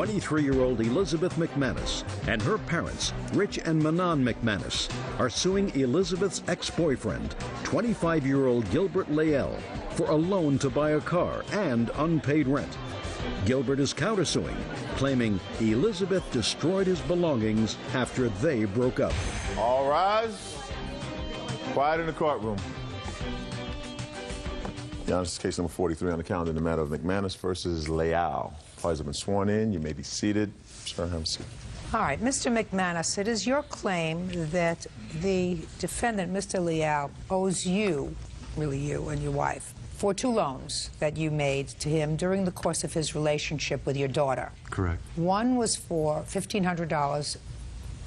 23-year-old Elizabeth McManus and her parents, Rich and Manon McManus, are suing Elizabeth's ex-boyfriend, 25-year-old Gilbert Leal, for a loan to buy a car and unpaid rent. Gilbert is countersuing, claiming Elizabeth destroyed his belongings after they broke up. All rise. Quiet in the courtroom. Your Honor, this is case number 43 on the calendar in the matter of McManus versus Leal. Parties have been sworn in. You may be seated. Sir, have a seat. All right, Mr. McManus, it is your claim that the defendant, Mr. Leal, owes you, really you and your wife, for 2 loans that you made to him during the course of his relationship with your daughter. Correct. One was for $1,500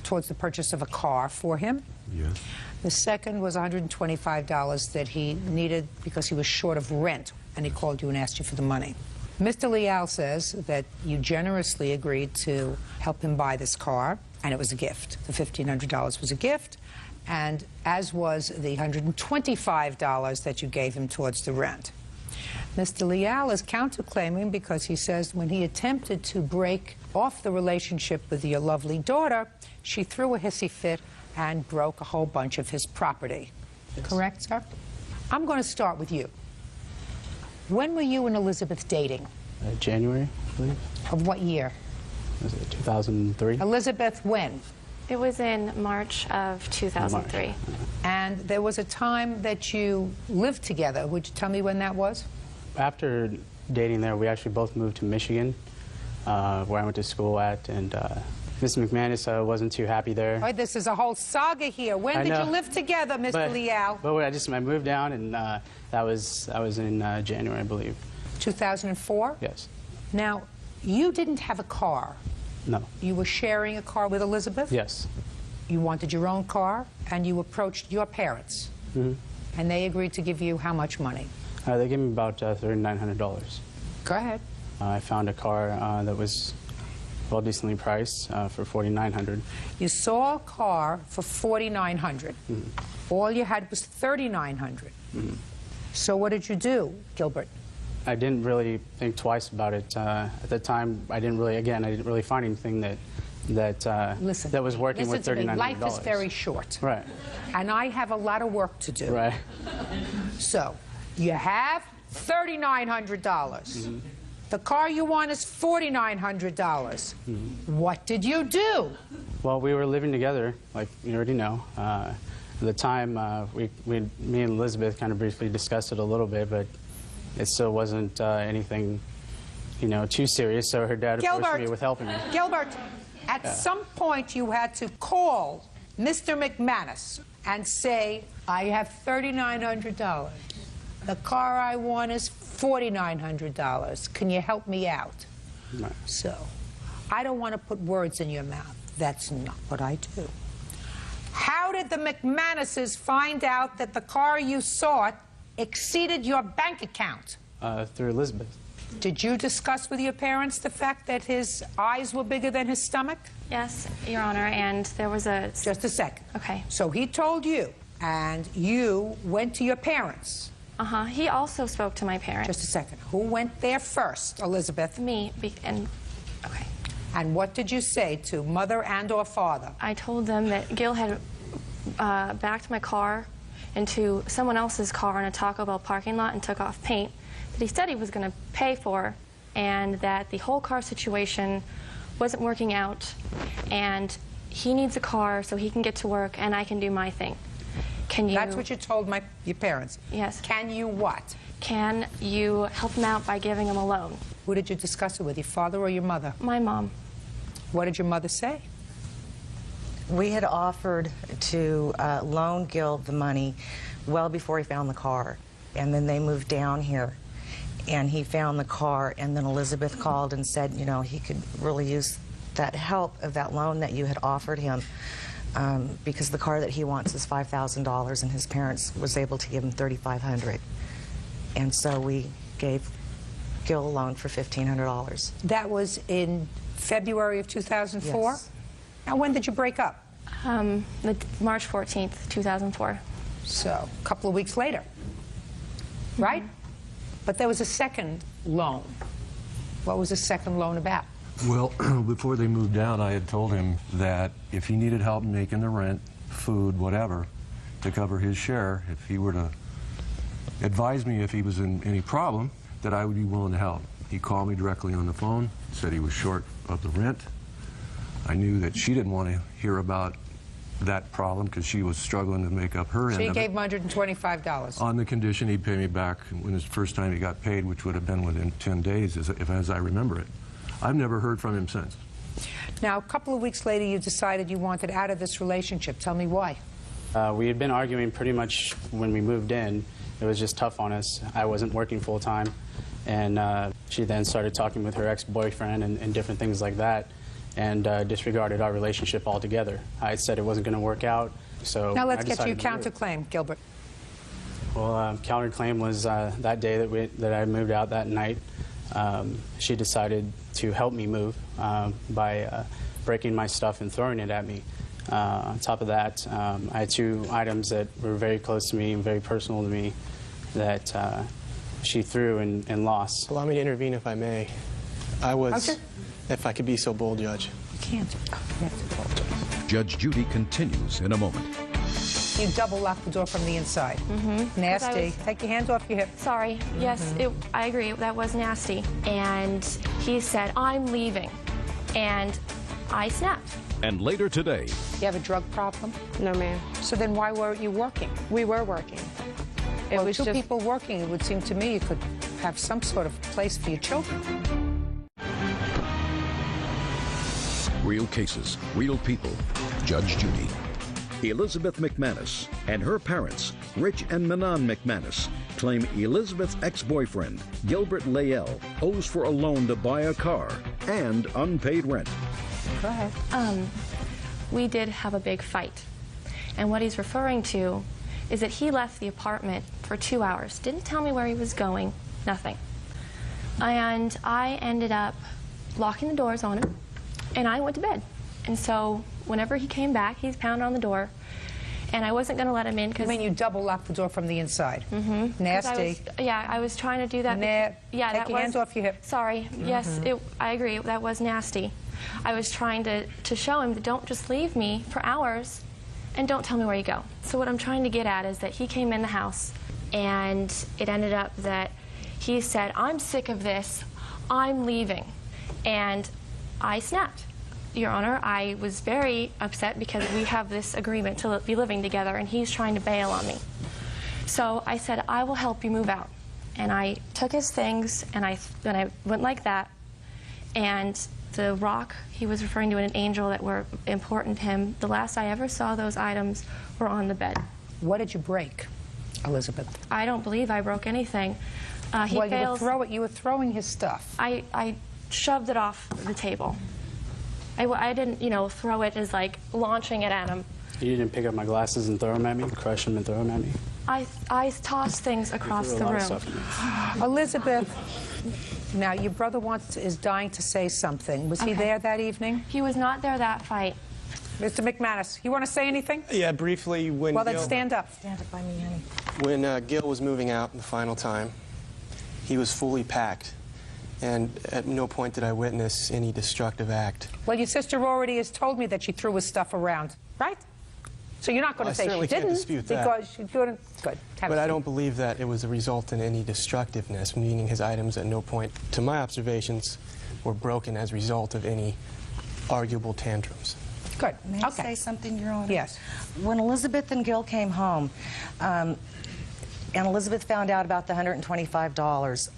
towards the purchase of a car for him. Yes. The second was $125 that he needed because he was short of rent, and he called you and asked you for the money. Mr. Leal says that you generously agreed to help him buy this car, and it was a gift. The $1,500 was a gift, and as was the $125 that you gave him towards the rent. Mr. Leal is counterclaiming because he says when he attempted to break off the relationship with your lovely daughter, she threw a hissy fit and broke a whole bunch of his property. Yes. Correct, sir? I'm going to start with you. When were you and Elizabeth dating? January, I believe. Of what year? Was it 2003? Elizabeth, when? It was in March of 2003. March. And there was a time that you lived together. Would you tell me when that was? After dating there, we actually both moved to Michigan, where I went to school at, and Mr. McManus wasn't too happy there. All right, this is a whole saga here. When did you live together, Mr. Leal? But I moved down, and that was in January, I believe. 2004? Yes. Now, you didn't have a car. No. You were sharing a car with Elizabeth? Yes. You wanted your own car, and you approached your parents. Mm-hmm. And they agreed to give you how much money? They gave me about $3,900. Go ahead. I found a car that was well decently priced for $4,900. You saw a car for $4,900. Mm-hmm. All you had was $3,900. Mm-hmm. So what did you do, Gilbert? I didn't really think twice about it. At the time, I didn't really find anything that was working with $3,900. Life is very short. Right. And I have a lot of work to do. Right. So, you have $3,900. Mm-hmm. The car you want is $4,900. Mm-hmm. What did you do? Well, we were living together, like you already know. At the time, me and Elizabeth kind of briefly discussed it a little bit, but it still wasn't anything, too serious. So her dad approached me with helping me. Gilbert, at some point you had to call Mr. McManus and say, I have $3,900. The car I want is $4,900. Can you help me out? Right. So, I don't want to put words in your mouth. That's not what I do. How did the McManuses find out that the car you sought exceeded your bank account? Through Elizabeth. Did you discuss with your parents the fact that his eyes were bigger than his stomach? Yes, Your Honor, and there was a... Just a second. Okay. So he told you, and you went to your parents. Uh-huh. He also spoke to my parents. Just a second. Who went there first, Elizabeth? Me. Okay. And what did you say to mother and or father? I told them that Gil had backed my car into someone else's car in a Taco Bell parking lot and took off paint that he said he was going to pay for, and that the whole car situation wasn't working out, and he needs a car so he can get to work and I can do my thing. Can you... That's what you told your parents? Yes. Can you what? Can you help him out by giving him a loan? Who did you discuss it with, your father or your mother? My mom. What did your mother say? We had offered to loan Gil the money well before he found the car. And then they moved down here, and he found the car, and then Elizabeth called and said, he could really use that help of that loan that you had offered him, because the car that he wants is $5,000, and his parents was able to give him $3,500. And so we gave Gil a loan for $1,500. That was in February of 2004? Yes. Now, when did you break up? March 14th, 2004. So, a couple of weeks later, right? But there was a second loan. What was the second loan about? Well, before they moved down, I had told him that if he needed help making the rent, food, whatever, to cover his share, if he were to advise me if he was in any problem, that I would be willing to help. He called me directly on the phone, said he was short of the rent. I knew that she didn't want to hear about that problem because she was struggling to make up her end So you of gave it. him $125. On the condition he'd pay me back when his first time he got paid, which would have been within 10 days, as I remember it. I've never heard from him since. Now, a couple of weeks later, you decided you wanted out of this relationship. Tell me why. We had been arguing pretty much when we moved in. It was just tough on us. I wasn't working full time, and she then started talking with her ex-boyfriend and different things like that, and disregarded our relationship altogether. I said it wasn't going to work out, so Now let's I get to your decided to move. counterclaim, Gilbert. Well, counterclaim was that day that I moved out that night. She decided to help me move by breaking my stuff and throwing it at me. On top of that, I had two items that were very close to me and very personal to me that she threw and lost. Allow me to intervene if I may. Okay. If I could be so bold, Judge. You can't. Judge Judy continues in a moment. You double lock the door from the inside. Nasty. Take your hands off your hips. Sorry. Yes, I agree. That was nasty. And he said, I'm leaving. And I snapped. And later today, You have a drug problem? No, ma'am. So then why weren't you working? We were working. It Well, was two just people working, it would seem to me you could have some sort of place for your children. real cases, real people. Judge Judy. Elizabeth McManus and her parents, Rich and Manon McManus, claim Elizabeth's ex-boyfriend, Gilbert Layell, owes for a loan to buy a car and unpaid rent. Go ahead. We did have a big fight. And what he's referring to is that he left the apartment for 2 hours. Didn't tell me where he was going, nothing. And I ended up locking the doors on him, and I went to bed. And so whenever he came back, he's pounding on the door, and I wasn't going to let him in because... I mean, you double lock the door from the inside. Mm-hmm. Nasty. I was trying to do that. Yeah, take your hands off your hip. Sorry. Yes, I agree. That was nasty. I was trying to show him that don't just leave me for hours and don't tell me where you go. So what I'm trying to get at is that he came in the house, and it ended up that he said, I'm sick of this. I'm leaving. And I snapped. Your Honor, I was very upset because we have this agreement to be living together, and he's trying to bail on me. So I said, I will help you move out. And I took his things, and I went like that. And the rock he was referring to and an angel that were important to him, the last I ever saw those items were on the bed. What did you break, Elizabeth? I don't believe I broke anything. You were throwing his stuff. I shoved it off the table. I didn't, throw it as like launching it at him. You didn't pick up my glasses and throw them at me, crush them and throw them at me? I tossed things across the room. Elizabeth, now your brother is dying to say something. Was he there that evening? He was not there that fight. Mr. McManus, you want to say anything? Yeah, briefly, when Well, then stand up. Stand up by me, honey. When Gil was moving out the final time, he was fully packed, and at no point did I witness any destructive act. Well, your sister already has told me that she threw his stuff around, right? So you're not going to say she certainly can't didn't dispute that. because she couldn't. Good. But I don't believe that it was a result in any destructiveness, meaning his items at no point, to my observations, were broken as a result of any arguable tantrums. Good. May I say something, Your Honor? Yes. When Elizabeth and Gil came home, and Elizabeth found out about the $125,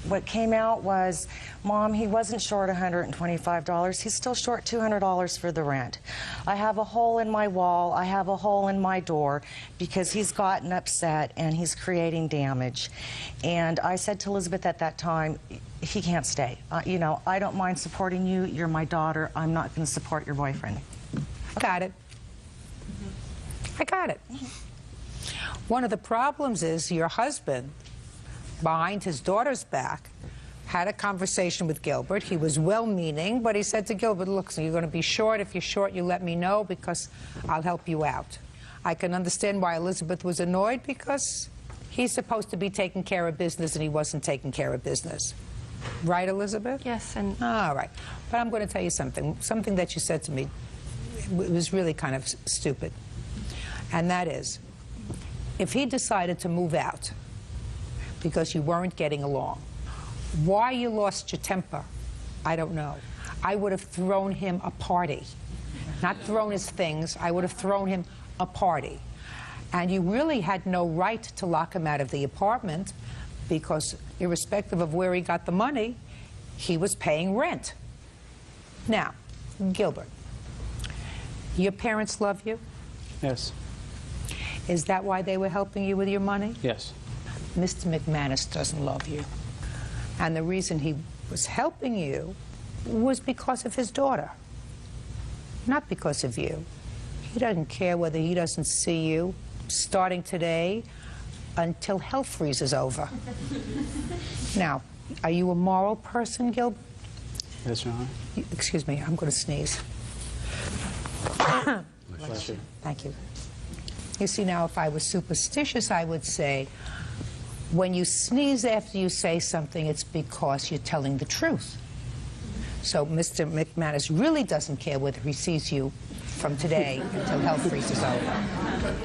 what came out was, Mom, he wasn't short $125. He's still short $200 for the rent. I have a hole in my wall. I have a hole in my door because he's gotten upset and he's creating damage. And I said to Elizabeth at that time, he can't stay. I don't mind supporting you. You're my daughter. I'm not going to support your boyfriend. Got it. I got it. One of the problems is your husband, behind his daughter's back, had a conversation with Gilbert. He was well-meaning, but he said to Gilbert, look, so you're going to be short. If you're short, you let me know because I'll help you out. I can understand why Elizabeth was annoyed because he's supposed to be taking care of business and he wasn't taking care of business. Right, Elizabeth? Yes, and All right. But I'm going to tell you something. Something that you said to me was really kind of stupid. And that is, if he decided to move out because you weren't getting along, why you lost your temper, I don't know. I would have thrown him a party. Not thrown his things, I would have thrown him a party. And you really had no right to lock him out of the apartment because irrespective of where he got the money, he was paying rent. Now, Gilbert, your parents love you? Yes. Is that why they were helping you with your money? Yes. Mr. McManus doesn't love you. And the reason he was helping you was because of his daughter, not because of you. He doesn't care whether he doesn't see you starting today until hell freezes over. Now, are you a moral person, Gilbert? Yes, Your Honor. Excuse me, I'm going to sneeze. Bless you. Thank you. You see, now, if I was superstitious, I would say, when you sneeze after you say something, it's because you're telling the truth. So Mr. McManus really doesn't care whether he sees you from today until hell freezes over.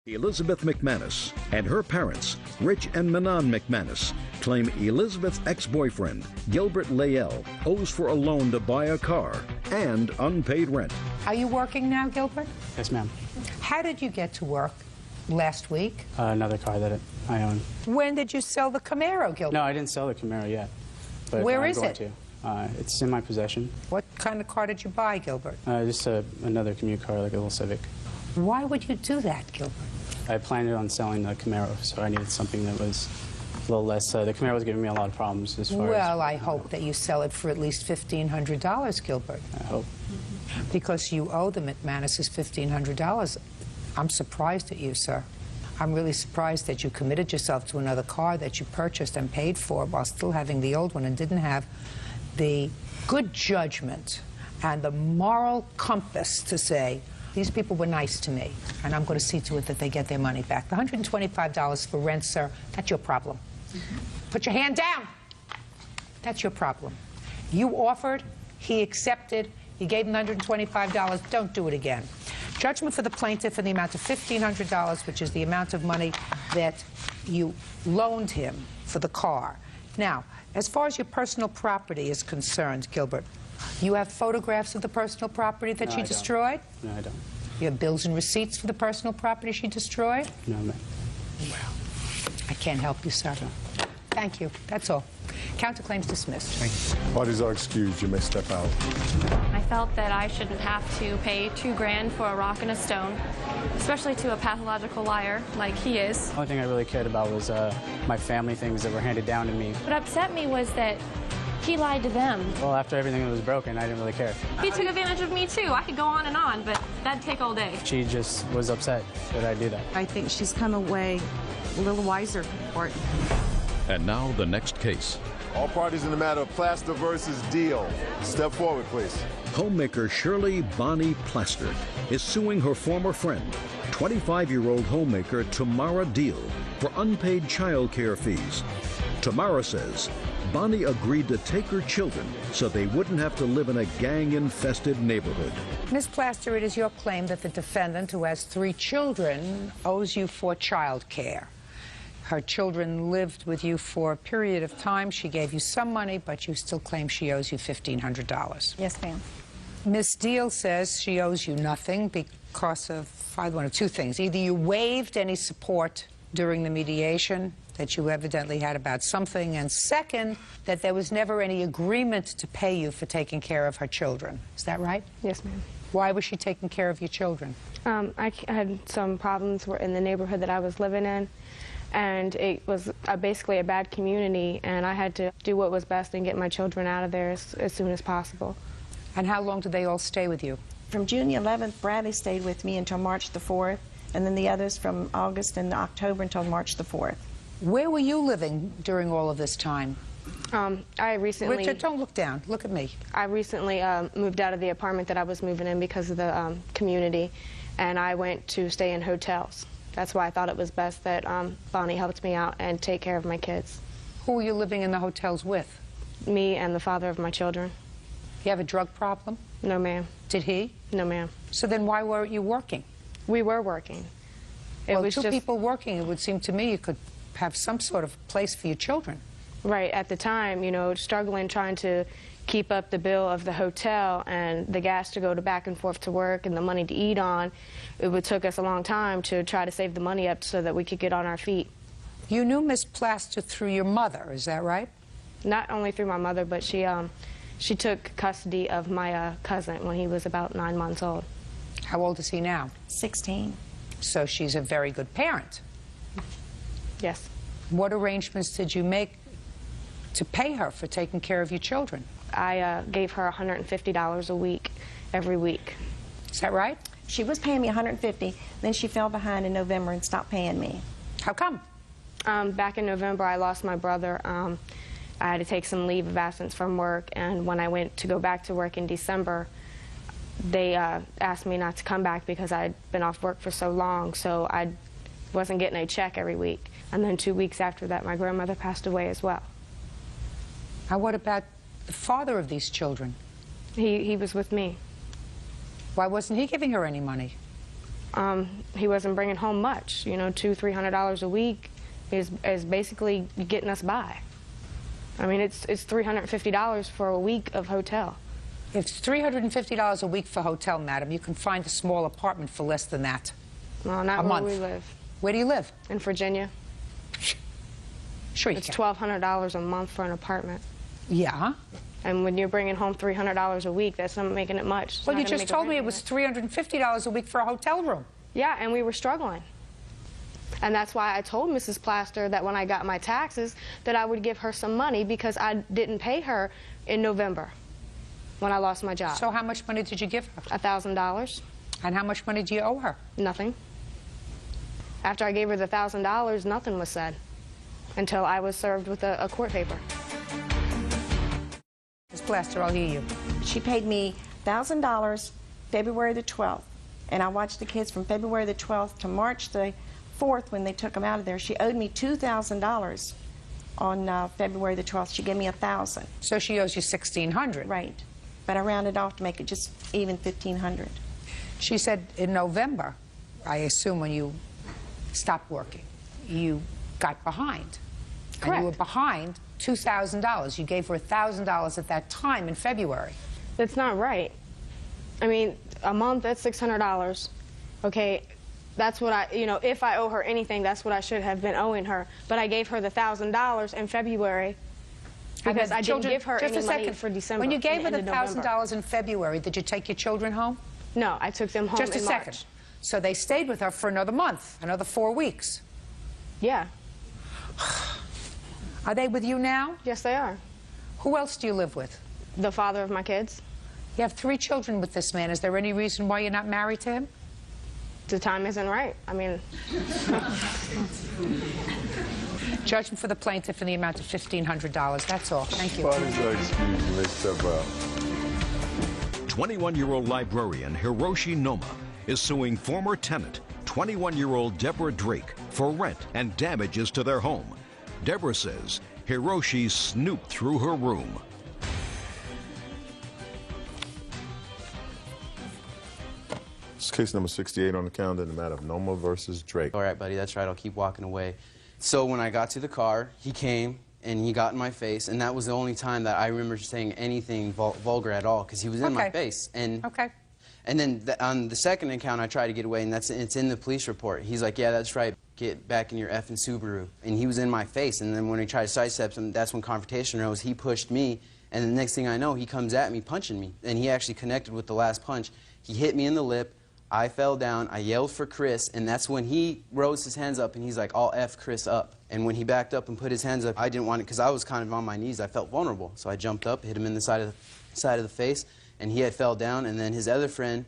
Elizabeth McManus and her parents, Rich and Manon McManus, claim Elizabeth's ex-boyfriend, Gilbert Layell, owes for a loan to buy a car and unpaid rent. Are you working now, Gilbert? Yes, ma'am. How did you get to work last week? Another car that I own. When did you sell the Camaro, Gilbert? No, I didn't sell the Camaro yet. But Where I'm is going it? to. It's in my possession. What kind of car did you buy, Gilbert? Just another commute car, like a little Civic. Why would you do that, Gilbert? I planned on selling the Camaro, so I needed something that was a little less. The Camaro was giving me a lot of problems as far as... Well, I hope that you sell it for at least $1,500, Gilbert. I hope. Because you owe the McManuses $1,500. I'm surprised at you, sir. I'm really surprised that you committed yourself to another car that you purchased and paid for while still having the old one and didn't have the good judgment and the moral compass to say, these people were nice to me, and I'm going to see to it that they get their money back. The $125 for rent, sir, that's your problem. Put your hand down. That's your problem. You offered, he accepted, he gave him $125. Don't do it again. Judgment for the plaintiff in the amount of $1,500, which is the amount of money that you loaned him for the car. Now, as far as your personal property is concerned, Gilbert, you have photographs of the personal property that she destroyed? No, I don't. You have bills and receipts for the personal property she destroyed? No, ma'am. Well, I can't help you, sir. Thank you. That's all. Counterclaims dismissed. Parties are excused. You may step out. I felt that I shouldn't have to pay $2 grand for a rock and a stone, especially to a pathological liar like he is. The only thing I really cared about was my family things that were handed down to me. What upset me was that he lied to them. Well, after everything that was broken, I didn't really care. He took advantage of me, too. I could go on and on, but that'd take all day. She just was upset that I do that. I think she's come away a little wiser for it. And now the next case. All parties in the matter of Plaster versus Deal. Step forward, please. Homemaker Shirley Bonnie Plaster is suing her former friend, 25-year-old homemaker Tamara Deal, for unpaid child care fees. Tamara says Bonnie agreed to take her children so they wouldn't have to live in a gang-infested neighborhood. Ms. Plaster, it is your claim that the defendant, who has 3 children, owes you for child care. Her children lived with you for a period of time. She gave you some money, but you still claim she owes you $1,500. Yes, ma'am. Ms. Deal says she owes you nothing because of one of 2 things. Either you waived any support during the mediation that you evidently had about something, and second, that there was never any agreement to pay you for taking care of her children. Is that right? Yes, ma'am. Why was she taking care of your children? I had some problems in the neighborhood that I was living in, and it was basically a bad community, and I had to do what was best and get my children out of there as soon as possible. And how long did they all stay with you? From June the 11th, Bradley stayed with me until March the 4th, and then the others from August and October until March the 4th. Where were you living during all of this time? I recently... Richard, don't look down. Look at me. I recently moved out of the apartment that I was moving in because of the community, and I went to stay in hotels. That's why I thought it was best that Bonnie helped me out and take care of my kids. Who were you living in the hotels with? me and the father of my children. You have a drug problem? No, ma'am. Did he? No, ma'am. So then why weren't you working? We were working. It Well, was two just, people working, it would seem to me you could have some sort of place for your children. right, at the time, you know, struggling, trying to keep up the bill of the hotel and the gas to go back and forth to work and the money to eat on. It would took us a long time to try to save the money up so that we could get on our feet. You knew Miss Plaster through your mother, is that right? Not only through my mother, but she took custody of my cousin when he was about 9 months old. How old is he now? 16. So she's a very good parent. Yes. What arrangements did you make to pay her for taking care of your children? I gave her $150 a week, every week. Is that right? She was paying me $150, then she fell behind in November and stopped paying me. How come? Back in November, I lost my brother. I had to take some leave of absence from work, and when I went to go back to work in December, they asked me not to come back because I'd been off work for so long, so I wasn't getting a check every week. And then 2 weeks after that, my grandmother passed away as well. Now what about the father of these children? He was with me. Why wasn't he giving her any money? He wasn't bringing home much. You know, $200–300 a week is basically getting us by. I mean, it's $350 for a week of hotel. If it's $350 a week for hotel, madam, you can find a small apartment for less than that. Well, not a where month. we live. Where do you live? In Virginia. Sure you It's can. $1,200 a month for an apartment. Yeah. And when you're bringing home $300 a week, that's not making it much. It's Well, not you gonna just make a told me it rent was payment. $350 a week for a hotel room. Yeah, and we were struggling. And that's why I told Mrs. Plaster that when I got my taxes that I would give her some money because I didn't pay her in November when I lost my job. So how much money did you give her? $1,000. And how much money do you owe her? Nothing. After I gave her the $1,000, nothing was said until I was served with a court paper. Ms. Plaster, I'll hear you. She paid me $1,000 February the 12th, and I watched the kids from February the 12th to March the 4th when they took them out of there. She owed me $2,000 on February the 12th. She gave me $1,000. So she owes you $1,600. Right. But I rounded off to make it just even $1,500. She said in November, I assume when you stopped working, you got behind. Correct. And you were behind $2,000. You gave her $1,000 at that time in February. That's not right. I mean, a month, that's $600. Okay, that's what I, you know, if I owe her anything, that's what I should have been owing her. But I gave her the $1,000 in February because I didn't give her any money for December. When you gave her the $1,000 $1,000 in February, did you take your children home? No, I took them home Just a in second. March. So they stayed with her for another month, another 4 weeks. Yeah. Are they with you now? Yes, they are. Who else do you live with? The father of my kids. You have 3 children with this man. Is there any reason why you're not married to him? The time isn't right. I mean... Judgment for the plaintiff in the amount of $1,500. That's all. Thank you. 21-year-old librarian Hiroshi Noma is suing former tenant, 21-year-old Deborah Drake, for rent and damages to their home. Deborah says Hiroshi snooped through her room. It's case number 68 on the calendar in the matter of Noma versus Drake. All right, buddy, that's right. I'll keep walking away. So when I got to the car, he came and he got in my face, and that was the only time that I remember saying anything vulgar at all, because he was in my face. And then on the second encounter, I tried to get away, and it's in the police report. He's like, yeah, that's right. Get back in your effing Subaru. And he was in my face, and then when he tried to sidestep him, that's when confrontation arose. He pushed me, and the next thing I know, he comes at me, punching me. And he actually connected with the last punch. He hit me in the lip. I fell down, I yelled for Chris, and that's when he rose his hands up, and he's like, I'll F Chris up. And when he backed up and put his hands up, I didn't want it, because I was kind of on my knees. I felt vulnerable. So I jumped up, hit him in the side of the face, and he had fell down, and then his other friend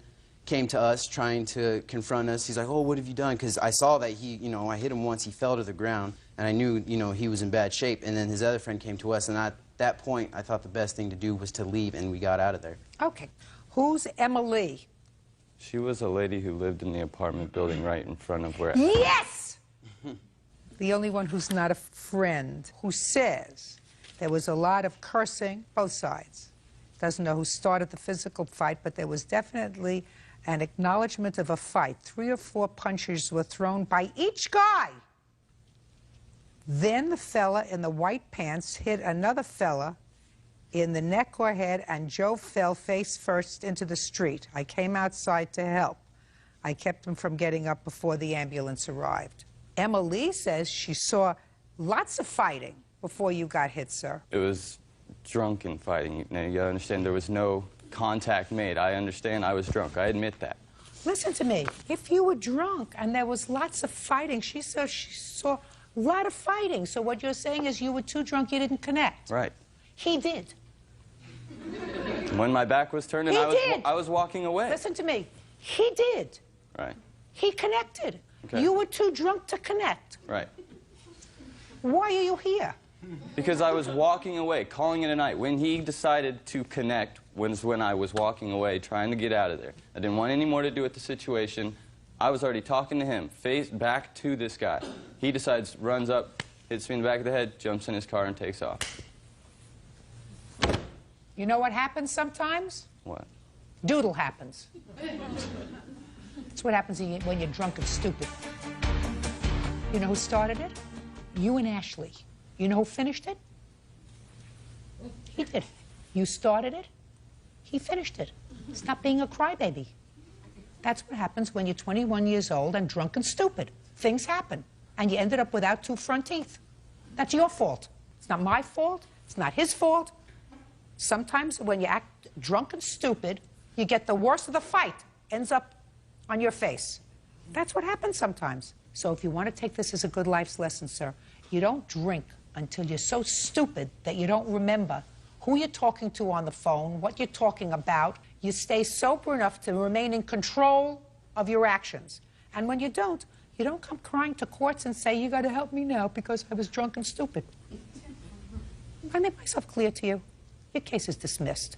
came to us trying to confront us. He's like, oh, what have you done? Because I saw that he, you know, I hit him once, he fell to the ground, and I knew, you know, he was in bad shape. And then his other friend came to us, and at that point, I thought the best thing to do was to leave, and we got out of there. Okay. Who's Emma Lee? She was a lady who lived in the apartment building right in front of where... Yes! The only one who's not a friend, who says There was a lot of cursing, both sides. Doesn't know who started the physical fight, but there was definitely an acknowledgement of a fight. 3 or 4 punches were thrown by each guy. Then the fella in the white pants hit another fella in the neck or head, and Joe fell face first into the street. I came outside to help. I kept him from getting up before the ambulance arrived. Emma Lee says she saw lots of fighting before you got hit, sir. It was drunken fighting. Now, you gotta understand, there was no contact made. I understand I was drunk. I admit that. Listen to me. If you were drunk and there was lots of fighting, she said she saw a lot of fighting. So what you're saying is you were too drunk, you didn't connect. Right. He did. When my back was turned and I was walking away. Listen to me. He did. Right. He connected. Okay. You were too drunk to connect. Right. Why are you here? Because I was walking away, calling it a night. When he decided to connect was when I was walking away, trying to get out of there. I didn't want any more to do with the situation. I was already talking to him, face back to this guy. He decides, runs up, hits me in the back of the head, jumps in his car, and takes off. You know what happens sometimes? What? Doodle happens. That's what happens when you're drunk and stupid. You know who started it? You and Ashley. You know who finished it? He did. You started it. He finished it. Stop being a crybaby. That's what happens when you're 21 years old and drunk and stupid. Things happen. And you ended up without 2 front teeth. That's your fault. It's not my fault. It's not his fault. Sometimes when you act drunk and stupid, you get the worst of the fight. Ends up on your face. That's what happens sometimes. So if you want to take this as a good life's lesson, sir, you don't drink until you're so stupid that you don't remember who you're talking to on the phone, what you're talking about. You stay sober enough to remain in control of your actions. And when you don't come crying to courts and say, you got to help me now because I was drunk and stupid. I make myself clear to you. Your case is dismissed.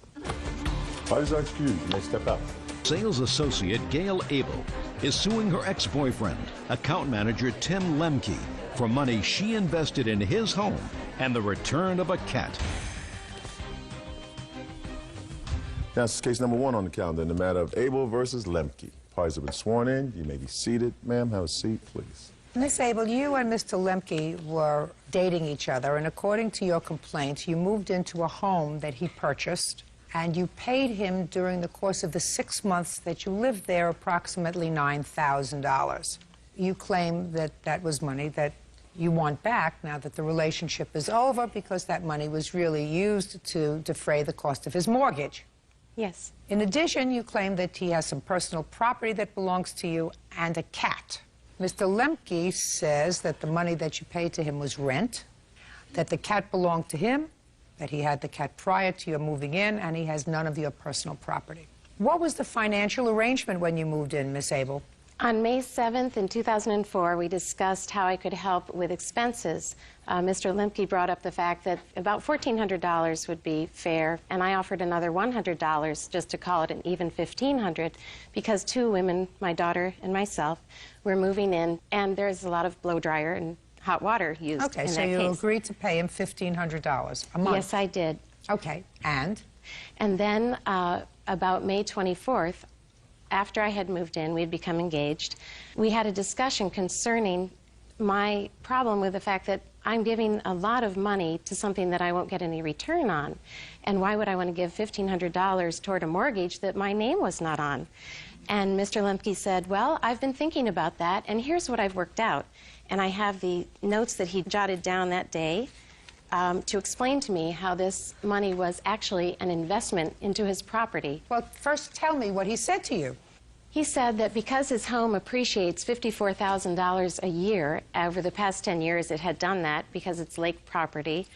Parties are excused. You may step out. Sales associate Gail Abel is suing her ex-boyfriend, account manager Tim Lemke, for money she invested in his home and the return of a cat. Now, this is case number 1 on the calendar in the matter of Abel versus Lemke. Parties have been sworn in. You may be seated. Ma'am, have a seat, please. Miss Abel, you and Mr. Lemke were dating each other, and according to your complaint, you moved into a home that he purchased, and you paid him during the course of the 6 months that you lived there approximately $9,000. You claim that that was money that you want back now that the relationship is over because that money was really used to defray the cost of his mortgage. Yes. In addition, you claim that he has some personal property that belongs to you and a cat. Mr. Lemke says that the money that you paid to him was rent, that the cat belonged to him, that he had the cat prior to your moving in, and he has none of your personal property. What was the financial arrangement when you moved in, Miss Abel? On May 7th in 2004, we discussed how I could help with expenses. Mr. Lemke brought up the fact that about $1,400 would be fair, and I offered another $100 just to call it an even $1,500 because 2 women, my daughter and myself, were moving in, and there's a lot of blow dryer and hot water used in that case. Okay, so you agreed to pay him $1,500 a month? Yes, I did. Okay, and? And then about May 24th, after I had moved in, we had become engaged, we had a discussion concerning my problem with the fact that I'm giving a lot of money to something that I won't get any return on. And why would I want to give $1,500 toward a mortgage that my name was not on? And Mr. Lemke said, well, I've been thinking about that, and here's what I've worked out. And I have the notes that he jotted down that day to explain to me how this money was actually an investment into his property. Well, first tell me what he said to you. He said that because his home appreciates $54,000 a year, over the past 10 years it had done that because it's lake property,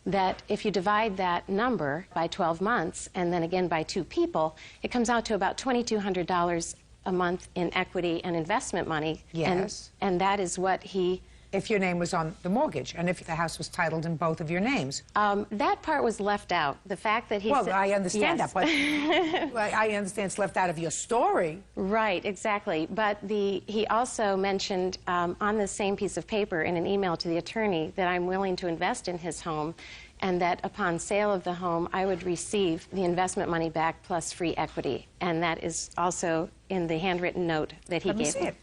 that if you divide that number by 12 months and then again by 2 people, it comes out to about $2,200 a month in equity and investment money. Yes. And that is what he... If your name was on the mortgage, and if the house was titled in both of your names. That part was left out. The fact that he Well, said... I understand yes. that, but I understand it's left out of your story. Right, exactly. But he also mentioned on the same piece of paper in an email to the attorney that I'm willing to invest in his home and that upon sale of the home, I would receive the investment money back plus free equity. And that is also in the handwritten note that he gave me. Let me see it.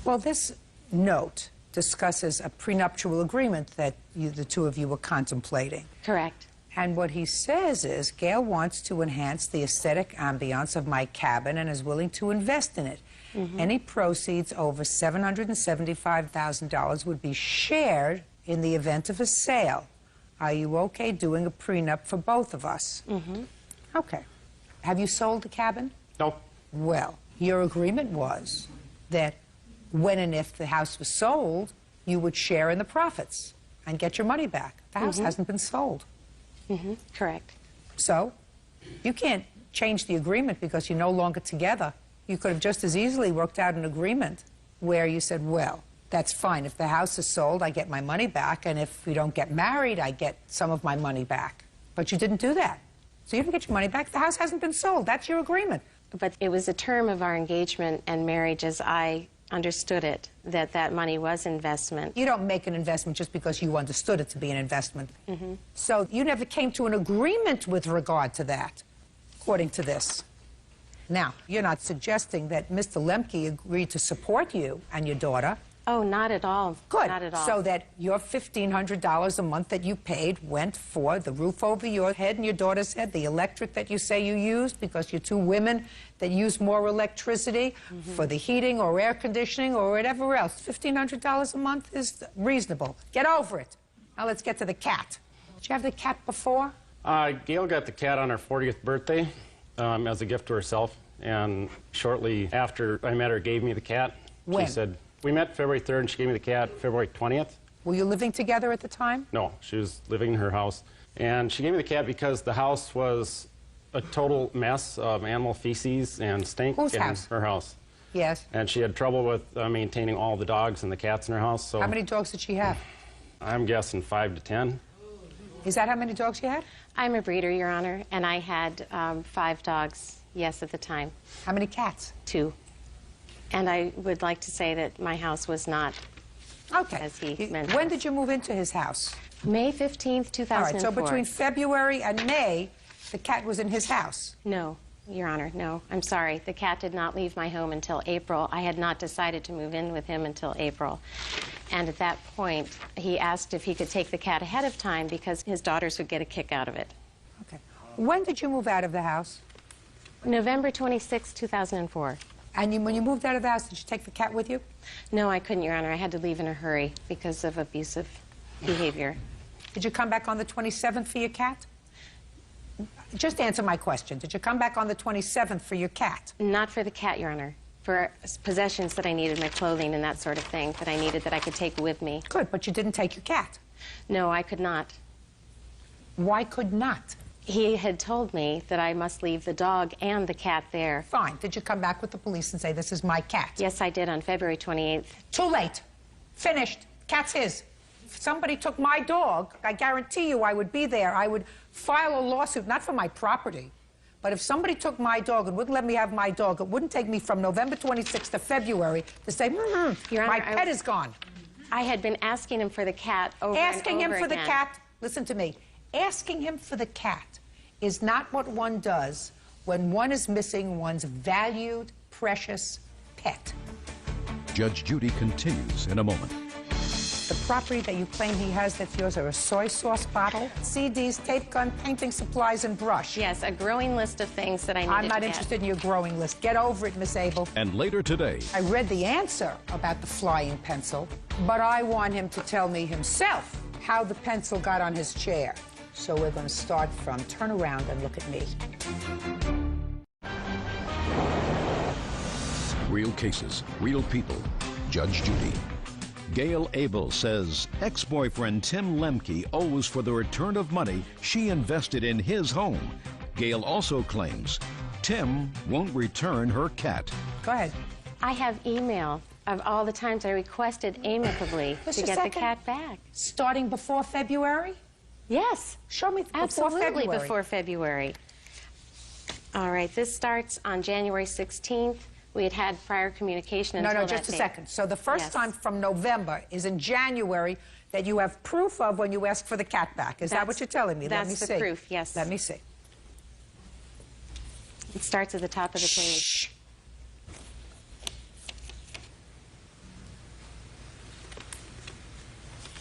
Well, this note discusses a prenuptial agreement that the two of you were contemplating. Correct. And what he says is, Gail wants to enhance the aesthetic ambiance of my cabin and is willing to invest in it. Any proceeds over $775,000 would be shared in the event of a sale. Are you okay doing a prenup for both of us? Okay. Have you sold the cabin? No. Well, your agreement was that when and if the house was sold, you would share in the profits and get your money back. The house hasn't been sold. Correct. So, you can't change the agreement because you're no longer together. You could have just as easily worked out an agreement where you said, well, that's fine. If the house is sold, I get my money back, and if we don't get married, I get some of my money back. But you didn't do that. So you didn't get your money back. The house hasn't been sold. That's your agreement. But it was a term of our engagement and marriage as I understood it, that that money was investment. You don't make an investment just because you understood it to be an investment. So you never came to an agreement with regard to that, according to this. Now, you're not suggesting that Mr. Lemke agreed to support you and your daughter. Oh, not at all. Good. Not at all. So that your $1,500 a month that you paid went for the roof over your head and your daughter's head, the electric that you say you used because you're two women that use more electricity for the heating or air conditioning or whatever else. $1,500 a month is reasonable. Get over it. Now let's get to the cat. Did you have the cat before? Gail got the cat on her 40th birthday as a gift to herself, and shortly after I met her, gave me the cat. When? She said, we met February 3rd, and she gave me the cat February 20th. Were you living together at the time? No, she was living in her house. And she gave me the cat because the house was a total mess of animal feces and stink. Whose in house? Her house. Yes. And she had trouble with maintaining all the dogs and the cats in her house. So How many dogs did she have? I'm guessing 5 to 10. Is that how many dogs you had? I'm a breeder, Your Honor, and I had 5 dogs, yes, at the time. How many cats? 2. And I would like to say that my house was not as he mentioned. When did you move into his house? May 15th, 2004. All right, so between February and May, the cat was in his house? No, Your Honor, no. I'm sorry. The cat did not leave my home until April. I had not decided to move in with him until April. And at that point, he asked if he could take the cat ahead of time because his daughters would get a kick out of it. Okay. When did you move out of the house? November 26, 2004. And when you moved out of the house, did you take the cat with you? No, I couldn't, Your Honor. I had to leave in a hurry because of abusive behavior. Did you come back on the 27th for your cat? Just answer my question. Did you come back on the 27th for your cat? Not for the cat, Your Honor. For possessions that I needed, my clothing and that sort of thing that I needed that I could take with me. Good, but you didn't take your cat. No, I could not. Why could not? He had told me that I must leave the dog and the cat there. Fine. Did you come back with the police and say, this is my cat? Yes, I did on February 28th. Too late. Finished. Cat's his. If somebody took my dog, I guarantee you I would be there. I would file a lawsuit, not for my property, but if somebody took my dog and wouldn't let me have my dog, it wouldn't take me from November 26th to February to say, Your Honor, my pet is gone. I had been asking him for the cat over Asking and over him for again. the cat, listen to me, asking him for the cat is not what one does when one is missing one's valued, precious pet. Judge Judy continues in a moment. The property that you claim he has that's yours are a soy sauce bottle, CDs, tape gun, painting supplies, and brush. Yes, a growing list of things that I needed I'm not to interested in your growing list. Get over it, Miss Abel. And later today, I read the answer about the flying pencil, but I want him to tell me himself how the pencil got on his chair. So we're going to start from turn around and look at me. real cases, real people. Judge Judy. Gail Abel says ex-boyfriend Tim Lemke owes for the return of money she invested in his home. Gail also claims Tim won't return her cat. Go ahead. I have email of all the times I requested amicably to get the cat back. Starting before February? Yes. Show me Absolutely before February. before February. All right, this starts on January 16th. We had had prior communication until No, that just a date. second. So the first Yes. time from November is in January that you have proof of when you asked for the cat back. Is that what you're telling me? Let me That's see. the proof, yes. Let me see. It starts at the top of the page. Shh.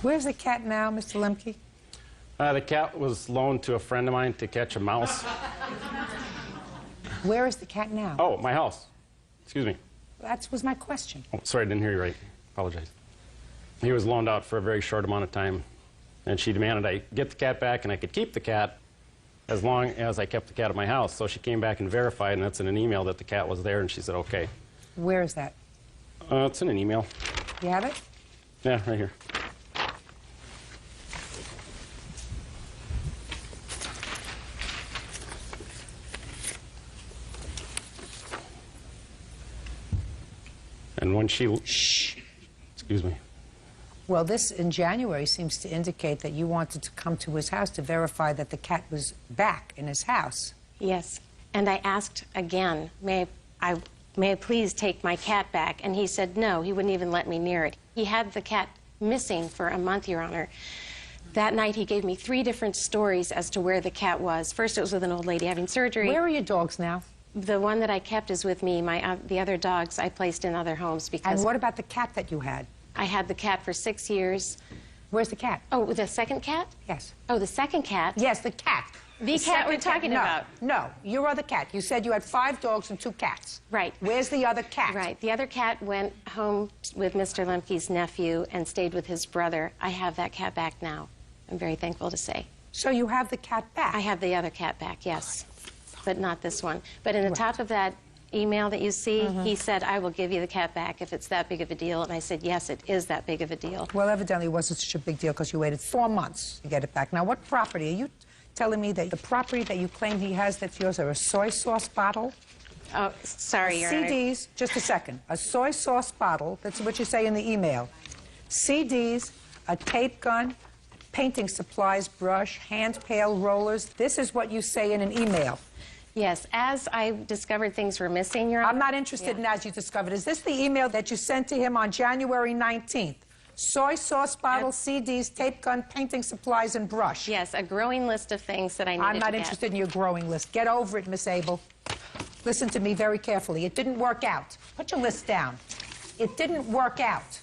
Where's the cat now, Mr. Lemke? The cat was loaned to a friend of mine to catch a mouse. Where is the cat now? Oh, my house. Excuse me. That was my question. Oh, sorry, I didn't hear you right. Apologize. He was loaned out for a very short amount of time, and she demanded I get the cat back and I could keep the cat as long as I kept the cat at my house. So she came back and verified, and that's in an email that the cat was there, and she said, okay. Where is that? It's in an email. You have it? Yeah, right here. And when she... Shh. Excuse me. Well, this in January seems to indicate that you wanted to come to his house to verify that the cat was back in his house. Yes. And I asked again, may I please take my cat back? And he said no, he wouldn't even let me near it. He had the cat missing for a month, Your Honor. That night he gave me 3 different stories as to where the cat was. First it was with an old lady having surgery. Where are your dogs now? The one that I kept is with me. The other dogs I placed in other homes because... And what about the cat that you had? I had the cat for 6 years. Where's the cat? Oh, the second cat? Yes. Oh, the second cat? Yes, the cat. The cat we're talking about. No, your other cat. You said you had 5 dogs and 2 cats. Right. Where's the other cat? Right. The other cat went home with Mr. Lemke's nephew and stayed with his brother. I have that cat back now. I'm very thankful to say. So you have the cat back? I have the other cat back, yes. But not this one. But in the top of that email that you see, he said, I will give you the cat back if it's that big of a deal. And I said, yes, it is that big of a deal. Well, evidently it wasn't such a big deal because you waited 4 months to get it back. Now, what property? Are you telling me that the property that you claim he has that's yours are a soy sauce bottle? Oh, sorry, Your Honor. CDs, just a second. A soy sauce bottle, that's what you say in the email. CDs, a tape gun, painting supplies, brush, hand pail, rollers. This is what you say in an email. Yes, as I discovered things were missing, Your Honor. I'm not interested in as you discovered. Is this the email that you sent to him on January 19th? Soy sauce bottle, CDs, tape gun, painting supplies, and brush. Yes, a growing list of things that I needed to I'm not interested in your growing list. Get over it, Miss Abel. Listen to me very carefully. It didn't work out. Put your list down. It didn't work out.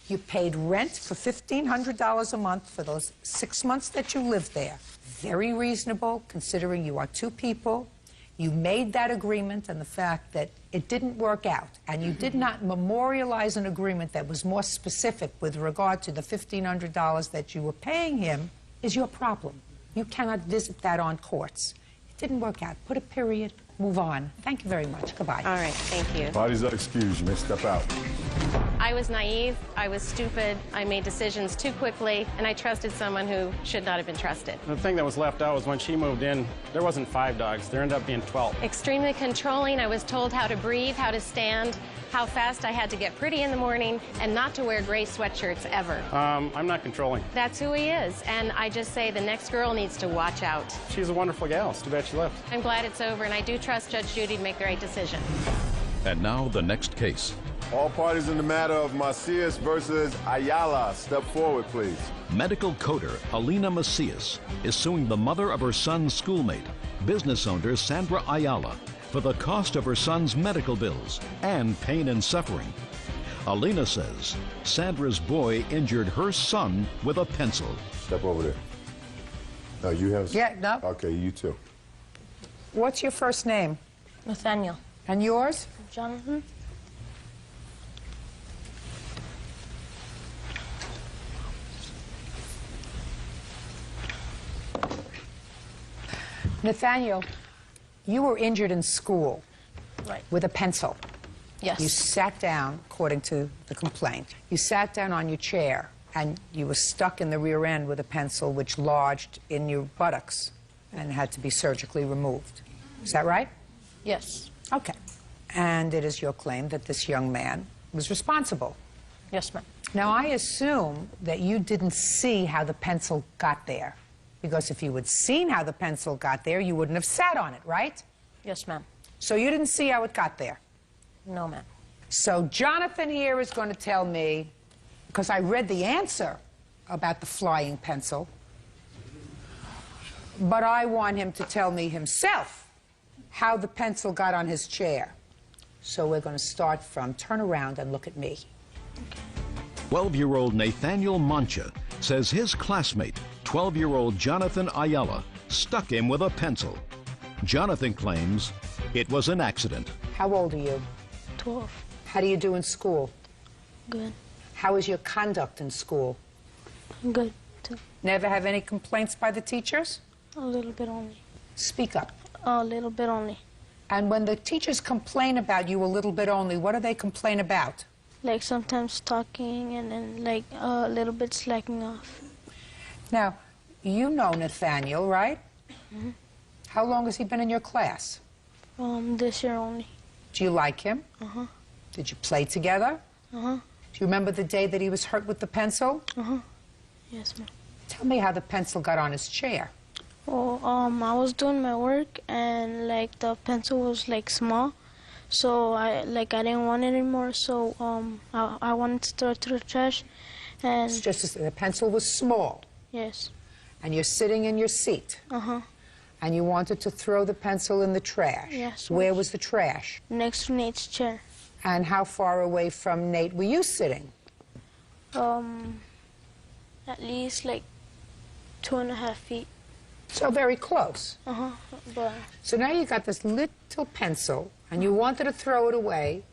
You paid rent for $1,500 a month for those 6 months that you lived there. Very reasonable, considering you are 2 people. You made that agreement and the fact that it didn't work out, and you did not memorialize an agreement that was more specific with regard to the $1,500 that you were paying him is your problem. You cannot visit that on courts. It didn't work out. Put a period, move on. Thank you very much. Goodbye. All right, thank you. Parties are excused. You may step out. I was naive, I was stupid, I made decisions too quickly, and I trusted someone who should not have been trusted. The thing that was left out was when she moved in, there wasn't 5 dogs. There ended up being 12. Extremely controlling. I was told how to breathe, how to stand, how fast I had to get pretty in the morning, and not to wear gray sweatshirts ever. I'm not controlling. That's who he is, and I just say the next girl needs to watch out. She's a wonderful gal. It's too bad she left. I'm glad it's over, and I do trust Judge Judy to make the right decision. And now the next case. All parties in the matter of Macias versus Ayala, step forward, please. Medical coder Alina Macias is suing the mother of her son's schoolmate, business owner Sandra Ayala, for the cost of her son's medical bills and pain and suffering. Alina says Sandra's boy injured her son with a pencil. Step over there. No, you have... Yeah, no. Okay, you too. What's your first name? Nathaniel. And yours? Jonathan. Nathaniel, you were injured in school. Right. With a pencil. Yes. You sat down, according to the complaint. You sat down on your chair, and you were stuck in the rear end with a pencil which lodged in your buttocks and had to be surgically removed. Is that right? Yes. Okay. And it is your claim that this young man was responsible. Yes, ma'am. Now, I assume that you didn't see how the pencil got there. Because if you had seen how the pencil got there, you wouldn't have sat on it, right? Yes, ma'am. So you didn't see how it got there? No, ma'am. So Jonathan here is going to tell me, because I read the answer about the flying pencil, but I want him to tell me himself how the pencil got on his chair. So we're going to start from turn around and look at me. 12-year-old Nathaniel Mancha says his classmate, 12-year-old Jonathan Ayala, stuck him with a pencil. Jonathan claims it was an accident. How old are you? 12. How do you do in school? Good. How is your conduct in school? Good, too. Never have any complaints by the teachers? A little bit only. Speak up. A little bit only. And when the teachers complain about you a little bit only, what do they complain about? Like sometimes talking and then like a little bit slacking off. Now, you know Nathaniel, right? Mm-hmm. How long has he been in your class? This year only. Do you like him? Uh-huh. Did you play together? Uh-huh. Do you remember the day that he was hurt with the pencil? Uh-huh. Yes, ma'am. Tell me how the pencil got on his chair. Well, I was doing my work and like the pencil was like small, so I didn't want it anymore. So I wanted to throw it to the trash, and It's just the pencil was small. Yes. And you're sitting in your seat. Uh-huh. And you wanted to throw the pencil in the trash. Yes. Where was the trash? Next to Nate's chair. And how far away from Nate were you sitting? At least like 2.5 feet. So very close. Uh-huh. But So now you got this little pencil, and you wanted to throw it away,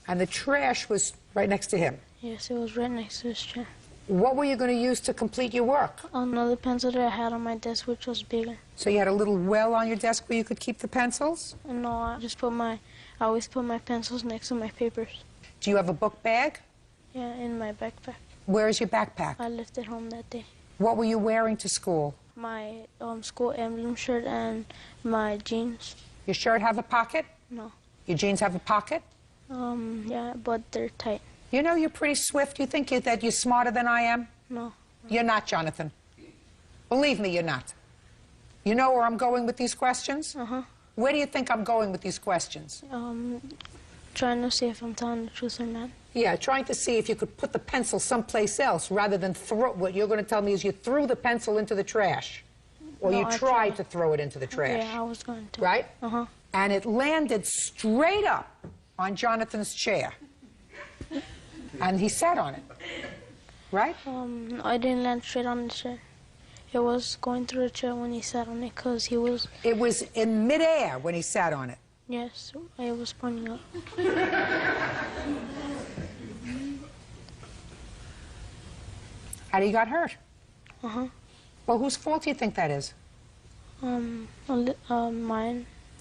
and the trash was right next to him. yes, it was right next to his chair. What were you going to use to complete your work? Another pencil that I had on my desk, which was bigger. So you had a little well on your desk where you could keep the pencils? No, I always put my pencils next to my papers. Do you have a book bag? Yeah, in my backpack. Where is your backpack? I left it home that day. What were you wearing to school? My school emblem shirt and my jeans. Your shirt have a pocket? No. Your jeans have a pocket? Yeah, but they're tight. You know you're pretty swift. You think that you're smarter than I am? No. You're not, Jonathan. Believe me, you're not. You know where I'm going with these questions? Uh-huh. Where do you think I'm going with these questions? Trying to see if I'm telling the truth or not. Yeah, trying to see if you could put the pencil someplace else rather than throw. What you're going to tell me is you threw the pencil into the trash. Or No, you I tried to throw it into the trash. Yeah, I was going to. Right? Uh-huh. And it landed straight up on Jonathan's chair. And he sat on it. Right? I didn't land straight on the chair. It was going through the chair when he sat on it because he was... It was in midair when he sat on it. Yes, it was pointing up. How do you got hurt? Uh-huh. Well, whose fault do you think that is? Mine.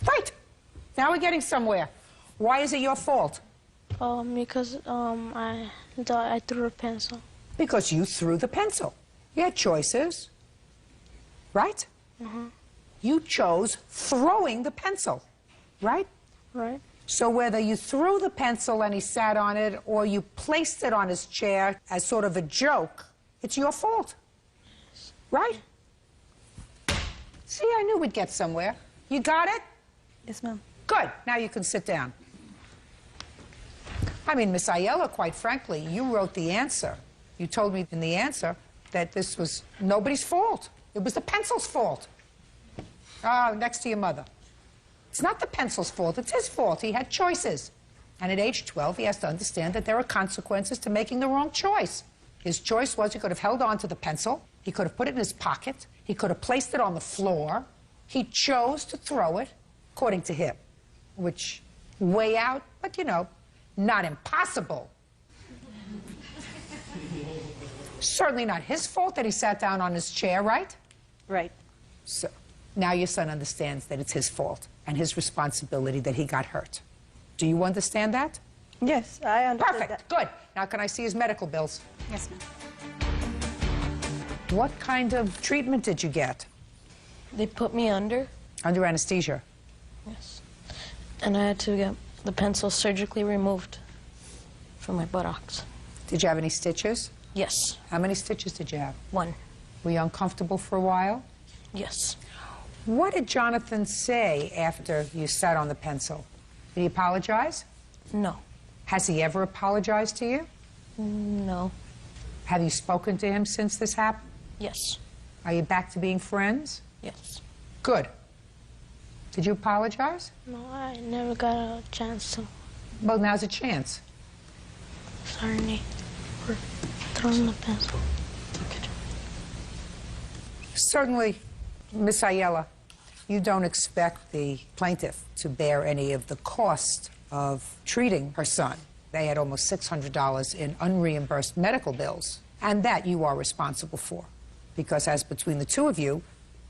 Right. Now we're getting somewhere. Why is it your fault? Because I threw a pencil. Because you threw the pencil. You had choices. Right? Uh-huh. You chose throwing the pencil. Right? Right. So whether you threw the pencil and he sat on it or you placed it on his chair as sort of a joke, it's your fault. Right? See, I knew we'd get somewhere. You got it? Yes, ma'am. Good. Now you can sit down. I mean, Miss Ayala, quite frankly, you wrote the answer. You told me in the answer that this was nobody's fault. It was the pencil's fault. Next to your mother. It's not the pencil's fault, it's his fault. He had choices. And at age 12, he has to understand that there are consequences to making the wrong choice. His choice was he could have held on to the pencil, he could have put it in his pocket, he could have placed it on the floor. He chose to throw it, according to him, which, way out, but you know, not impossible. Certainly not his fault that he sat down on his chair, right? Right. So now your son understands that it's his fault and his responsibility that he got hurt. Do you understand that? Yes, I understand. Perfect. Good. Now can I see his medical bills? Yes, ma'am. What kind of treatment did you get? They put me under. Under anesthesia? Yes. And I had to get the pencil surgically removed from my buttocks. Did you have any stitches? Yes. How many stitches did you have? 1. Were you uncomfortable for a while? Yes. What did Jonathan say after you sat on the pencil? Did he apologize? No. Has he ever apologized to you? No. Have you spoken to him since this happened? Yes. Are you back to being friends? Yes. Good. Did you apologize? No, I never got a chance to. Well, now's a chance. Sorry, Nate, for throwing the pencil. Certainly, Miss Ayala, you don't expect the plaintiff to bear any of the cost of treating her son. They had almost $600 in unreimbursed medical bills, and that you are responsible for. Because as between the two of you,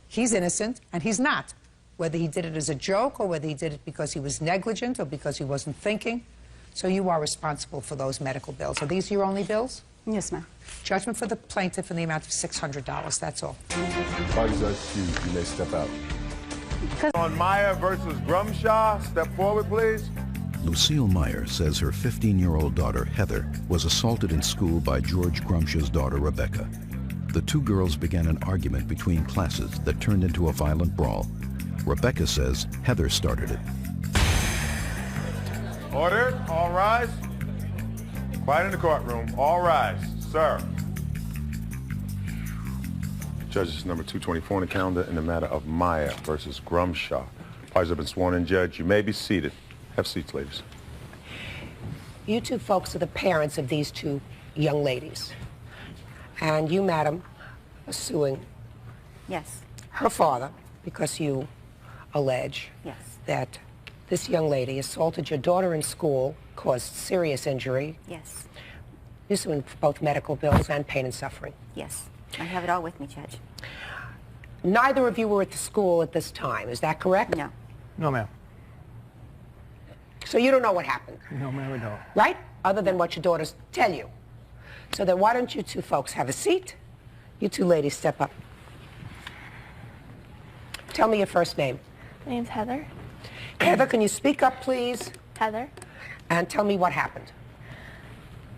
he's innocent and he's not. Whether he did it as a joke or whether he did it because he was negligent or because he wasn't thinking. So you are responsible for those medical bills. Are these your only bills? Yes, ma'am. Judgment for the plaintiff in the amount of $600, that's all. Parties are accused. You may step out. On Meyer versus Grumshaw, step forward, please. Lucille Meyer says her 15-year-old daughter, Heather, was assaulted in school by George Grumshaw's daughter, Rebecca. The two girls began an argument between classes that turned into a violent brawl. Rebecca says Heather started it. Order, all rise. Quiet in the courtroom, all rise. Sir. Judges number 224 on the calendar in the matter of Meyer versus Grumshaw. Parties have been sworn in, Judge. You may be seated. Have seats, ladies. You two folks are the parents of these two young ladies. And you, madam, are suing Yes. her father because you allege Yes. that this young lady assaulted your daughter in school, caused serious injury. Yes. You're suing for both medical bills and pain and suffering. Yes. I have it all with me, Judge. Neither of you were at the school at this time, is that correct? No. No, ma'am. So you don't know what happened, No, ma'am, I don't. right? Other than what your daughters tell you. So then why don't you two folks have a seat? You two ladies step up. Tell me your first name. My name's Heather. Heather, can you speak up, please? Heather. And tell me what happened.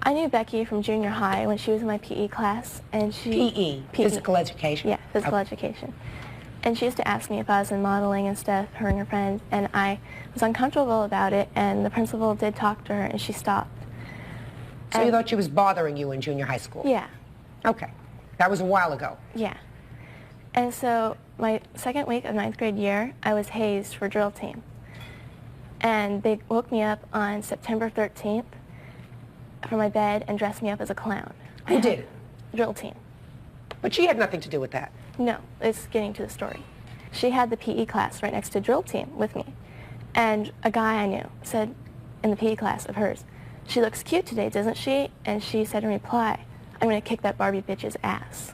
I knew Becky from junior high when she was in my PE class, and she... PE, physical education? Yeah, physical education. And she used to ask me if I was in modeling and stuff, her and her friends, and I was uncomfortable about it, and the principal did talk to her, and she stopped. So you thought she was bothering you in junior high school? Yeah. Okay. That was a while ago. Yeah. And so my second week of 9th grade year, I was hazed for drill team. And they woke me up on September 13th from my bed and dressed me up as a clown. Who did? Drill team. But she had nothing to do with that. No, it's getting to the story. She had the PE class right next to drill team with me. And a guy I knew said in the PE class of hers, "She looks cute today, doesn't she?" And she said in reply, "I'm going to kick that Barbie bitch's ass."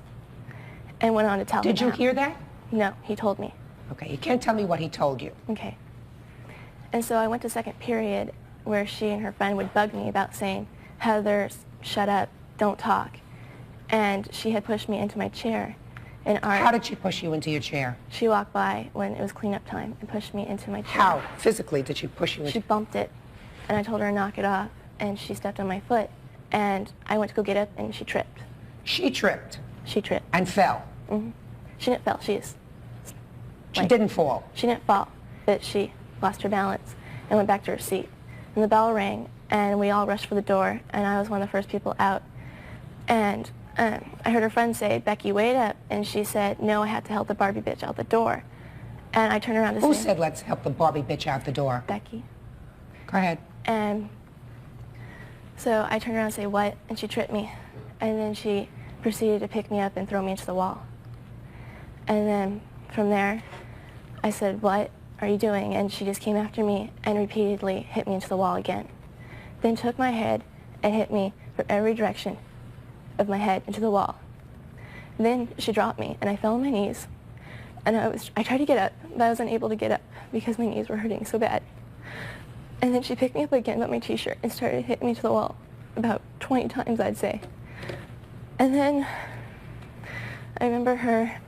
And went on to tell Did him you how. hear that? No, he told me. Okay, you can't tell me what he told you. Okay. And so I went to second period where she and her friend would bug me about saying, "Heather, shut up, don't talk." And she had pushed me into my chair in art. How did she push you into your chair? She walked by when it was cleanup time and pushed me into my chair. How physically did she push you into? She bumped it, and I told her to knock it off, and she stepped on my foot, and I went to go get up, and she tripped. She tripped? She tripped. And fell? Mm-hmm. She didn't fall. She didn't fall? She didn't fall, but she lost her balance and went back to her seat. And the bell rang, and we all rushed for the door, and I was one of the first people out. And I heard her friend say, "Becky, wait up." And she said, "No, I had to help the Barbie bitch out the door." And I turned around to say... Who said, "Let's help the Barbie bitch out the door"? Becky. Go ahead. And so I turned around and say, "What?" And she tripped me. And then she proceeded to pick me up and throw me into the wall. And then from there, I said, "What are you doing?" And she just came after me and repeatedly hit me into the wall again. Then took my head and hit me from every direction of my head into the wall. Then she dropped me, and I fell on my knees. And I tried to get up, but I was unable to get up because my knees were hurting so bad. And then she picked me up again by my t-shirt and started hitting me to the wall about 20 times, I'd say. And then I remember her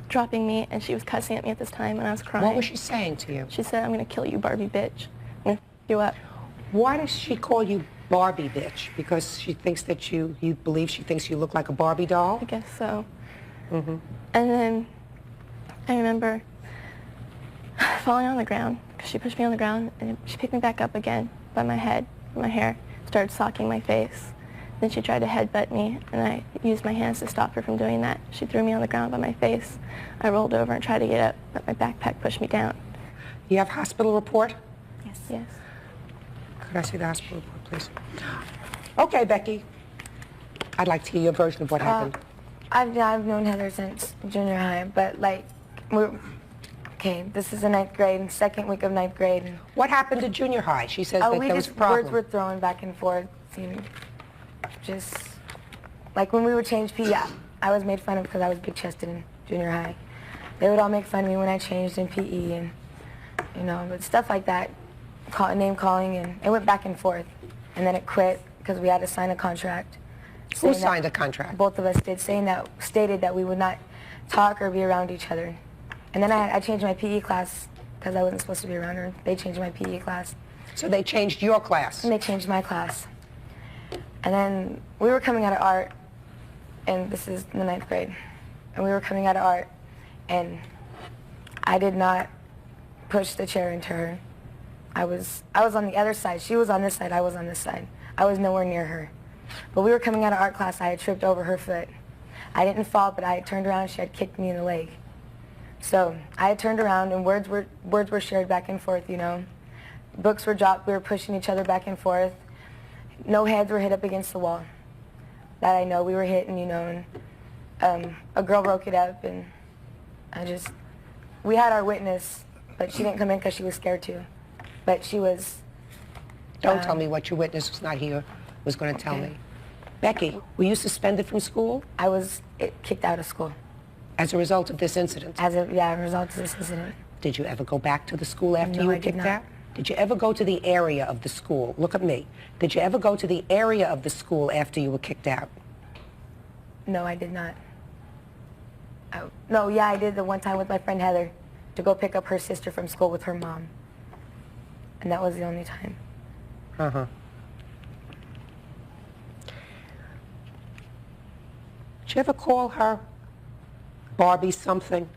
dropping me, and she was cussing at me at this time, and I was crying. What was she saying to you? She said, "I'm going to kill you, Barbie bitch. I'm going to f you up." Why does she call you Barbie bitch? Because she thinks that you believe she thinks you look like a Barbie doll? I guess so. Mm-hmm. And then I remember falling on the ground because she pushed me on the ground, and she picked me back up again by my head, my hair, started socking my face. Then she tried to headbutt me, and I used my hands to stop her from doing that. She threw me on the ground by my face. I rolled over and tried to get up, but my backpack pushed me down. You have hospital report? Yes. Yes. Could I see the hospital report, please? Okay, Becky. I'd like to hear your version of what happened. I've known Heather since junior high, but like, okay, this is the 9th grade, second week of 9th grade. What happened to junior high? She says that there was a problem. Words were thrown back and forth. Just like when we would change PE, I was made fun of because I was big-chested in junior high. They would all make fun of me when I changed in PE, and but stuff like that, name calling, and it went back and forth, and then it quit because we had to sign a contract. Who signed a contract? Both of us did, stated that we would not talk or be around each other. And then I changed my PE class because I wasn't supposed to be around her. They changed my PE class. So they changed your class? And they changed my class. And then we were coming out of art, and this is in the 9th grade, and we were coming out of art, and I did not push the chair into her. I was on the other side. She was on this side. I was on this side. I was nowhere near her. But we were coming out of art class. I had tripped over her foot. I didn't fall, but I had turned around. She had kicked me in the leg. So I had turned around, and words were shared back and forth. Books were dropped. We were pushing each other back and forth. No heads were hit up against the wall. That I know we were hitting, and a girl broke it up, and we had our witness, but she didn't come in because she was scared to. But she was. Don't tell me what your witness was not here was going to tell me. Becky, were you suspended from school? I was kicked out of school. As a result of this incident? As a result of this incident. Did you ever go back to the school after you were kicked out? Did you ever go to the area of the school? Look at me. Did you ever go to the area of the school after you were kicked out? No, I did not. I did the one time with my friend Heather to go pick up her sister from school with her mom. And that was the only time. Uh-huh. Did you ever call her Barbie something?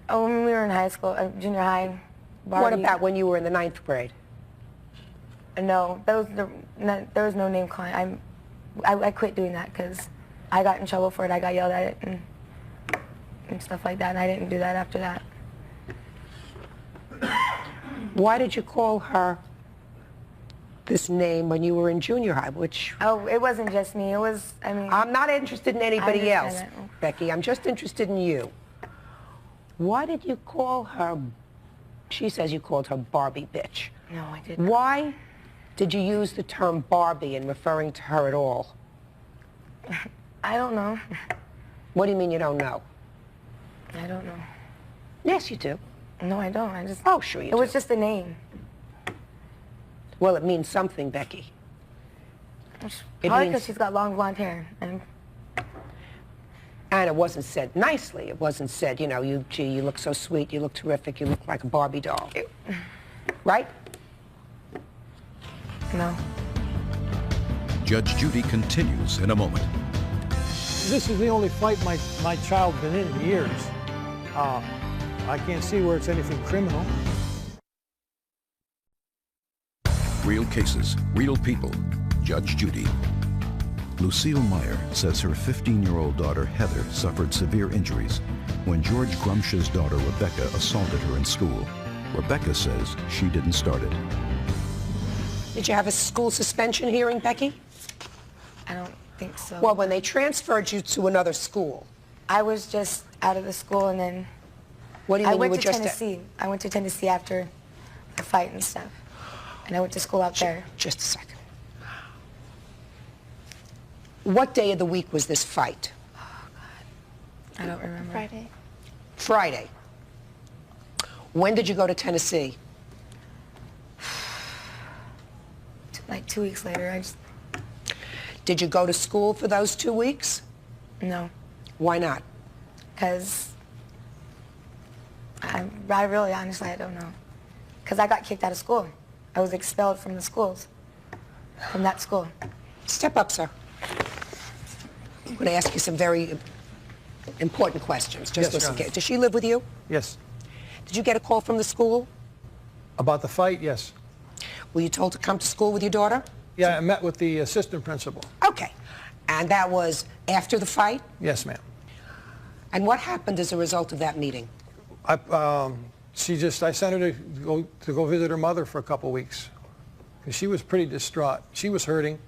Oh, when we were in high school, junior high. Barbie. What about when you were in the 9th grade? No, there was no name calling. I quit doing that because I got in trouble for it. I got yelled at it and stuff like that, and I didn't do that after that. Why did you call her this name when you were in junior high, Oh, it wasn't just me. It was, I'm not interested in anybody else, Becky. I'm just interested in you. Why did you call her, she says you called her Barbie bitch. No, I didn't. Why did you use the term Barbie in referring to her at all? I don't know. What do you mean you don't know? I don't know. Yes, you do. No, I don't. Oh, sure you do. It was just a name. Well, it means something, Becky. Probably because she's got long blonde hair. And it wasn't said nicely. It wasn't said, you look so sweet, you look terrific, you look like a Barbie doll. Right? No. Judge Judy continues in a moment. This is the only fight my child's been in years. I can't see where it's anything criminal. Real cases, real people. Judge Judy. Lucille Meyer says her 15-year-old daughter, Heather, suffered severe injuries when George Grumsh's daughter, Rebecca, assaulted her in school. Rebecca says she didn't start it. Did you have a school suspension hearing, Becky? I don't think so. Well, when they transferred you to another school. I was just out of the school, and then what do you mean I went you were to just Tennessee. I went to Tennessee after the fight and stuff. And I went to school out there. Just a second. What day of the week was this fight? Oh, God. I don't remember. Friday. Friday. When did you go to Tennessee? Like 2 weeks later. Did you go to school for those 2 weeks? No. Why not? Because I really, honestly, I don't know. Because I got kicked out of school. I was expelled from the schools, from that school. Step up, sir. I'm going to ask you some very important questions. Just Yes, listen. Your Honor. Does she live with you? Yes. Did you get a call from the school? About the fight, yes. Were you told to come to school with your daughter? Yeah, I met with the assistant principal. Okay. And that was after the fight? Yes, ma'am. And what happened as a result of that meeting? I sent her to go visit her mother for a couple weeks because she was pretty distraught. She was hurting.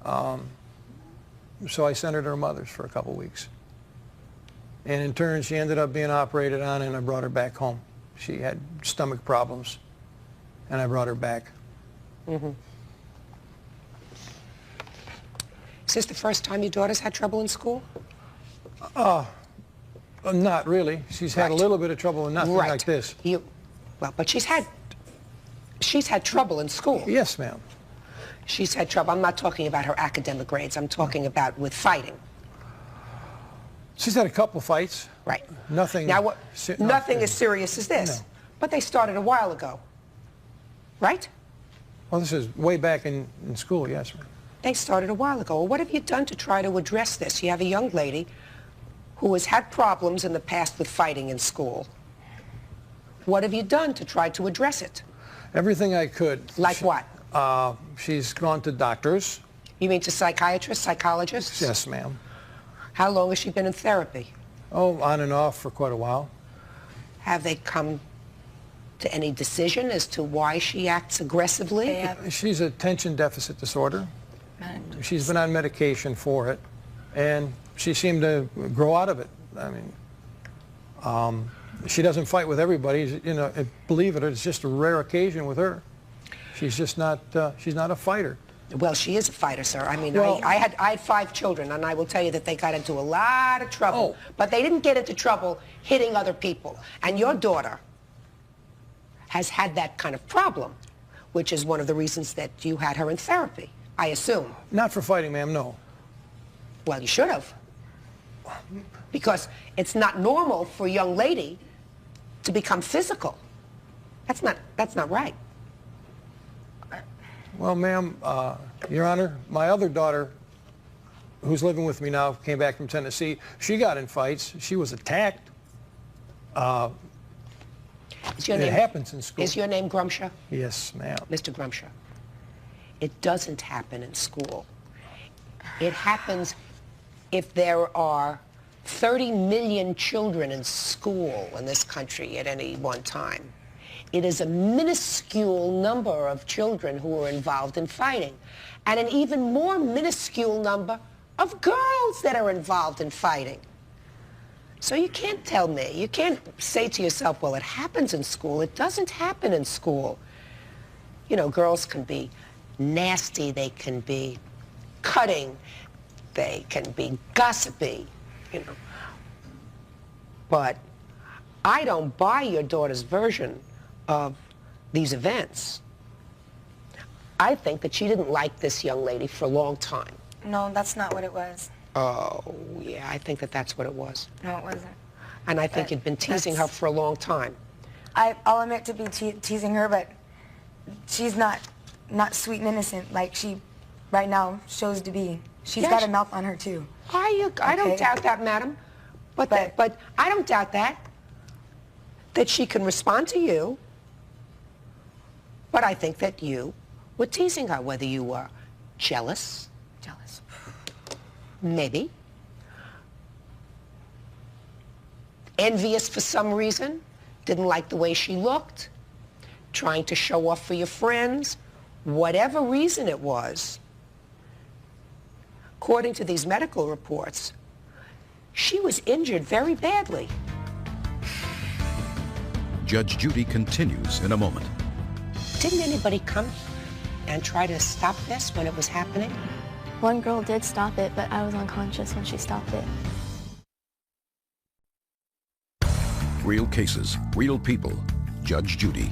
So I sent her to her mother's for a couple weeks. And in turn, she ended up being operated on, and I brought her back home. She had stomach problems, and I brought her back. Mm-hmm. Is this the first time your daughter's had trouble in school? Not really. She's had a little bit of trouble with nothing like this. Well, but she's had trouble in school. Yes, ma'am. She's had trouble. I'm not talking about her academic grades. I'm talking about with fighting. She's had a couple fights. Right. Nothing. Now, nothing as serious as this. No. But they started a while ago. Right? Well, this is way back in school, yes, ma'am. They started a while ago. Well, what have you done to try to address this? You have a young lady who has had problems in the past with fighting in school. What have you done to try to address it? Everything I could. Like what? She's gone to doctors. You mean to psychiatrists, psychologists? Yes, ma'am. How long has she been in therapy? Oh, on and off for quite a while. Have they come to any decision as to why she acts aggressively? She's attention deficit disorder. She's been on medication for it, and she seemed to grow out of it. I mean, she doesn't fight with everybody. You know, believe it, it's just a rare occasion with her. She's just not. She's not a fighter. Well, she is a fighter, sir. I mean, Well, I had 5 children, and I will tell you that they got into a lot of trouble. But they didn't get into trouble hitting other people. And your daughter has had that kind of problem, which is one of the reasons that you had her in therapy, I assume. Not for fighting, ma'am, no. Well, you should have. Because it's not normal for a young lady to become physical. That's not right. Well, ma'am, Your Honor, my other daughter, who's living with me now, came back from Tennessee. She got in fights. She was attacked. It happens in school. Is your name Grumshaw? Yes, ma'am. Mr. Grumshaw, it doesn't happen in school. It happens if there are 30 million children in school in this country at any one time. It is a minuscule number of children who are involved in fighting, and an even more minuscule number of girls that are involved in fighting. So you can't tell me, you can't say to yourself, well, it happens in school. It doesn't happen in school. You know, girls can be nasty, they can be cutting, they can be gossipy, you know. But I don't buy your daughter's version of these events. I think that she didn't like this young lady for a long time. No, that's not what it was. Oh, yeah, I think that that's what it was. No, it wasn't. And I think you'd been teasing her for a long time. I'll admit to be teasing her, but she's not sweet and innocent like she right now shows to be. She's got a mouth on her too. I don't doubt that, madam. But I don't doubt that she can respond to you. But I think that you were teasing her, whether you were jealous, maybe, envious for some reason, didn't like the way she looked, trying to show off for your friends, whatever reason it was. According to these medical reports, she was injured very badly. Judge Judy continues in a moment. Didn't anybody come and try to stop this when it was happening? One girl did stop it, but I was unconscious when she stopped it. Real cases, real people. Judge Judy.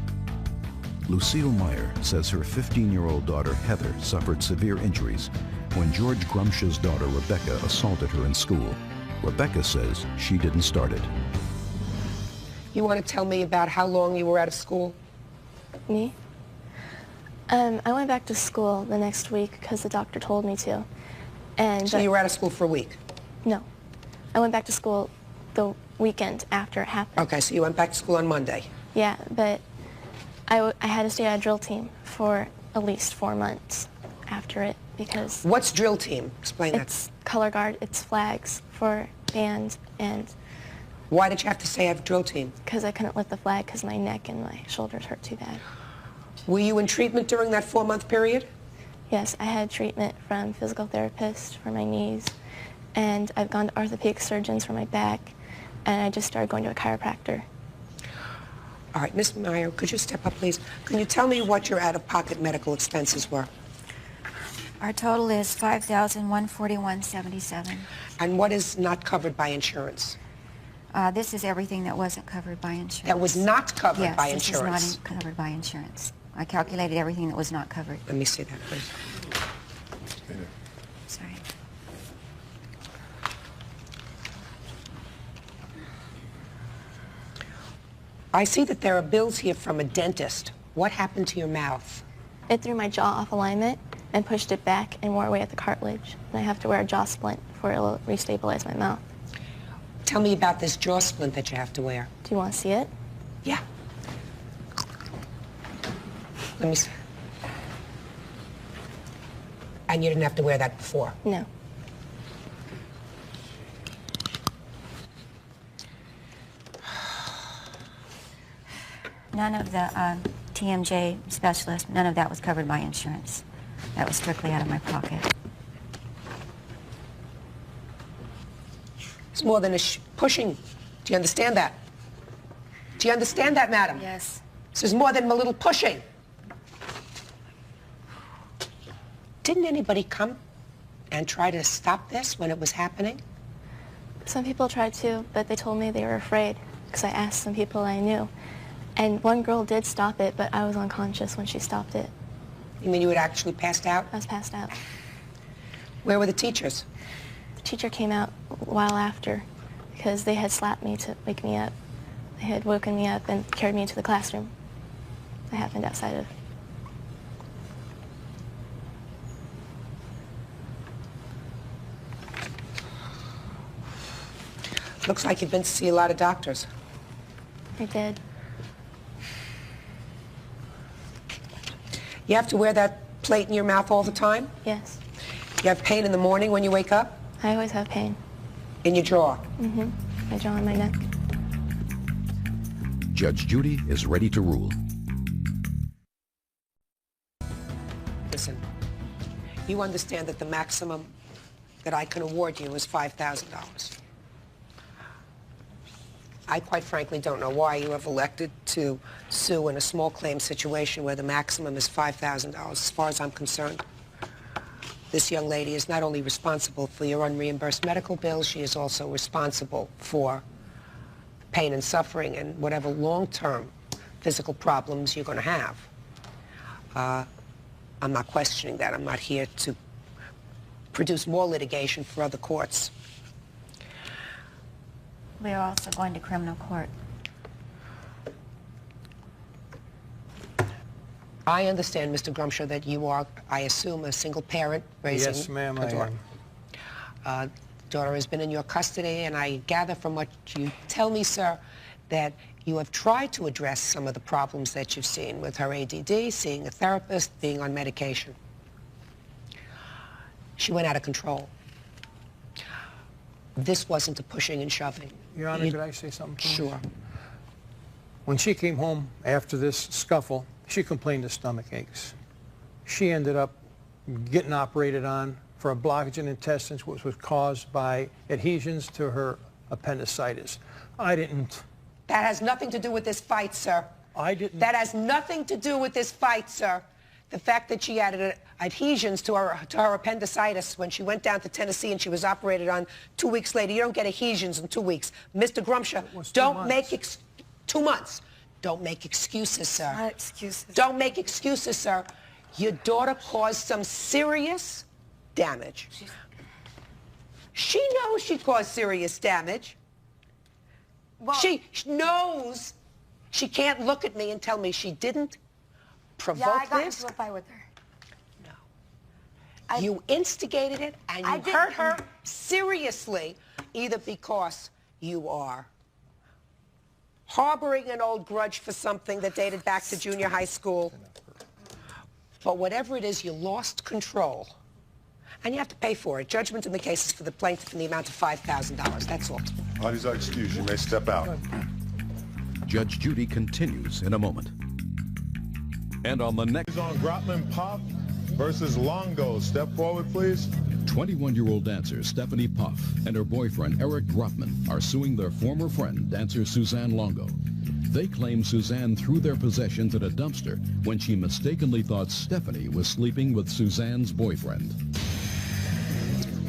Lucille Meyer says her 15-year-old daughter, Heather, suffered severe injuries when George Grumshaw's daughter, Rebecca, assaulted her in school. Rebecca says she didn't start it. You want to tell me about how long you were out of school? Me? I went back to school the next week because the doctor told me to. And so you were out of school for a week? No. I went back to school the weekend after it happened. Okay, so you went back to school on Monday. Yeah, but I had to stay at a drill team for at least 4 months after it because... What's drill team? Explain that. It's color guard, it's flags for bands, and... Why did you have to stay at drill team? Because I couldn't lift the flag because my neck and my shoulders hurt too bad. Were you in treatment during that 4-month period? Yes, I had treatment from physical therapists for my knees, and I've gone to orthopedic surgeons for my back, and I just started going to a chiropractor. All right, Ms. Meyer, could you step up, please? Can you tell me what your out-of-pocket medical expenses were? Our total is $5,141.77. And what is not covered by insurance? This is everything that wasn't covered by insurance. That was not covered by insurance? insurance? Yes, this is not covered by insurance. I calculated everything that was not covered. Let me see that, please. Sorry. I see that there are bills here from a dentist. What happened to your mouth? It threw my jaw off alignment and pushed it back and wore away at the cartilage. And I have to wear a jaw splint for it to restabilize my mouth. Tell me about this jaw splint that you have to wear. Do you want to see it? Yeah. Let me see. And you didn't have to wear that before? No. None of the TMJ specialists, none of that was covered by insurance. That was strictly out of my pocket. It's more than a pushing. Do you understand that? Do you understand that, madam? Yes. This is more than a little pushing. Didn't anybody come and try to stop this when it was happening? Some people tried to, but they told me they were afraid because I asked some people I knew. And one girl did stop it, but I was unconscious when she stopped it. You mean you had actually passed out? I was passed out. Where were the teachers? The teacher came out a while after because they had slapped me to wake me up. They had woken me up and carried me into the classroom. It happened outside of. Looks like you've been to see a lot of doctors. I did. You have to wear that plate in your mouth all the time? Yes. You have pain in the morning when you wake up? I always have pain. In your jaw? Mm-hmm. My jaw and my neck. Judge Judy is ready to rule. Listen, you understand that the maximum that I can award you is $5,000. I quite frankly don't know why you have elected to sue in a small claim situation where the maximum is $5,000. As far as I'm concerned, this young lady is not only responsible for your unreimbursed medical bills, she is also responsible for pain and suffering and whatever long-term physical problems you're going to have. I'm not questioning that. I'm not here to produce more litigation for other courts. We are also going to criminal court. I understand, Mr. Grumshaw, that you are, I assume, a single parent raising Yes, ma'am, a daughter. I am. Daughter has been in your custody, and I gather from what you tell me, sir, that you have tried to address some of the problems that you've seen with her ADD, seeing a therapist, being on medication. She went out of control. This wasn't a pushing and shoving. Your Honor, could I say something, please? Sure. When she came home after this scuffle, she complained of stomach aches. She ended up getting operated on for a blockage in intestines, which was caused by adhesions to her appendicitis. I didn't. That has nothing to do with this fight, sir. I didn't. That has nothing to do with this fight, sir. The fact that she added adhesions to her appendicitis when she went down to Tennessee and she was operated on 2 weeks later. You don't get adhesions in 2 weeks. Mr. Grumshaw, don't make 2 months. Don't make excuses, sir. Not excuses. Don't make excuses, sir. Your daughter caused some serious damage. She knows she caused serious damage. Well, she knows she can't look at me and tell me she didn't provoke I got this. into a fight with her. You instigated it, and you hurt her seriously. either because you are harboring an old grudge for something that dated back to junior high school, but whatever it is, you lost control. And you have to pay for it. Judgment in the case is for the plaintiff in the amount of $5,000. That's all. Parties are excused. You may step out. Judge Judy continues in a moment. And on the next... On Grotman Puff versus Longo. Step forward, please. 21-year-old dancer Stephanie Puff and her boyfriend Eric Grotman are suing their former friend, dancer Suzanne Longo. They claim Suzanne threw their possessions in a dumpster when she mistakenly thought Stephanie was sleeping with Suzanne's boyfriend.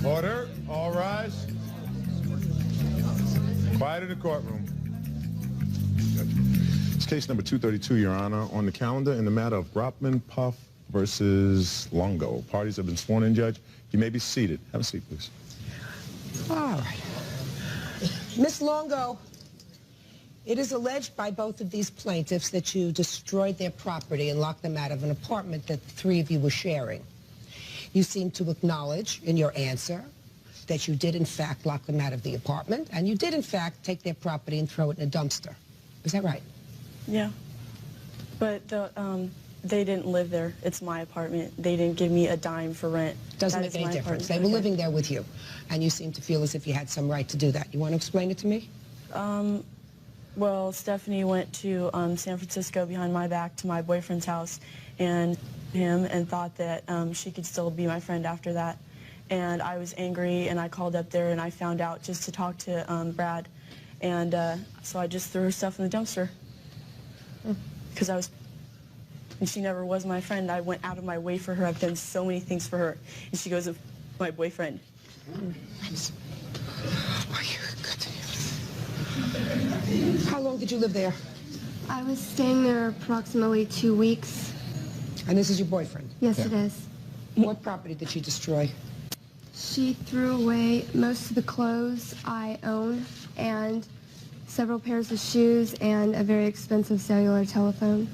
Order. All rise. Quiet in the courtroom. It's case number 232, Your Honor, on the calendar in the matter of Grotman Puff versus Longo. Parties have been sworn in, Judge. You may be seated. Have a seat, please. All right. Miss Longo, it is alleged by both of these plaintiffs that you destroyed their property and locked them out of an apartment that the three of you were sharing. You seem to acknowledge in your answer that you did, in fact, lock them out of the apartment, and you did, in fact, take their property and throw it in a dumpster. Is that right? Yeah. But they didn't live there. It's my apartment. They didn't give me a dime for rent. Doesn't make any difference. They were living there with you, and you seem to feel as if you had some right to do that. You want to explain it to me? Well, Stephanie went to San Francisco behind my back to my boyfriend's house and him and thought that she could still be my friend after that. And I was angry, and I called up there, and I found out just to talk to Brad. And so I just threw her stuff in the dumpster. Because and she never was my friend. I went out of my way for her. I've done so many things for her. And she goes, my boyfriend. How long did you live there? I was staying there approximately 2 weeks. And this is your boyfriend? Yes, it is. What property did she destroy? She threw away most of the clothes I own and several pairs of shoes and a very expensive cellular telephone.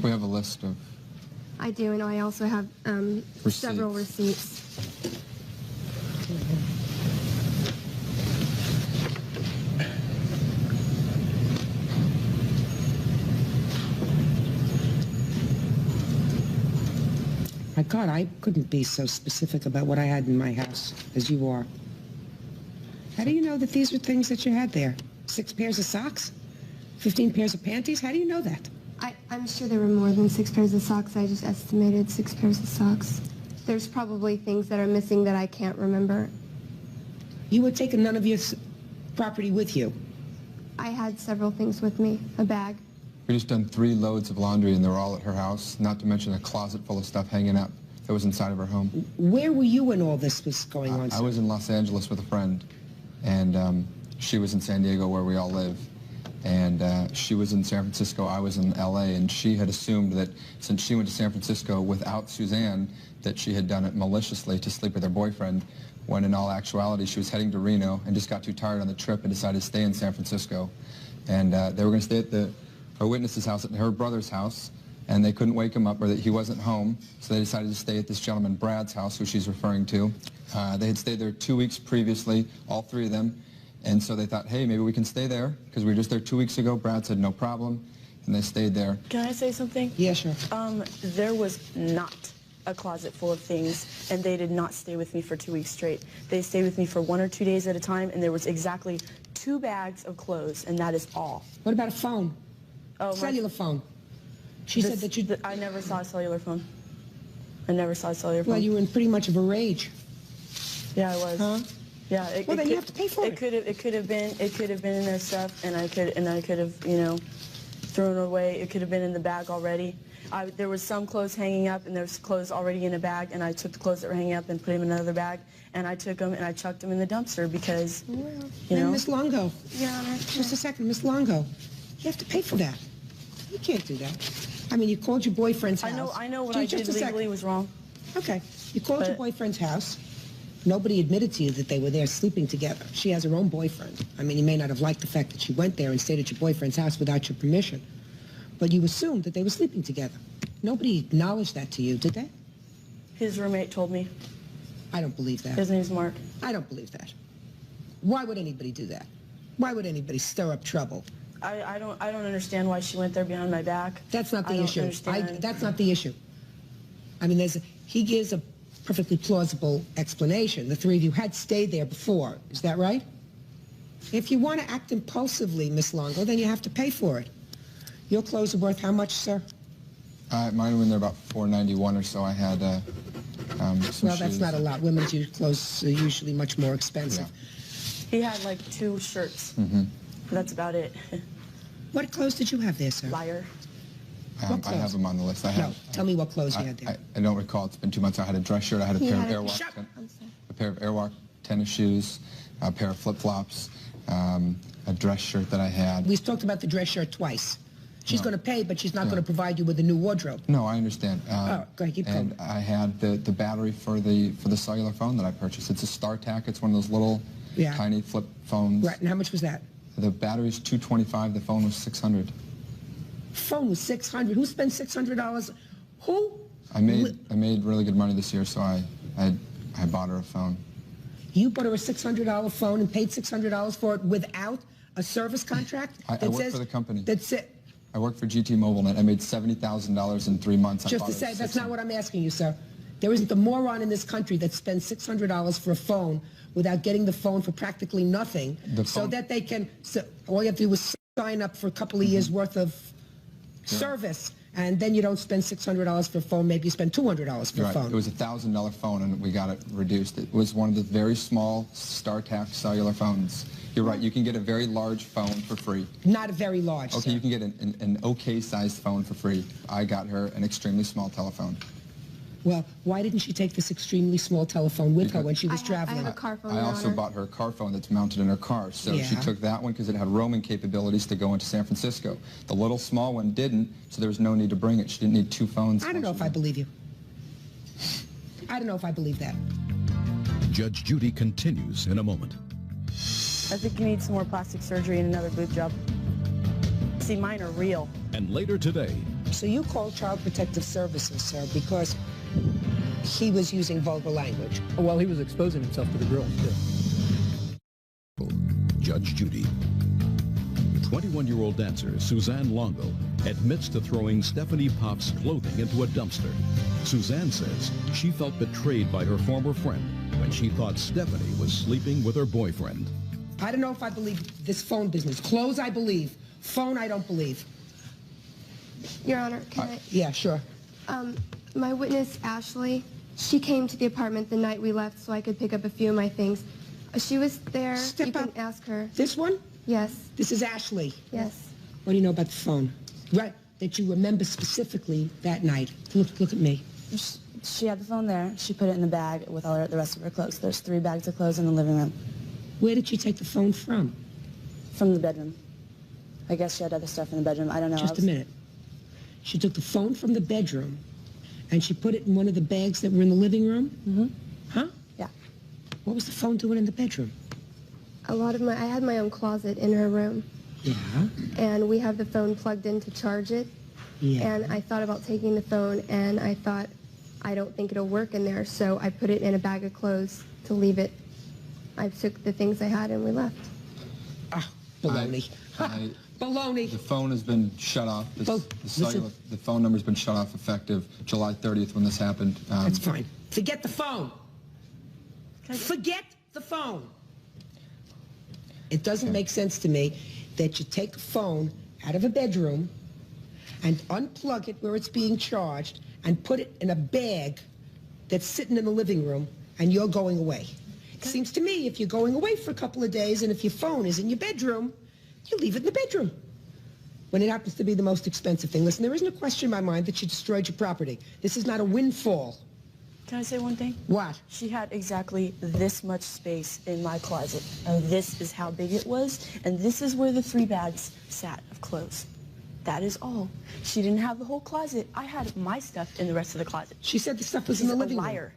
We have a list of... I do, and I also have several receipts. My God, I couldn't be so specific about what I had in my house as you are. How do you know that these were things that you had there? 6 pairs of socks? 15 pairs of panties? How do you know that? I'm sure there were more than 6 pairs of socks. I just estimated 6 pairs of socks. There's probably things that are missing that I can't remember. You had taken none of your property with you? I had several things with me. A bag. We just done 3 loads of laundry, and they were all at her house, not to mention a closet full of stuff hanging up that was inside of her home. Where were you when all this was going on? I was in Los Angeles with a friend, and she was in San Diego where we all live. And she was in San Francisco, I was in L.A., and she had assumed that since she went to San Francisco without Suzanne, that she had done it maliciously to sleep with her boyfriend, when in all actuality she was heading to Reno and just got too tired on the trip and decided to stay in San Francisco. And they were going to stay at her witness's house, at her brother's house, and they couldn't wake him up, or that he wasn't home, so they decided to stay at this gentleman Brad's house, who she's referring to. They had stayed there 2 weeks previously, all 3 of them. And so they thought, hey, maybe we can stay there, because we were just there 2 weeks ago. Brad said no problem, and they stayed there. Can I say something? Yeah, sure. There was not a closet full of things, and they did not stay with me for 2 weeks straight. They stayed with me for 1 or 2 days at a time, and there was exactly 2 bags of clothes, and that is all. What about a phone? Oh, cellular phone. She said that you... I never saw a cellular phone. I never saw a cellular phone. Well, you were in pretty much of a rage. Yeah, I was. Huh? Yeah, well, then you have to pay for it. It could have been in their stuff, and I could have, you know, thrown it away. It could have been in the bag already. There was some clothes hanging up, and there was clothes already in a bag, and I took the clothes that were hanging up and put them in another bag, and I took them and I chucked them in the dumpster because, you know. Miss Longo. Your Honor. Just a second, Miss Longo. You have to pay for that. You can't do that. I mean, you called your boyfriend's house. I know what I did legally was wrong. Okay. You called your boyfriend's house. Nobody admitted to you that they were there sleeping together. She has her own boyfriend. I mean, you may not have liked the fact that she went there and stayed at your boyfriend's house without your permission, but you assumed that they were sleeping together. Nobody acknowledged that to you, did they? His roommate told me. I don't believe that. His name's Mark. I don't believe that. Why would anybody do that? Why would anybody stir up trouble? I don't understand why she went there behind my back. That's not the I don't issue. understand. That's not the issue. I mean, he gives a perfectly plausible explanation. The three of you had stayed there before. Is that right? If you want to act impulsively, Miss Longo, then you have to pay for it. Your clothes are worth how much, sir? Mine were in there about $4.91 or so. I had some well, that's shoes. not a lot. Women's clothes are usually much more expensive. He had like 2 shirts. That's about it. What clothes did you have there, sir? Liar. I have them on the list. Tell me what clothes you had there. I don't recall. It's been 2 months. I had a dress shirt. I had a pair of Airwalk tennis shoes, a pair of flip-flops, a dress shirt that I had. We've talked about the dress shirt twice. She's going to pay, but she's not going to provide you with a new wardrobe. No, I understand. Go ahead, keep going. And I had the battery for the cellular phone that I purchased. It's a StarTAC. It's one of those little tiny flip phones. Right, and how much was that? The battery's $225. The phone was $600. Phone was $600. Who spent $600? Who? I made really good money this year, so I bought her a phone. You bought her a $600 phone and paid $600 for it without a service contract? I work for the company. That's it. I work for GT MobileNet. I made $70,000 in 3 months. Just to say, that's not what I'm asking you, sir. There isn't a moron in this country that spends $600 for a phone without getting the phone for practically nothing, so that they can, all you have to do is sign up for a couple of years worth of service, and then you don't spend $600 for a phone, maybe you spend $200 for a phone. It was a $1,000 phone, and we got it reduced. It was one of the very small StarTAC cellular phones. You're right, you can get a very large phone for free. Not a very large, Okay, sir. you can get an okay-sized phone for free. I got her an extremely small telephone. Well, why didn't she take this extremely small telephone with her when she was traveling? I have a car phone, I also bought her a car phone that's mounted in her car. So she took that one because it had roaming capabilities to go into San Francisco. The little small one didn't, so there was no need to bring it. She didn't need 2 phones. I don't know if I believe you. I don't know if I believe that. Judge Judy continues in a moment. I think you need some more plastic surgery and another boob job. See, mine are real. And later today. So you called Child Protective Services, sir, because he was using vulgar language. Well, he was exposing himself to the girls, too. Judge Judy. 21-year-old dancer Suzanne Longo admits to throwing Stephanie Pop's clothing into a dumpster. Suzanne says she felt betrayed by her former friend when she thought Stephanie was sleeping with her boyfriend. I don't know if I believe this phone business. Clothes, I believe. Phone, I don't believe. Your Honor, can I? Yeah, sure. My witness, Ashley, she came to the apartment the night we left so I could pick up a few of my things. She was there. You can ask her. This one? Yes. This is Ashley. Yes. What do you know about the phone? Right, that you remember specifically that night. Look at me. She had the phone there. She put it in the bag with all the rest of her clothes. There's 3 bags of clothes in the living room. Where did she take the phone from? From the bedroom. I guess she had other stuff in the bedroom. I don't know. Just a minute. She took the phone from the bedroom and she put it in one of the bags that were in the living room? Mm-hmm. Huh? Yeah. What was the phone doing in the bedroom? I had my own closet in her room. Yeah. And we have the phone plugged in to charge it. Yeah. And I thought about taking the phone, and I thought, I don't think it'll work in there, so I put it in a bag of clothes to leave it. I took the things I had and we left. Ah, baloney. Baloney. The phone has been shut off. The phone number's been shut off effective July 30th when this happened. That's fine. Forget the phone. Forget the phone. It doesn't make sense to me that you take a phone out of a bedroom and unplug it where it's being charged and put it in a bag that's sitting in the living room and you're going away. It seems to me if you're going away for a couple of days and if your phone is in your bedroom, you leave it in the bedroom when it happens to be the most expensive thing. Listen, there isn't a question in my mind that you destroyed your property. This is not a windfall. Can I say one thing? What? She had exactly this much space in my closet, and this is how big it was, and this is where the 3 bags sat of clothes. That is all. She didn't have the whole closet. I had my stuff in the rest of the closet. She said the stuff was in the living room. She's a liar.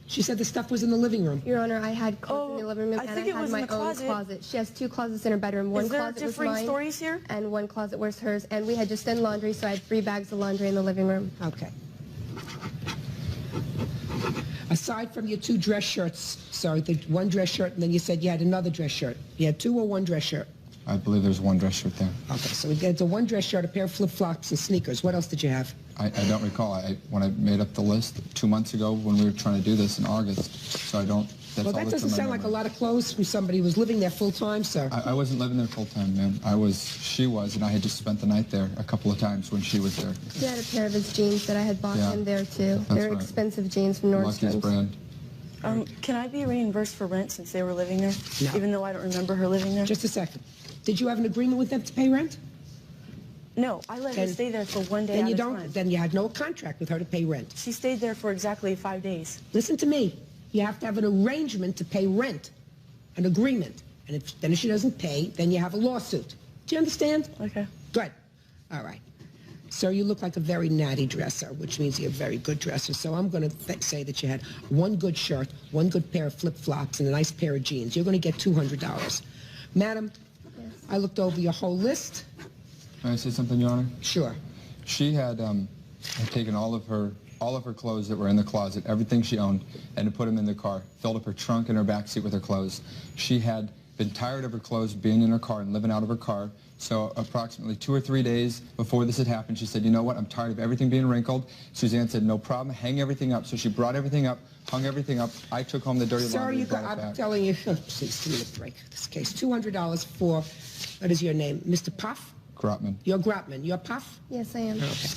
She said the stuff was in the living room. Your Honor, I had clothes in the living room, I and think I it had was my in the own closet. closet. She has 2 closets in her bedroom. One Is there closet was differing mine, stories here? and one closet was hers. And we had just done laundry, so I had 3 bags of laundry in the living room. Okay. Aside from your 2 dress shirts, sorry, the 1 dress shirt, and then you said you had another dress shirt. You had 2 or 1 dress shirt? I believe there's 1 dress shirt there. Okay, so it's a 1 dress shirt, a pair of flip-flops, and sneakers. What else did you have? I don't recall. When I made up the list 2 months ago when we were trying to do this in August, so I don't... Well, that doesn't sound like a lot of clothes from somebody who was living there full-time, sir. I wasn't living there full-time, ma'am. She was, and I had just spent the night there a couple of times when she was there. He had a pair of his jeans that I had bought him there, too. Very expensive jeans from Nordstrom's. Lucky's brand. Can I be reimbursed for rent since they were living there? No. Even though I don't remember her living there? Just a second. Did you have an agreement with them to pay rent? No, I let her stay there for 1 day then at you a don't. time. Then you had no contract with her to pay rent. She stayed there for exactly 5 days. Listen to me. You have to have an arrangement to pay rent, an agreement. And if she doesn't pay, then you have a lawsuit. Do you understand? Okay. Good. All right. Sir, you look like a very natty dresser, which means you're a very good dresser. So I'm going to say that you had 1 good shirt, 1 good pair of flip-flops, and a nice pair of jeans. You're going to get $200. Madam, yes. I looked over your whole list. Can I say something, Your Honor? Sure. She had taken all of her clothes that were in the closet, everything she owned, and put them in the car, filled up her trunk and her back seat with her clothes. She had been tired of her clothes being in her car and living out of her car, so approximately 2 or 3 days before this had happened, she said, you know what, I'm tired of everything being wrinkled. Suzanne said, no problem, hang everything up. So she brought everything up, hung everything up. I took home the dirty laundry and brought it back. I'm telling you, please give me a break. This case, $200 for, what is your name, Mr. Puff? Grotman. You're Grotman. You're Puff? Yes, I am. Okay.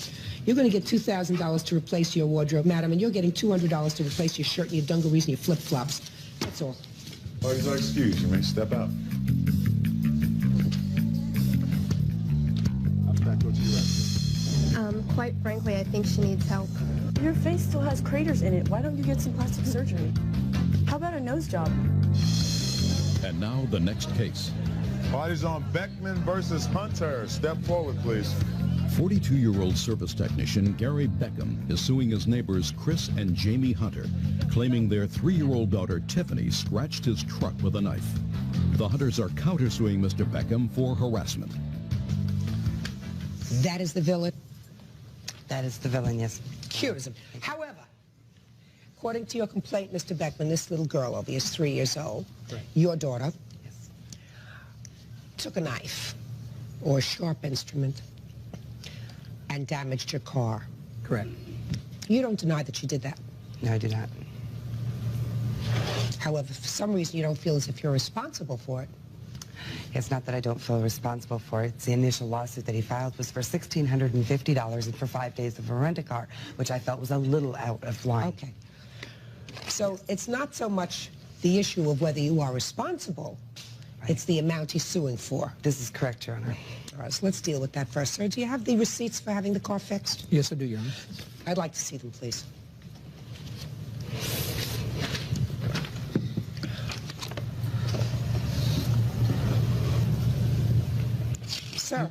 You're going to get $2,000 to replace your wardrobe, madam, and you're getting $200 to replace your shirt and your dungarees and your flip-flops. That's all. Parties are excused. You may step out. Quite frankly, I think she needs help. Your face still has craters in it. Why don't you get some plastic surgery? How about a nose job? And now the next case. Parties on Beckman versus Hunter. Step forward, please. 42-year-old service technician Gary Beckham is suing his neighbors Chris and Jamie Hunter, claiming their 3-year-old daughter Tiffany scratched his truck with a knife. The Hunters are countersuing Mr. Beckham for harassment. That is the villain. That is the villain, yes. Cures him. However, according to your complaint, Mr. Beckman, this little girl over here is 3 years old. Right. Your daughter took a knife or a sharp instrument and damaged your car. Correct. You don't deny that you did that? No, I do not. However, for some reason, you don't feel as if you're responsible for it. It's not that I don't feel responsible for it. It's the initial lawsuit that he filed was for $1,650 and for 5 days of a rent-a-car, which I felt was a little out of line. Okay. So it's not so much the issue of whether you are responsible, it's the amount he's suing for. This is correct, Your Honor. All right, so let's deal with that first. Sir, do you have the receipts for having the car fixed? Yes, I do, Your Honor. I'd like to see them, please. Sir,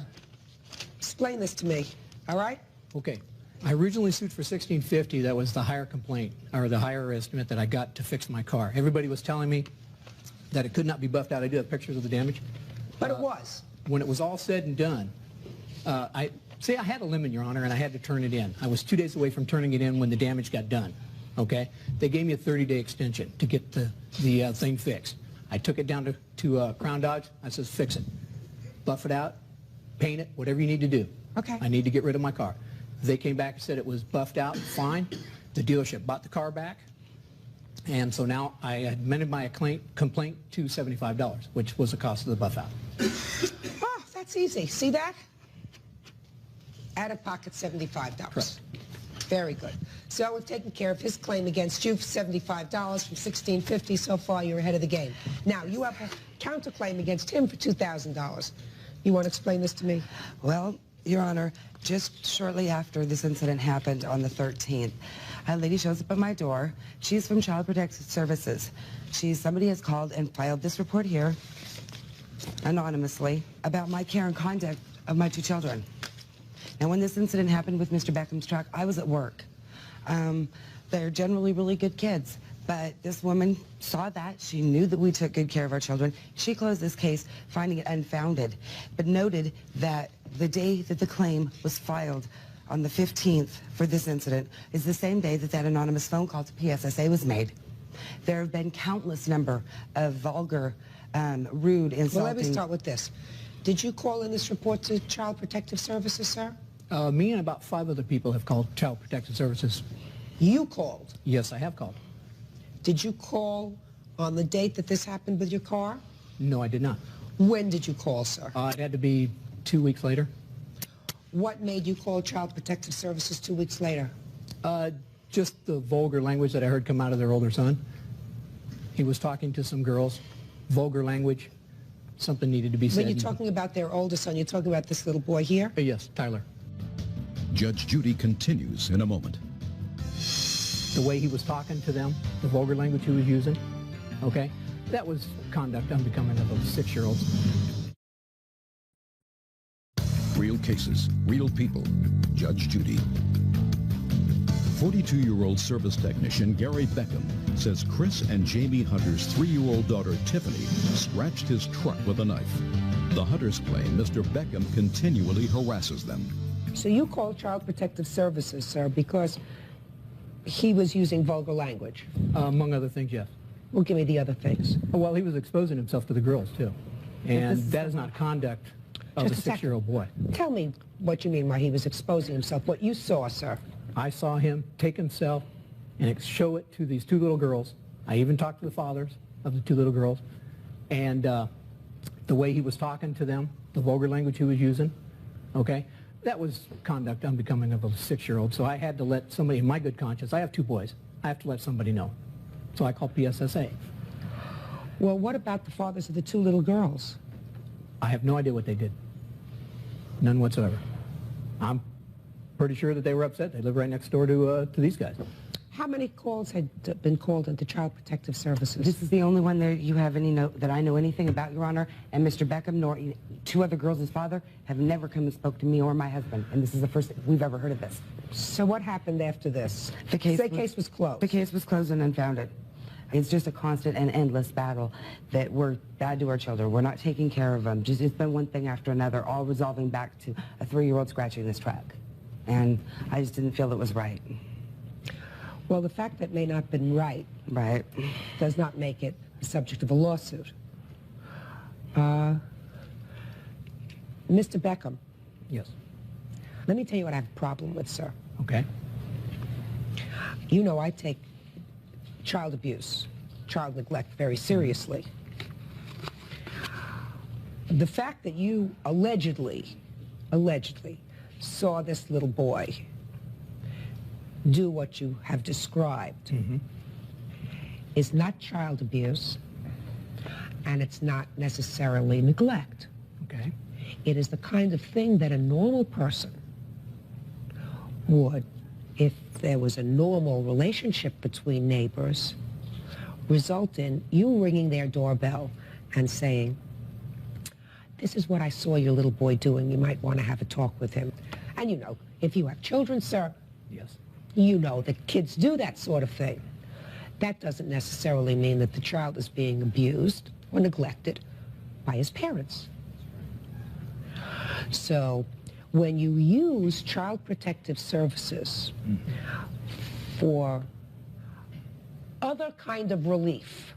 explain this to me, all right? Okay. I originally sued for $1,650. That was the higher complaint, or the higher estimate that I got to fix my car. Everybody was telling me that it could not be buffed out. I do have pictures of the damage. But it was. When it was all said and done, I had a lemon, Your Honor, and I had to turn it in. I was 2 days away from turning it in when the damage got done, okay? They gave me a 30-day extension to get the thing fixed. I took it down to Crown Dodge. I says, fix it. Buff it out, paint it, whatever you need to do. Okay. I need to get rid of my car. They came back and said it was buffed out, fine. The dealership bought the car back. And so now I amended my complaint to $75, which was the cost of the buff out. Oh, that's easy. See that? Out of pocket $75. Correct. Very good. So we've taken care of his claim against you for $75 from $1,650. So far, you're ahead of the game. Now, you have a counterclaim against him for $2,000. You want to explain this to me? Well, Your Honor, just shortly after this incident happened on the 13th, a lady shows up at my door. She's from Child Protective Services. Somebody has called and filed this report here, anonymously, about my care and conduct of my 2 children. Now, when this incident happened with Mr. Beckham's truck, I was at work. They're generally really good kids, but this woman saw that. She knew that we took good care of our children. She closed this case, finding it unfounded, but noted that the day that the claim was filed, on the 15th for this incident is the same day that that anonymous phone call to PSSA was made. There have been countless number of vulgar, rude, insulting... Well, let me start with this. Did you call in this report to Child Protective Services, sir? Me and about 5 other people have called Child Protective Services. You called? Yes, I have called. Did you call on the date that this happened with your car? No, I did not. When did you call, sir? It had to be 2 weeks later. What made you call Child Protective Services 2 weeks later? Just the vulgar language that I heard come out of their older son. He was talking to some girls, vulgar language. Something needed to be said. When you're talking about their older son, you're talking about this little boy here? Yes, Tyler. Judge Judy continues in a moment. The way he was talking to them, the vulgar language he was using, okay, that was conduct unbecoming of a 6-year-old. Real cases, real people. Judge Judy. 42-year-old service technician Gary Beckham says Chris and Jamie Hunter's 3-year-old daughter Tiffany scratched his truck with a knife. The Hunters claim Mr. Beckham continually harasses them. So you called Child Protective Services, sir, because he was using vulgar language? Among other things, yes. Well, give me the other things. Well, he was exposing himself to the girls, too. And that is not conduct of a 6-year-old boy. Tell me what you mean by he was exposing himself, what you saw, sir. I saw him take himself and show it to these 2 little girls. I even talked to the fathers of the 2 little girls. And the way he was talking to them, the vulgar language he was using, okay, that was conduct unbecoming of a 6-year-old. So I had to let somebody in my good conscience, I have 2 boys, I have to let somebody know. So I called PSSA. Well, what about the fathers of the 2 little girls? I have no idea what they did. None whatsoever. I'm pretty sure that they were upset. They live right next door to these guys. How many calls had been called into Child Protective Services? This is the only one that you have any note that I know anything about, Your Honor. And Mr. Beckham nor 2 other girls, his father, have never come and spoke to me or my husband. And this is the first we've ever heard of this. So what happened after this? The case was closed. The case was closed and unfounded. It's just a constant and endless battle that we're bad to our children. We're not taking care of them. Just it's been one thing after another, all resolving back to a 3-year-old scratching this truck. And I just didn't feel it was right. Well, the fact that it may not have been right does not make it the subject of a lawsuit. Mr. Beckham. Yes. Let me tell you what I have a problem with, sir. Okay. You know I take child abuse, child neglect very seriously. The fact that you allegedly saw this little boy do what you have described is not child abuse, and it's not necessarily neglect. Okay. It is the kind of thing that a normal person would, if there was a normal relationship between neighbors, result in you ringing their doorbell and saying, "This is what I saw your little boy doing. You might want to have a talk with him." And you know, if you have children, sir, yes, you know that kids do that sort of thing. That doesn't necessarily mean that the child is being abused or neglected by his parents. So when you use Child Protective Services for other kind of relief,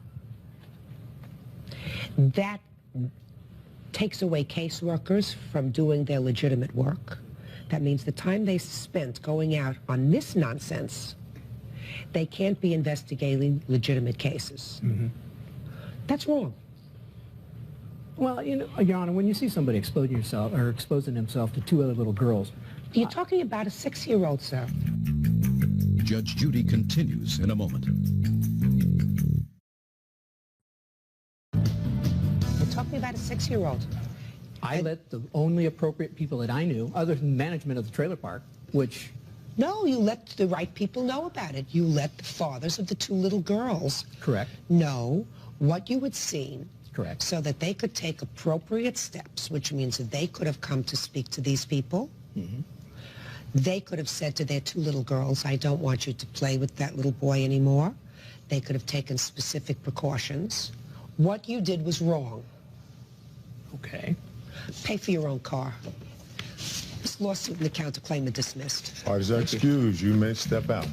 that takes away caseworkers from doing their legitimate work. That means the time they spent going out on this nonsense, they can't be investigating legitimate cases. That's wrong. Well, you know, Your Honor, when you see somebody exposing himself to 2 other little girls... You're talking about a 6-year-old, sir. Judge Judy continues in a moment. You're talking about a 6-year-old. I let the only appropriate people that I knew, other than management of the trailer park, which... No, you let the right people know about it. You let the fathers of the 2 little girls know what you had seen. Correct. So that they could take appropriate steps, which means that they could have come to speak to these people. They could have said to their 2 little girls, "I don't want you to play with that little boy anymore." They could have taken specific precautions. What you did was wrong. Okay. Pay for your own car. lawsuit and the counterclaimant dismissed. Parties are excused. You may step out.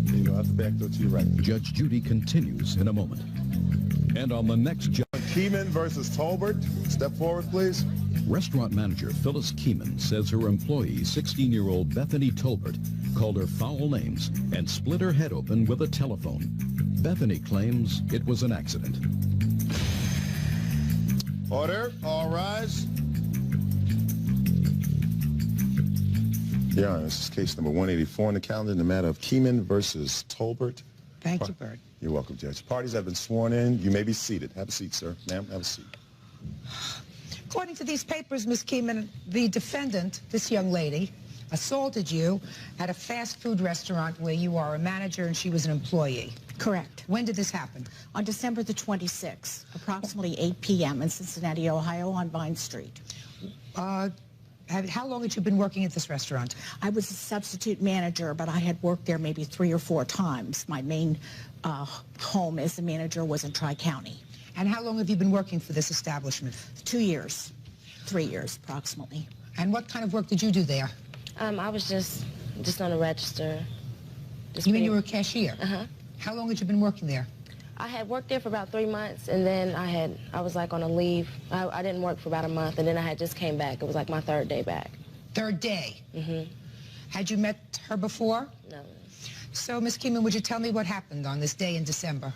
You go out the back door to your right. Judge Judy continues in a moment. And on the next Keeman versus Tolbert. Step forward, please. Restaurant manager Phyllis Keeman says her employee, 16-year-old Bethany Tolbert, called her foul names and split her head open with a telephone. Bethany claims it was an accident. Order. All rise. Your Honor, this is case number 184 on the calendar in the matter of Keeman versus Tolbert. Thank you, Bert. You're welcome, Judge. Parties have been sworn in. You may be seated. Have a seat, sir. Ma'am, have a seat. According to these papers, Ms. Keeman, the defendant, this young lady, assaulted you at a fast food restaurant where you are a manager and she was an employee. Correct. When did this happen? On December the 26th, approximately 8 p.m. in Cincinnati, Ohio on Vine Street. How long had you been working at this restaurant? I was a substitute manager, but I had worked there maybe 3 or 4 times. My main home as a manager was in Tri-County. And how long have you been working for this establishment? 2 years, 3 years approximately. And what kind of work did you do there? I was just on a register. You mean you were a cashier? Uh-huh. How long had you been working there? I had worked there for about 3 months, and then I was like on a leave. I didn't work for about a month, and then I had just came back. It was like my 3rd day back. 3rd day? Mm-hmm. Had you met her before? No. So, Ms. Keeman, would you tell me what happened on this day in December?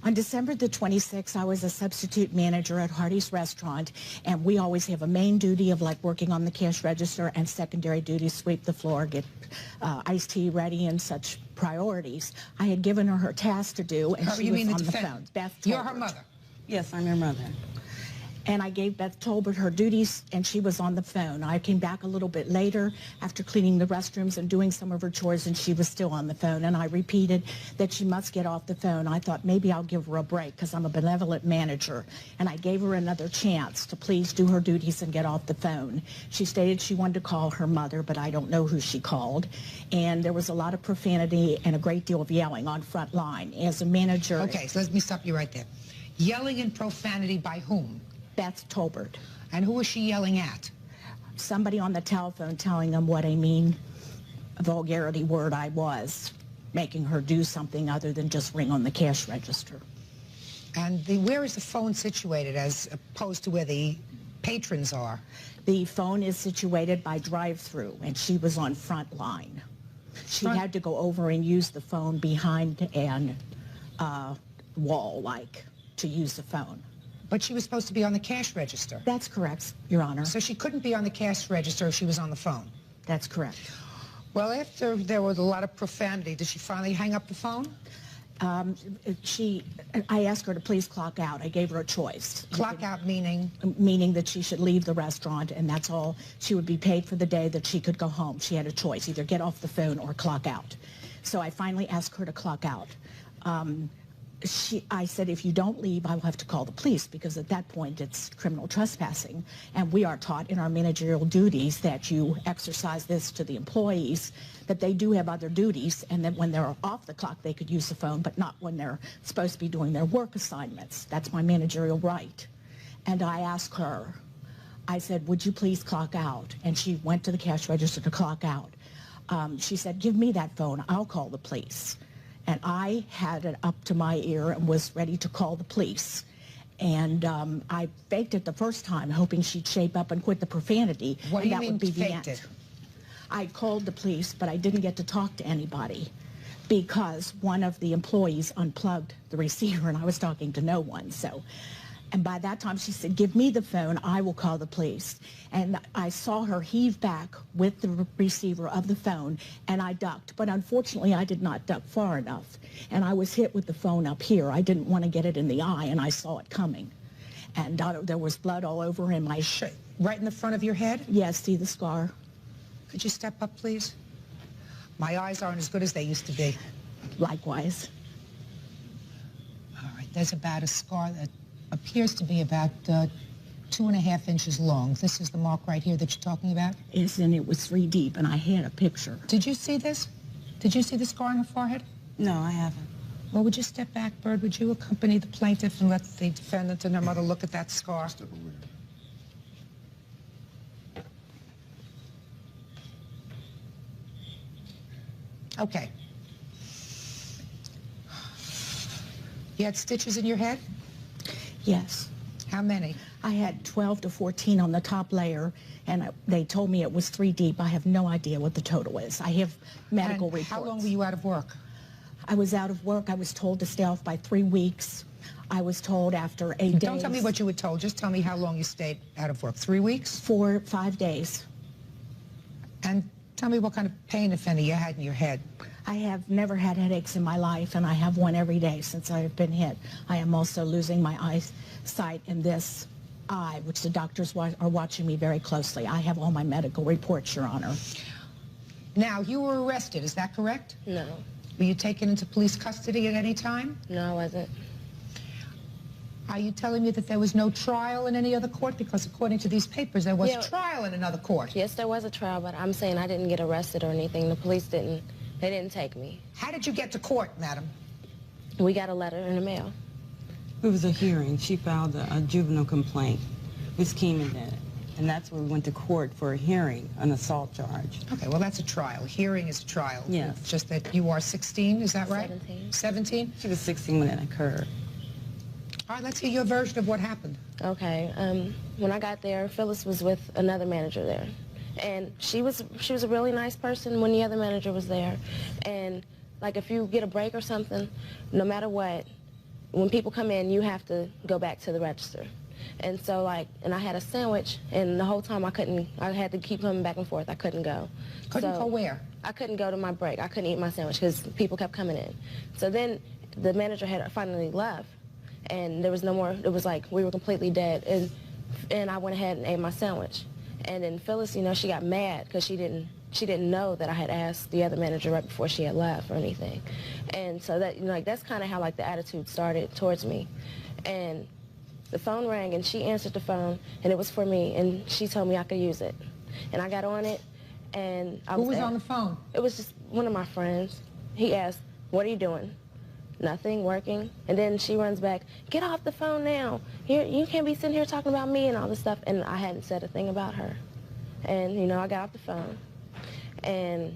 On December the 26th, I was a substitute manager at Hardee's Restaurant, and we always have a main duty of like working on the cash register and secondary duties, sweep the floor, get iced tea ready and such priorities. I had given her task to do, and she was on the phone. Beth Tolbert. You're her mother? Yes, I'm your mother. And I gave Beth Tolbert her duties, and she was on the phone. I came back a little bit later after cleaning the restrooms and doing some of her chores, and she was still on the phone. And I repeated that she must get off the phone. I thought maybe I'll give her a break because I'm a benevolent manager. And I gave her another chance to please do her duties and get off the phone. She stated she wanted to call her mother, but I don't know who she called. And there was a lot of profanity and a great deal of yelling on front line. As a manager... Okay, so let me stop you right there. Yelling and profanity by whom? Beth Tolbert. And who was she yelling at? Somebody on the telephone telling them what a mean vulgarity word I was, making her do something other than just ring on the cash register. And where is the phone situated as opposed to where the patrons are? The phone is situated by drive-through, and she was on front line. She had to go over and use the phone behind an wall, like, to use the phone. But she was supposed to be on the cash register. That's correct, Your Honor. So she couldn't be on the cash register if she was on the phone? That's correct. Well, after there was a lot of profanity, did she finally hang up the phone? I asked her to please clock out. I gave her a choice. Clock out meaning? Meaning that she should leave the restaurant, and that's all. She would be paid for the day that she could go home. She had a choice, either get off the phone or clock out. So I finally asked her to clock out. I said, if you don't leave, I will have to call the police, because at that point it's criminal trespassing. And we are taught in our managerial duties that you exercise this to the employees, that they do have other duties, and that when they're off the clock they could use the phone, but not when they're supposed to be doing their work assignments. That's my managerial right. And I asked her, I said, would you please clock out? And she went to the cash register to clock out. She said, give me that phone, I'll call the police. And I had it up to my ear and was ready to call the police. And I faked it the first time, hoping she'd shape up and quit the profanity. What do you that mean would be faked the it? end. I called the police, but I didn't get to talk to anybody because one of the employees unplugged the receiver and I was talking to no one. And by that time she said, give me the phone, I will call the police. And I saw her heave back with the receiver of the phone, and I ducked. But unfortunately, I did not duck far enough. And I was hit with the phone up here. I didn't want to get it in the eye, and I saw it coming. And there was blood all over in my... Right in the front of your head? Yes, see the scar. Could you step up, please? My eyes aren't as good as they used to be. Likewise. All right, there's about a scar that appears to be about 2.5 inches long. This is the mark right here that you're talking about? Yes, and it was 3 deep, and I had a picture. Did you see this? Did you see the scar on her forehead? No, I haven't. Well, would you step back, Bird? Would you accompany the plaintiff and let the defendant and her mother look at that scar? Step away. Okay. You had stitches in your head? Yes. How many? I had 12 to 14 on the top layer, and they told me it was 3 deep. I have no idea what the total is. I have medical And reports. how long were you out of work? I was out of work. I was told to stay off by 3 weeks. I was told after 8 days. Don't tell me what you were told. Just tell me how long you stayed out of work. 3 weeks? 4 or 5 days. And tell me what kind of pain, if any, you had in your head. I have never had headaches in my life, and I have one every day since I have been hit. I am also losing my eyesight in this eye, which the doctors are watching me very closely. I have all my medical reports, Your Honor. Now, you were arrested, is that correct? No. Were you taken into police custody at any time? No, I wasn't. Are you telling me that there was no trial in any other court? Because according to these papers, there was trial in another court. Yes, there was a trial, but I'm saying I didn't get arrested or anything. The police they didn't take me. How did you get to court, madam? We got a letter in the mail. It was a hearing. She filed a juvenile complaint. Ms. Keeman did. And that's where we went to court for a hearing, an assault charge. Okay, well, that's a trial. Hearing is a trial. Yes. It's just that you are 16, is that right? 17. 17? She was 16 when it occurred. All right, let's hear your version of what happened. Okay, when I got there, Phyllis was with another manager there. And she was a really nice person when the other manager was there. And like if you get a break or something, no matter what, when people come in, you have to go back to the register. And so and I had a sandwich, and the whole time I had to keep coming back and forth. I couldn't go. Couldn't go where? I couldn't go to my break. I couldn't eat my sandwich because people kept coming in. So then the manager had finally left, and there was no more. It was like we were completely dead. And I went ahead and ate my sandwich. And then Phyllis, she got mad because she didn't know that I had asked the other manager right before she had left or anything. And so that that's kind of how the attitude started towards me. And the phone rang, and she answered the phone, and it was for me, and she told me I could use it. And I got on it, and Who was on the phone? It was just one of my friends. He asked, "What are you doing?" Nothing, working. And then she runs back, "Get off the phone now. Here, you can't be sitting here talking about me," and all this stuff. And I hadn't said a thing about her. And, I got off the phone. And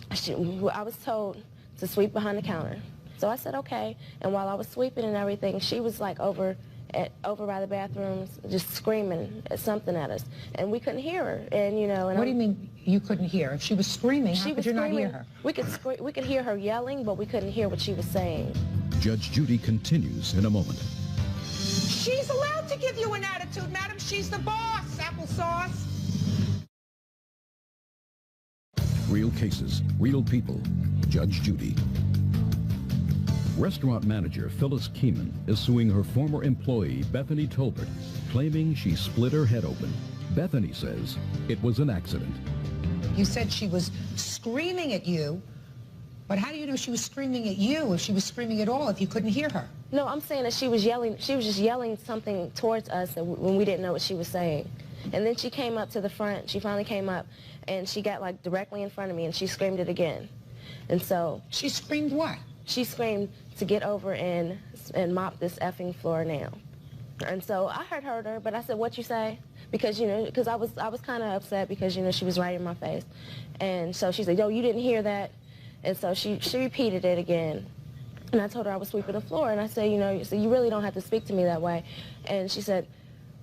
I was told to sweep behind the counter. So I said, okay. And while I was sweeping and everything, she was over by the bathrooms, just screaming at something at us. And we couldn't hear her. And, And what do you mean you couldn't hear her? If she was screaming, how could you not hear her? We could hear her yelling, but we couldn't hear what she was saying. Judge Judy continues in a moment. She's allowed to give you an attitude, madam. She's the boss, applesauce. Real cases, real people. Judge Judy. Restaurant manager Phyllis Keeman is suing her former employee, Bethany Tolbert, claiming she split her head open. Bethany says it was an accident. You said she was screaming at you, but how do you know she was screaming at you if she was screaming at all if you couldn't hear her? No, I'm saying that she was yelling. She was just yelling something towards us when we didn't know what she was saying. And then she came up to the front. She finally came up, and she got directly in front of me, and she screamed it again. And so she screamed what? She screamed to get over and mop this effing floor now. And so I heard her, but I said, "What you say?" Because because I was kind of upset because she was right in my face. And so she said, "Yo, you didn't hear that?" And so she repeated it again. And I told her I was sweeping the floor, and I said, so you really don't have to speak to me that way. And she said,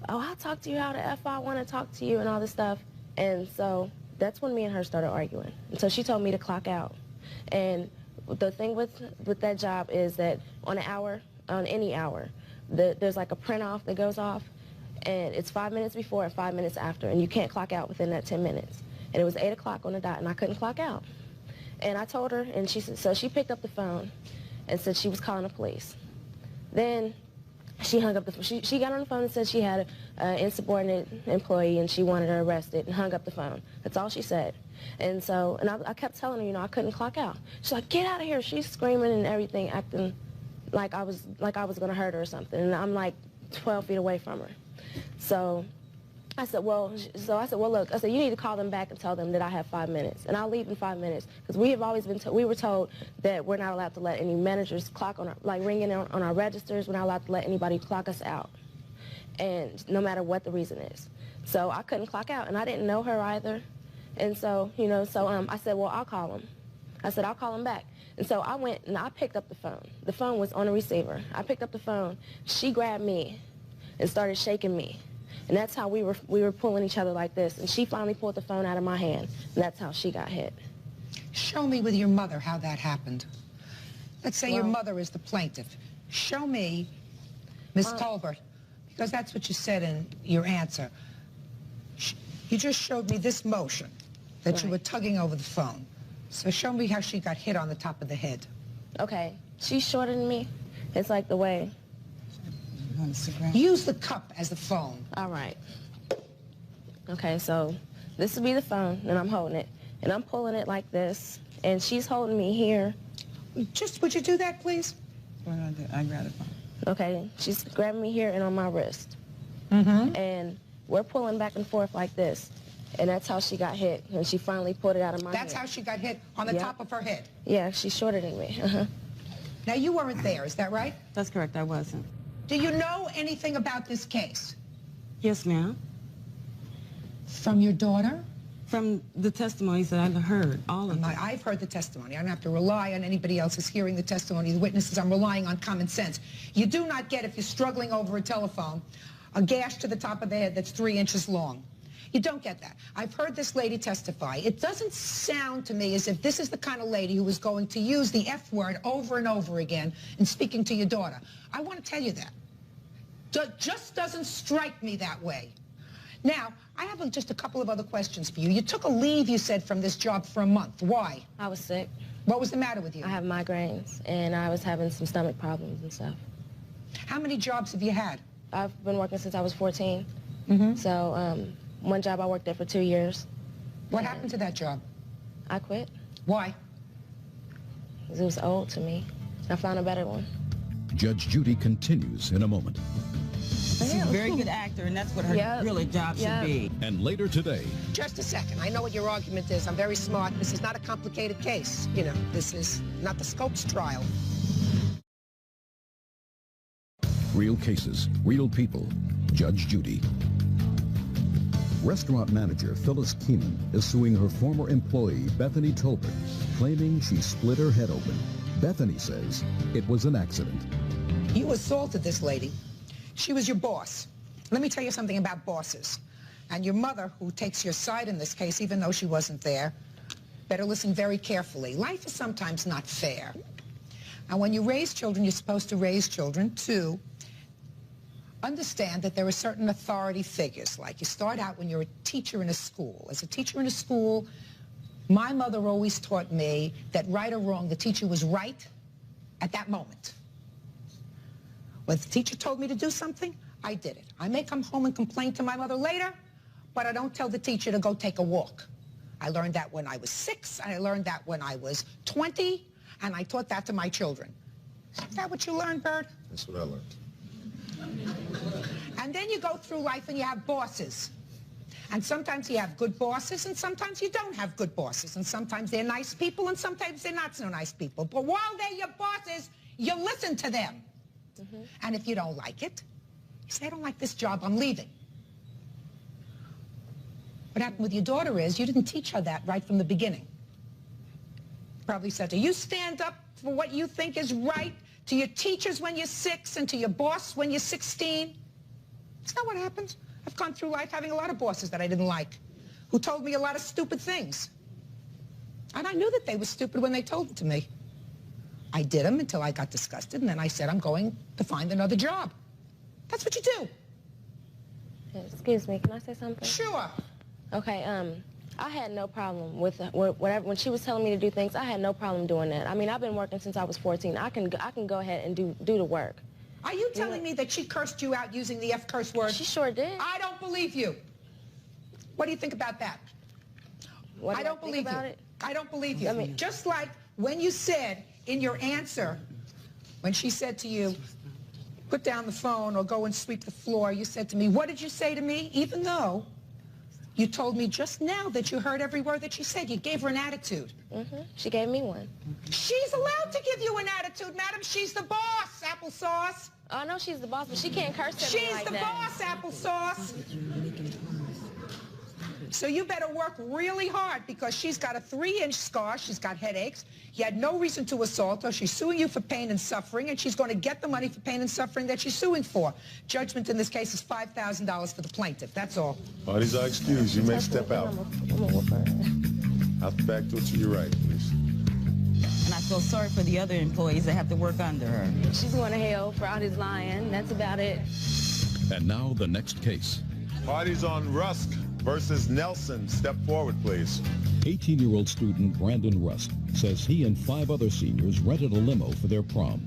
"Oh, I'll talk to you how the F I want to talk to you," and all this stuff. And so that's when me and her started arguing. And so she told me to clock out. And the thing with that job is that on any hour, there's a print off that goes off, and it's 5 minutes before and 5 minutes after, and you can't clock out within that 10 minutes. And it was 8 o'clock on the dot, and I couldn't clock out. And I told her, and so she picked up the phone and said she was calling the police. Then she hung up the phone. She got on the phone and said she had an insubordinate employee and she wanted her arrested, and hung up the phone. That's all she said. And so, I kept telling her, I couldn't clock out. She's like, "Get out of here." She's screaming and everything, acting like I was going to hurt her or something. And I'm 12 feet away from her. So I said, well, look, I said, you need to call them back and tell them that I have 5 minutes, and I'll leave in 5 minutes, because we have always been we were told that we're not allowed to let any managers clock on our, ring in on our registers. We're not allowed to let anybody clock us out, and no matter what the reason is. So I couldn't clock out, and I didn't know her either, and so I said, well, I'll call them. I said, I'll call him back. And so I went and I picked up the phone. The phone was on a receiver. I picked up the phone. She grabbed me and started shaking me. And that's how we were pulling each other like this. And she finally pulled the phone out of my hand. And that's how she got hit. Show me with your mother how that happened. Let's say your mother is the plaintiff. Show me, Ms. Tolbert, because that's what you said in your answer. You just showed me this motion that you were tugging over the phone. So show me how she got hit on the top of the head. Okay. She's shorter than me. It's like the way. Use the cup as the phone. All right. Okay, so this will be the phone, and I'm holding it. And I'm pulling it like this, and she's holding me here. Just, would you do that, please? I grab the phone. Okay, she's grabbing me here and on my wrist. And we're pulling back and forth like this. And that's how she got hit, and she finally pulled it out of my hand. That's how she got hit, on the top of her head? Yeah, she's shorter than me. Now, you weren't there, is that right? That's correct, I wasn't. Do you know anything about this case? Yes, ma'am. From your daughter? From the testimonies that I've heard, all of them. I've heard the testimony. I don't have to rely on anybody else's hearing the testimony of the witnesses. I'm relying on common sense. You do not get, if you're struggling over a telephone, a gash to the top of the head that's 3 inches long. You don't get that. I've heard this lady testify. It doesn't sound to me as if this is the kind of lady who was going to use the F word over and over again in speaking to your daughter. I want to tell you that. Just doesn't strike me that way. Now, I have just a couple of other questions for you. You took a leave, you said, from this job for a month. Why? I was sick. What was the matter with you? I have migraines, and I was having some stomach problems and stuff. How many jobs have you had? I've been working since I was 14. So, one job I worked there for 2 years. What happened to that job? I quit. Why? Because it was old to me. I found a better one. Judge Judy continues in a moment. She's a very good actor, and that's what her really job should be. And later today. Just a second. I know what your argument is. I'm very smart. This is not a complicated case. You know, this is not the Scopes trial. Real cases, real people. Judge Judy. Restaurant manager Phyllis Keenan is suing her former employee Bethany Tolbert, claiming she split her head open. Bethany says it was an accident. You assaulted this lady. She was your boss. Let me tell you something about bosses. And your mother, who takes your side in this case, even though she wasn't there, better listen very carefully. Life is sometimes not fair. And when you raise children, you're supposed to raise children to understand that there are certain authority figures. Like you start out when you're a teacher in a school. As a teacher in a school, my mother always taught me that right or wrong, the teacher was right at that moment. When the teacher told me to do something, I did it. I may come home and complain to my mother later, but I don't tell the teacher to go take a walk. I learned that when I was 6, and I learned that when I was 20, and I taught that to my children. Is that what you learned, Bird? That's what I learned. And then you go through life and you have bosses. And sometimes you have good bosses, and sometimes you don't have good bosses. And sometimes they're nice people, and sometimes they're not so nice people. But while they're your bosses, you listen to them. And if you don't like it, you say, I don't like this job, I'm leaving. What happened with your daughter is you didn't teach her that right from the beginning. Probably said to her, you stand up for what you think is right to your teachers when you're 6 and to your boss when you're 16. It's not what happens. I've gone through life having a lot of bosses that I didn't like, who told me a lot of stupid things. And I knew that they were stupid when they told them to me. I did them until I got disgusted, and then I said, I'm going to find another job. That's what you do. Excuse me, can I say something? Sure. Okay, I had no problem with whatever. When she was telling me to do things, I had no problem doing that. I mean, I've been working since I was 14. I can go ahead and do the work. Are you telling me that she cursed you out using the F curse word? She sure did. I don't believe you. What do you think about that? I don't believe you. I don't believe you. I mean, just like when you said in your answer, when she said to you, put down the phone or go and sweep the floor, you said to me, what did you say to me? Even though you told me just now that you heard every word that she said. You gave her an attitude. She gave me one. She's allowed to give you an attitude, madam. She's the boss, applesauce. Oh, I know she's the boss, but she can't curse at me like that. She's the boss, applesauce. So you better work really hard because she's got a 3-inch scar. She's got headaches. You had no reason to assault her. She's suing you for pain and suffering, and she's going to get the money for pain and suffering that she's suing for. Judgment in this case is $5,000 for the plaintiff. That's all. Parties are excused. You may step out. Out the back door to your right, please. And I feel sorry for the other employees that have to work under her. She's going to hell for all this lying. That's about it. And now the next case. Parties on Rusk versus Nelson. Step forward, please. 18-year-old student Brandon Rusk says he and 5 other seniors rented a limo for their prom.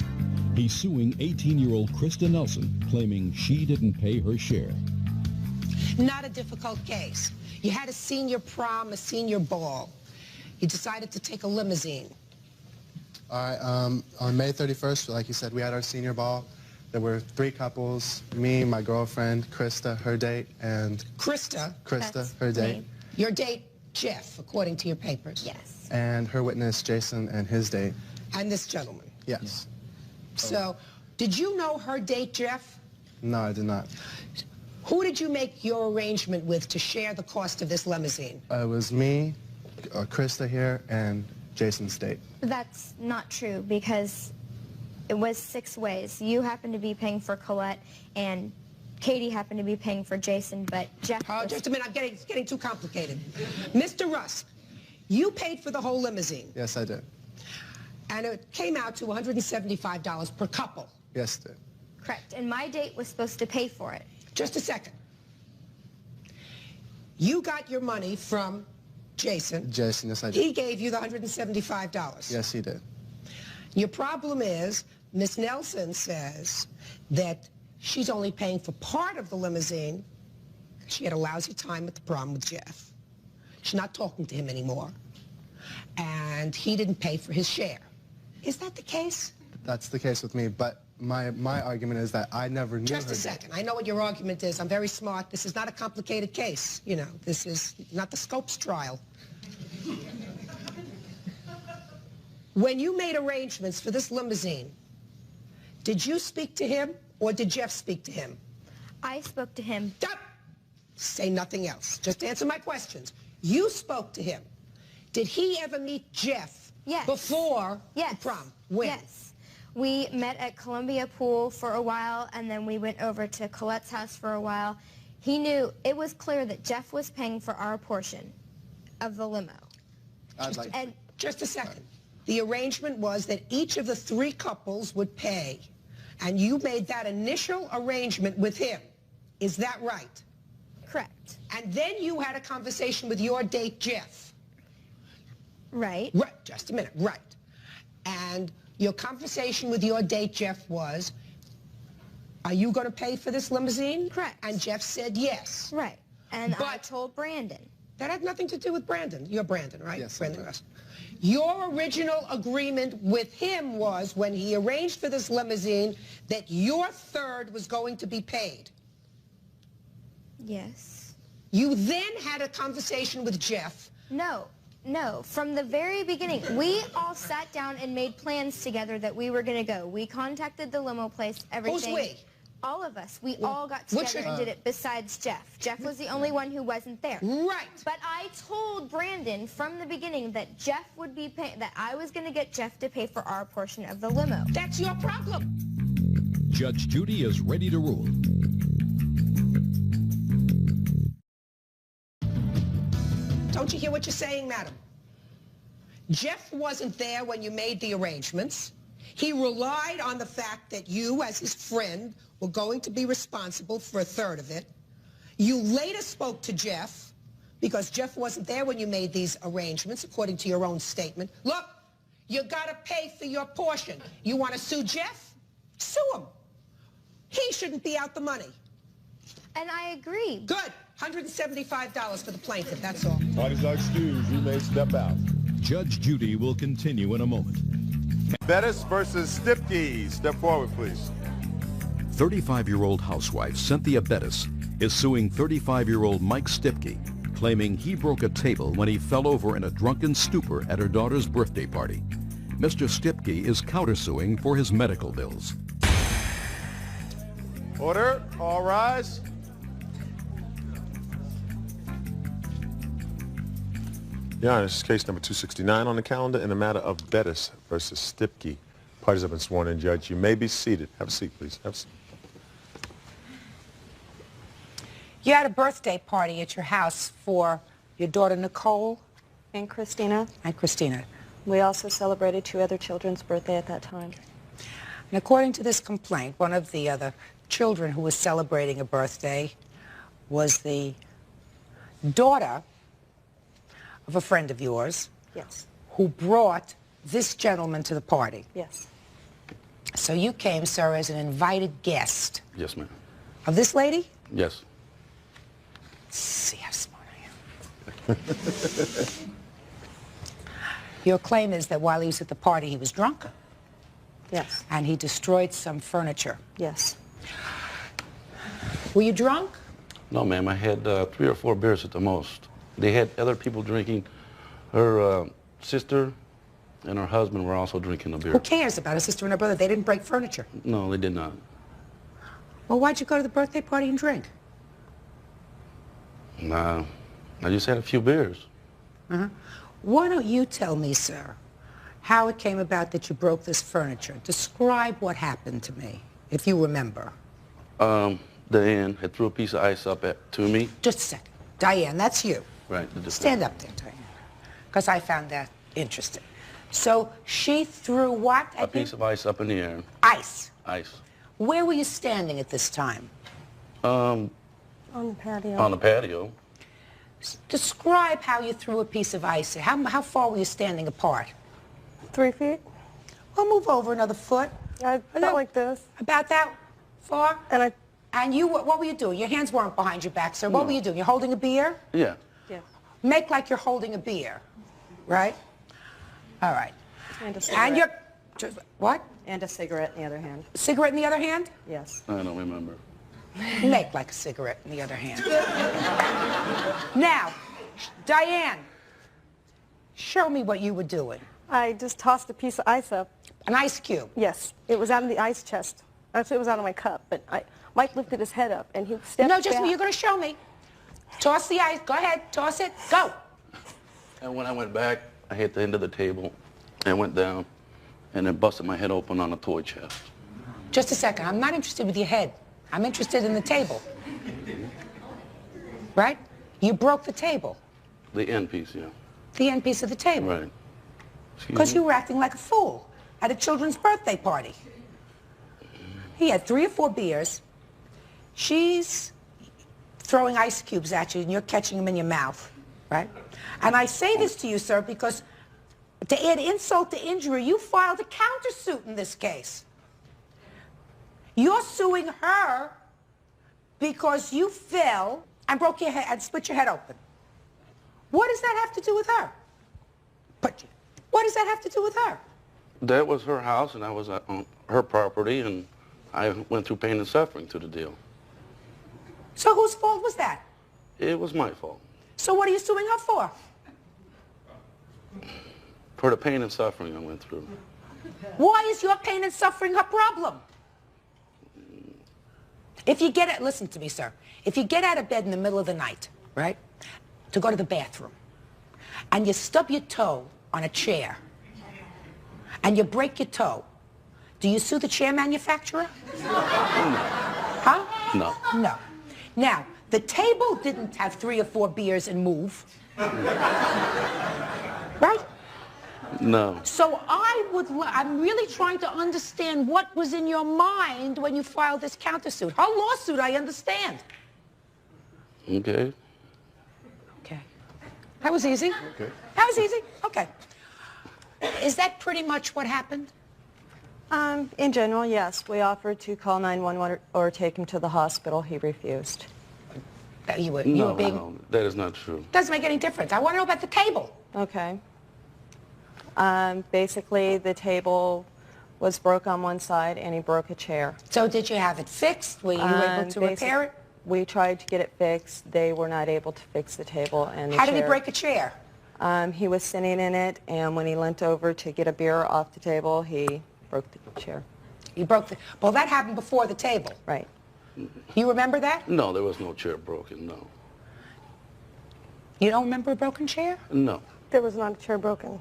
He's suing 18-year-old Krista Nelson, claiming she didn't pay her share. Not a difficult case. You had a senior prom, a senior ball. You decided to take a limousine. All right, on May 31st, like you said, we had our senior ball. There were 3 couples, me, my girlfriend, Krista, her date, and... Krista? Krista, her date. Me. Your date, Jeff, according to your papers. Yes. And her witness, Jason, and his date. And this gentleman. Yes. So, did you know her date, Jeff? No, I did not. Who did you make your arrangement with to share the cost of this limousine? It was me, Krista here, and Jason's date. That's not true because it was 6 ways. You happened to be paying for Colette, and Katie happened to be paying for Jason, but Jeff... Oh, just a minute. It's getting too complicated. Mr. Rusk, you paid for the whole limousine. Yes, I did. And it came out to $175 per couple. Yes, it did. Correct. And my date was supposed to pay for it. Just a second. You got your money from Jason. Jason, yes, I did. He gave you the $175. Yes, he did. Your problem is, Miss Nelson says that she's only paying for part of the limousine. She had a lousy time at the prom with Jeff. She's not talking to him anymore. And he didn't pay for his share. Is that the case? That's the case with me, but my argument is that I never knew Just a second. I know what your argument is. I'm very smart. This is not a complicated case. You know, this is not the Scopes trial. When you made arrangements for this limousine, did you speak to him or did Jeff speak to him? I spoke to him. Stop! Say nothing else. Just answer my questions. You spoke to him. Did he ever meet Jeff before the prom? When? Yes. We met at Columbia Pool for a while, and then we went over to Colette's house for a while. He knew, it was clear that Jeff was paying for our portion of the limo. Just a second. The arrangement was that each of the 3 couples would pay, and you made that initial arrangement with him. Is that right? Correct. And then you had a conversation with your date, Jeff. Right. Right. Just a minute. Right. And your conversation with your date, Jeff, was, are you going to pay for this limousine? Correct. And Jeff said yes. Right. And I told Brandon. That had nothing to do with Brandon. You're Brandon, right? Yes. Brandon Rusk. Your original agreement with him was, when he arranged for this limousine, that your third was going to be paid. Yes. You then had a conversation with Jeff. No. No, from the very beginning, we all sat down and made plans together that we were going to go. We contacted the limo place, everything. Who's we? All of us. We all got together and did it besides Jeff. Jeff was the only one who wasn't there. Right. But I told Brandon from the beginning that Jeff would be paying, that I was going to get Jeff to pay for our portion of the limo. That's your problem. Judge Judy is ready to rule. Don't you hear what you're saying, madam? Jeff wasn't there when you made the arrangements. He relied on the fact that you, as his friend, were going to be responsible for a third of it. You later spoke to Jeff, because Jeff wasn't there when you made these arrangements, according to your own statement. Look, you gotta pay for your portion. You want to sue Jeff? Sue him. He shouldn't be out the money. And I agree. Good. $175 for the plaintiff, that's all. Parties are excused. You may step out. Judge Judy will continue in a moment. Bettis versus Stipke. Step forward, please. 35-year-old housewife Cynthia Bettis is suing 35-year-old Mike Stipke, claiming he broke a table when he fell over in a drunken stupor at her daughter's birthday party. Mr. Stipke is countersuing for his medical bills. Order. All rise. Your Honor, this is case number 269 on the calendar in the matter of Bettis versus Stipke. Parties have been sworn in, Judge. You may be seated. Have a seat, please. Have a seat. You had a birthday party at your house for your daughter Nicole and Christina. And Christina. We also celebrated 2 other children's birthday at that time. And according to this complaint, one of the other children who was celebrating a birthday was the daughter of a friend of yours. Yes. Who brought this gentleman to the party. Yes. So you came, sir, as an invited guest. Yes, ma'am. Of this lady? Yes. Let's see how smart I am. Your claim is that while he was at the party, he was drunk. Yes. And he destroyed some furniture. Yes. Were you drunk? No, ma'am. I had 3 or 4 beers at the most. They had other people drinking. Her sister and her husband were also drinking the beer. Who cares about a sister and her brother? They didn't break furniture. No, they did not. Well, why'd you go to the birthday party and drink? Nah, I just had a few beers. Uh-huh. Why don't you tell me, sir, how it came about that you broke this furniture? Describe what happened to me, if you remember. Diane had threw a piece of ice up to me. Just a second. Diane, that's you. Right. Stand up there, Diane, because I found that interesting. So she threw what? A piece of ice up in the air. Ice. Ice. Where were you standing at this time? On the patio. On the patio. Describe how you threw a piece of ice. How far were you standing apart? 3 feet. Well, move over another foot. I felt like this. About that far? And you, what were you doing? Your hands weren't behind your back, sir. What were you doing? You're holding a beer? Yeah. Yes. Make like you're holding a beer, right? All right. And a cigarette. And you're, what? And a cigarette in the other hand. Cigarette in the other hand? Yes. I don't remember. Make like a cigarette in the other hand. Now, Diane, show me what you were doing. I just tossed a piece of ice up. An ice cube? Yes. It was out of the ice chest. Actually, it was out of my cup, but Mike lifted his head up, and he stepped No, just back. you're going to show me. Toss the ice. Go ahead. Toss it. Go. And when I went back, I hit the end of the table and went down and then busted my head open on a toy chest. Just a second. I'm not interested with your head. I'm interested in the table. Right? You broke the table. The end piece, yeah. The end piece of the table. Right. Because you were acting like a fool at a children's birthday party. He had 3 or 4 beers. She's throwing ice cubes at you, and you're catching them in your mouth, right? And I say this to you, sir, because to add insult to injury, you filed a countersuit in this case. You're suing her because you fell and broke your head and split your head open. What does that have to do with her? What does that have to do with her? That was her house, and I was on her property, and I went through pain and suffering to the deal. So whose fault was that? It was my fault. So what are you suing her for? For the pain and suffering I went through. Why is your pain and suffering her problem? If you get it, listen to me, sir. If you get out of bed in the middle of the night, right, to go to the bathroom, and you stub your toe on a chair, and you break your toe, do you sue the chair manufacturer? Huh? No. No. Now, the table didn't have 3 or 4 beers and move. Right? No. So I'm really trying to understand what was in your mind when you filed this countersuit. Her lawsuit, I understand. Okay. Okay. That was easy. Okay. That was easy. Okay. Is that pretty much what happened? In general, yes. We offered to call 911 or take him to the hospital. He refused. You were No, being... no, that is not true. Doesn't make any difference. I want to know about the table. Okay. Basically, the table was broke on one side, and he broke a chair. So did you have it fixed? Were you able to repair it? We tried to get it fixed. They were not able to fix the table and the How chair. did he break a chair? He was sitting in it, and when he leant over to get a beer off the table, he broke the chair. He broke the... Well, that happened before the table. Right. You remember that? No, there was no chair broken, no. You don't remember a broken chair? No. There was not a chair broken.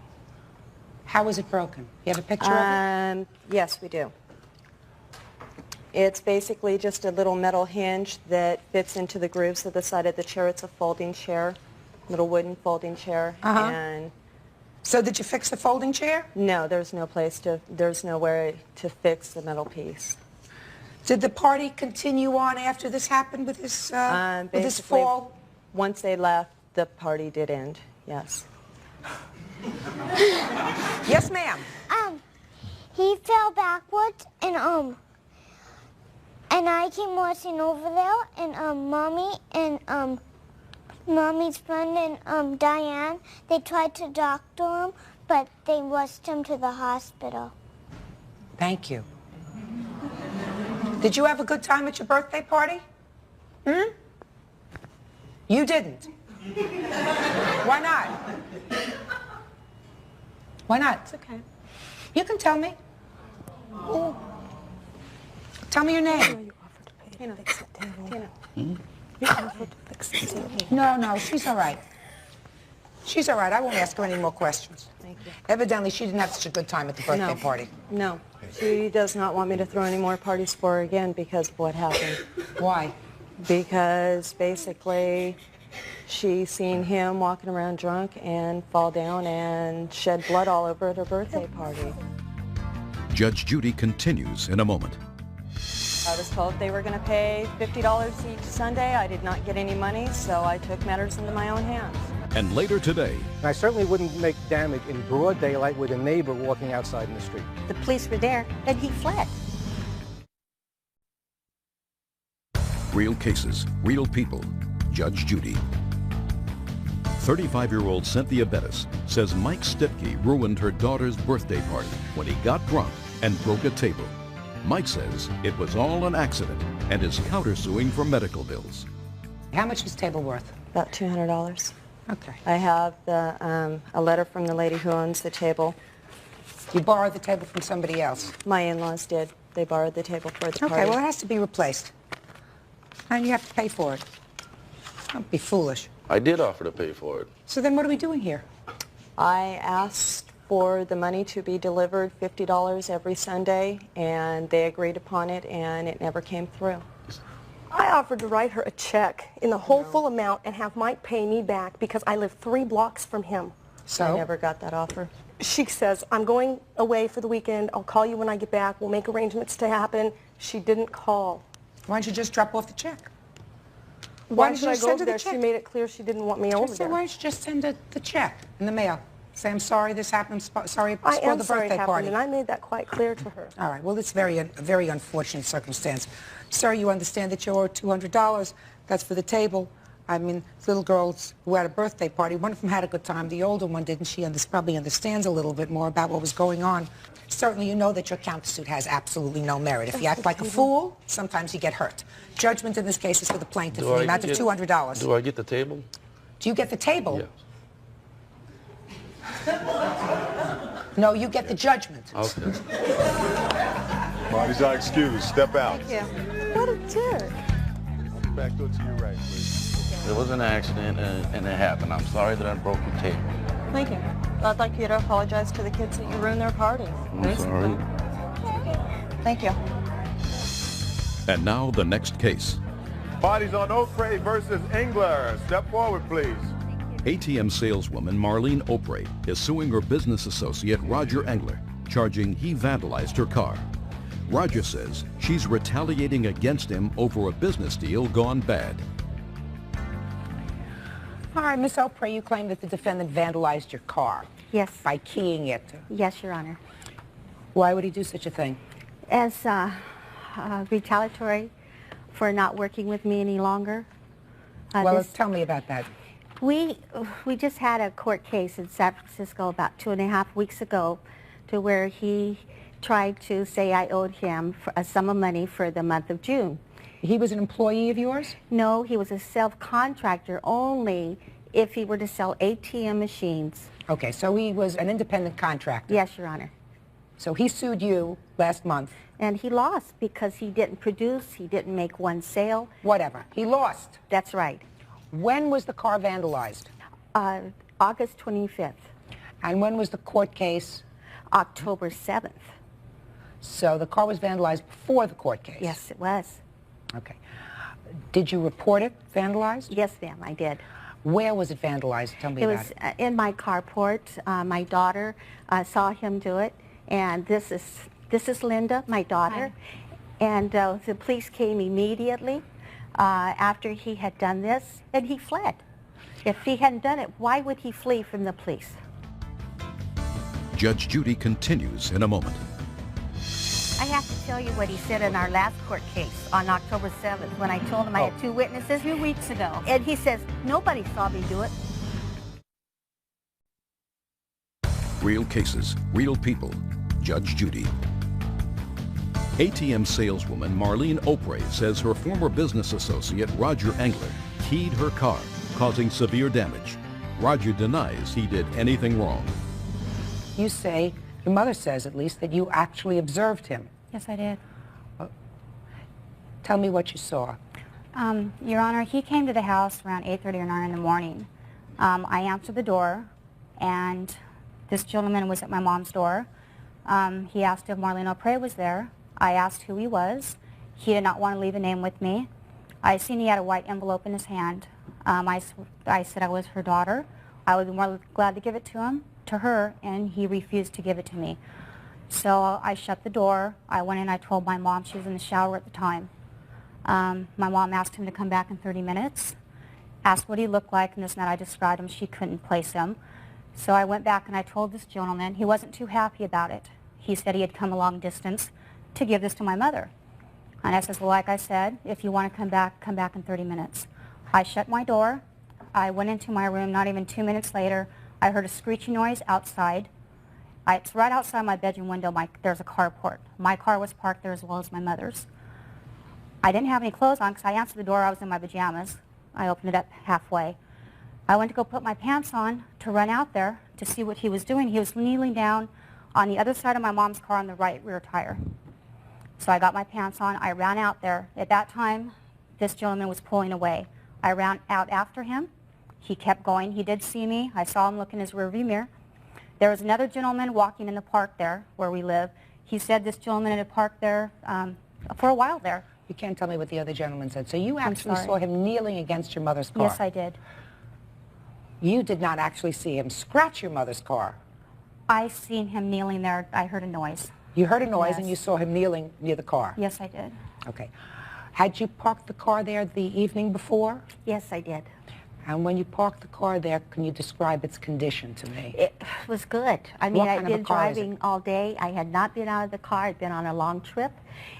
How was it broken? You have a picture of it? Yes, we do. It's basically just a little metal hinge that fits into the grooves of the side of the chair. It's a folding chair, little wooden folding chair. And so did you fix the folding chair? No, there's nowhere to fix the metal piece. Did the party continue on after this happened with this fall? Once they left, the party did end, yes. Yes, ma'am. He fell backwards, and I came watching over there, and Mommy and Mommy's friend and Diane, they tried to doctor him, but they rushed him to the hospital. Thank you. Did you have a good time at your birthday party? You didn't. Why not? Why not? It's okay. You can tell me. Tell me your name. Tina, Tina. You offered to fix the table. No, she's all right. She's all right. I won't ask her any more questions. Thank you. Evidently, she didn't have such a good time at the birthday party. No. She does not want me to throw any more parties for her again because of what happened. Why? Because basically she seen him walking around drunk and fall down and shed blood all over at her birthday party. Judge Judy continues in a moment. I was told they were going to pay $50 each Sunday. I did not get any money, so I took matters into my own hands. And later today, I certainly wouldn't make damage in broad daylight with a neighbor walking outside in the street. The police were there, and he fled. real cases, real people. Judge Judy. 35-year-old Cynthia Bettis says Mike Stipke ruined her daughter's birthday party when he got drunk and broke a table. Mike says it was all an accident and is countersuing for medical bills. How much is the table worth? About $200. Okay. I have the, a letter from the lady who owns the table. You borrowed the table from somebody else? My in-laws did. They borrowed the table for the party. Okay, well, it has to be replaced. And you have to pay for it. Don't be foolish. I did offer to pay for it. So then what are we doing here? I asked for the money to be delivered, $50 every Sunday, and they agreed upon it, and it never came through. I offered to write her a check in the whole full amount and have Mike pay me back because I live 3 blocks from him. So? I never got that offer. She says, I'm going away for the weekend. I'll call you when I get back. We'll make arrangements to happen. She didn't call. Why don't you just drop off the check? Why should I go over there? She made it clear she didn't want me over there. So why don't you just send the check in the mail? Say, I'm sorry this happened. Sorry I spoiled am the sorry it birthday happened, party. and I made that quite clear to her. All right. Well, it's a very unfortunate circumstance. Sir, you understand that you owe $200. That's for the table. I mean, little girls who had a birthday party, one of them had a good time. The older one didn't. She probably understands a little bit more about what was going on. Certainly, you know that your countersuit has absolutely no merit. If you act like a fool, sometimes you get hurt. Judgment in this case is for the plaintiff in the amount of $200. Do I get the table? Do you get the table? Yes. No, you get the judgment. Okay. Parties are excused. Step out. Thank you. What a jerk. Back to your right, please. It was an accident, and it happened. I'm sorry that I broke the table. Thank you. I'd like you to apologize to the kids that you ruined their party. I'm sorry. Thank you. And now the next case. Parties on Oakray versus Engler. Step forward, please. ATM saleswoman Marlene Opray is suing her business associate Roger Engler, charging he vandalized her car. Roger says she's retaliating against him over a business deal gone bad. All right, Miss Opray, you claim that the defendant vandalized your car. Yes. By keying it. Yes, Your Honor. Why would he do such a thing? As retaliatory for not working with me any longer. Well, tell me about that. We just had a court case in San Francisco about 2.5 weeks ago to where he tried to say I owed him a sum of money for the month of June. He was an employee of yours? No, he was a self-contractor only if he were to sell ATM machines. Okay, so he was an independent contractor. Yes, Your Honor. So he sued you last month. And he lost because he didn't produce, he didn't make one sale. Whatever. He lost. That's right. When was the car vandalized? August 25th. And when was the court case? October 7th. So the car was vandalized before the court case? Yes, it was. Okay. Did you report it vandalized? Yes, ma'am, I did. Where was it vandalized? Tell me about it. It was in my carport. My daughter saw him do it, and this is Linda, my daughter. Hi. And the police came immediately after he had done this, and he fled. If he hadn't done it, why would he flee from the police? Judge Judy continues in a moment. I have to tell you what he said in our last court case on October 7th when I told him I had 2 witnesses 2 weeks ago. And he says, nobody saw me do it. Real cases, real people. Judge Judy. ATM saleswoman Marlene Opre says her former business associate Roger Engler keyed her car, causing severe damage. Roger denies he did anything wrong. You say, your mother says at least, that you actually observed him. Yes, I did. Tell me what you saw. Your Honor, he came to the house around 8:30 or 9 in the morning. I answered the door, and this gentleman was at my mom's door. He asked if Marlene Opre was there. I asked who he was. He did not want to leave a name with me. I seen he had a white envelope in his hand. I said I was her daughter. I would be more glad to give it to her, and he refused to give it to me. So I shut the door. I went in, I told my mom, she was in the shower at the time. My mom asked him to come back in 30 minutes, asked what he looked like, and this and that. I described him. She couldn't place him. So I went back and I told this gentleman. He wasn't too happy about it. He said he had come a long distance to give this to my mother. And I said, well, like I said, if you want to come back in 30 minutes. I shut my door. I went into my room. Not even 2 minutes later, I heard a screeching noise outside. It's right outside my bedroom window. There's a carport. My car was parked there as well as my mother's. I didn't have any clothes on because I answered the door. I was in my pajamas. I opened it up halfway. I went to go put my pants on to run out there to see what he was doing. He was kneeling down on the other side of my mom's car on the right rear tire. So I got my pants on. I ran out there. At that time, this gentleman was pulling away. I ran out after him. He kept going. He did see me. I saw him look in his rearview mirror. There was another gentleman walking in the park there where we live. He said this gentleman had parked there for a while there. You can't tell me what the other gentleman said. So you actually saw him kneeling against your mother's car? Yes, I did. You did not actually see him scratch your mother's car? I seen him kneeling there. I heard a noise. You heard a noise, yes. And you saw him kneeling near the car? Yes, I did. Okay. Had you parked the car there the evening before? Yes, I did. And when you parked the car there, can you describe its condition to me? It was good. I mean, I'd been driving all day. I had not been out of the car. I'd been on a long trip.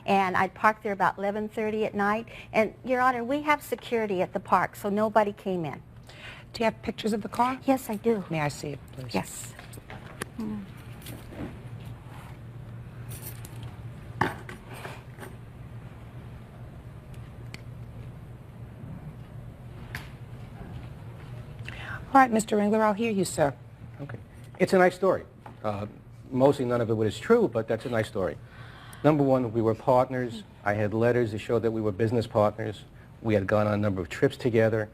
And I'd parked there about 11:30 at night. And, Your Honor, we have security at the park, so nobody came in. Do you have pictures of the car? Yes, I do. May I see it, please? Yes. All right, Mr. Engler, I'll hear you, sir. Okay. It's a nice story. Mostly none of it was true, but that's a nice story. Number one, we were partners. I had letters that showed that we were business partners. We had gone on a number of trips together.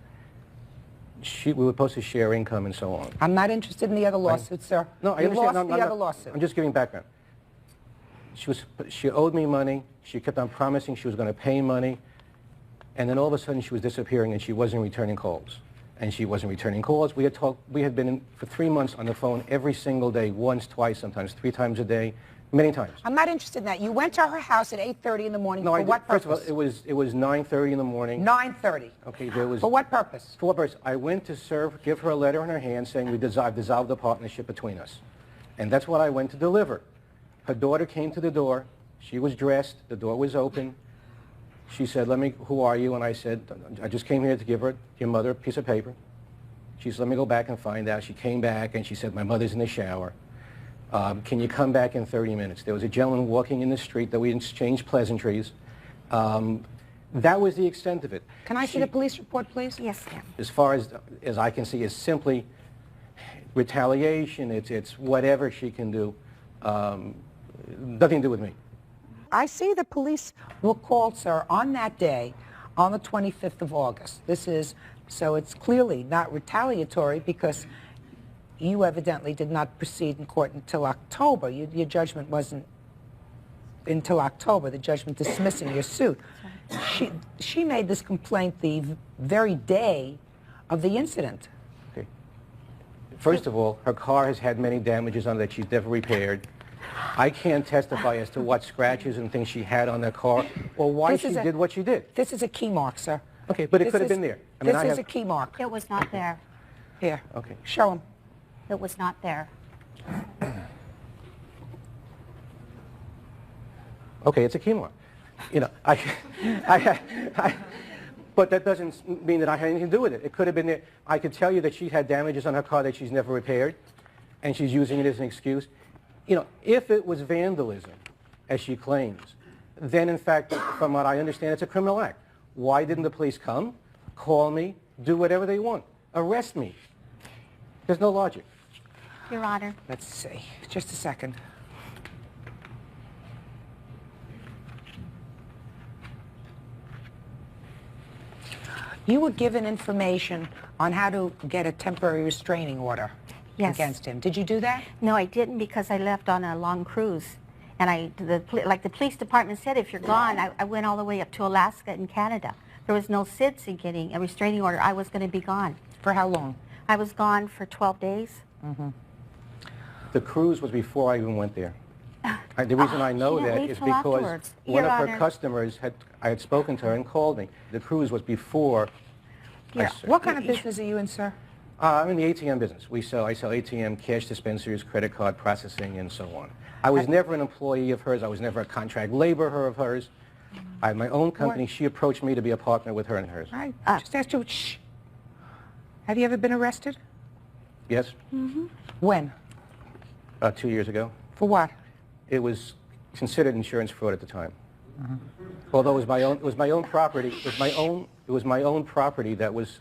We were supposed to share income and so on. I'm not interested in the other lawsuit, sir. No, I you understand. lost the other lawsuit. I'm just giving background. She owed me money. She kept on promising she was going to pay money. And then all of a sudden she was disappearing and she wasn't returning calls. And she wasn't returning calls. We had been in for 3 months on the phone every single day, once, twice, sometimes 3 times a day, many times. I'm not interested in that. You went to her house at 8:30 in the morning. No, for what purpose? First of all, it was 9:30 in the morning. 9:30. Okay, there was. For what purpose? For what purpose? I went to give her a letter in her hand saying we dissolved the partnership between us, and that's what I went to deliver. Her daughter came to the door. She was dressed. The door was open. She said, who are you? And I said, I just came here to give your mother a piece of paper. She said, let me go back and find out. She came back and she said, my mother's in the shower. Can you come back in 30 minutes? There was a gentleman walking in the street that we exchanged pleasantries. That was the extent of it. Can I see the police report, please? Yes, ma'am. As far as I can see, is simply retaliation. It's whatever she can do. Nothing to do with me. I see the police were called, sir, on that day, on the 25th of August. So it's clearly not retaliatory because you evidently did not proceed in court until October. Your judgment wasn't until October, the judgment dismissing your suit. She made this complaint the very day of the incident. Okay. First of all, her car has had many damages on it that she's never repaired. I can't testify as to what scratches and things she had on that car or why she did what she did. This is a key mark, sir. Okay, but it could have been there. I mean, this is a key mark. It was not there. Here. Okay. Show him. It was not there. Okay, it's a key mark. You know, but that doesn't mean that I had anything to do with it. It could have been there. I could tell you that she had damages on her car that she's never repaired, and she's using it as an excuse. You know, if it was vandalism, as she claims, then in fact, from what I understand, it's a criminal act. Why didn't the police come, call me, do whatever they want, arrest me? There's no logic. Your Honor. Let's see. Just a second. You were given information on how to get a temporary restraining order against him. Did you do that? No, I didn't because I left on a long cruise. And like the police department said, if you're gone, I went all the way up to Alaska and Canada. There was no sense in getting a restraining order. I was going to be gone. For how long? I was gone for 12 days. Mm-hmm. The cruise was before I even went there. The reason I know that is because one of her customers I had spoken to her and called me. The cruise was before. Yeah. What kind of business are you in, sir? I'm in the ATM business. I sell ATM, cash dispensers, credit card processing, and so on. I was never an employee of hers. I was never a contract laborer of hers. I had my own company. She approached me to be a partner with her and hers. Right. Just asked you. Shh. Have you ever been arrested? Yes. Mm-hmm. When? About 2 years ago. For what? It was considered insurance fraud at the time. Mm-hmm. Although it was my own property. It was my own property that was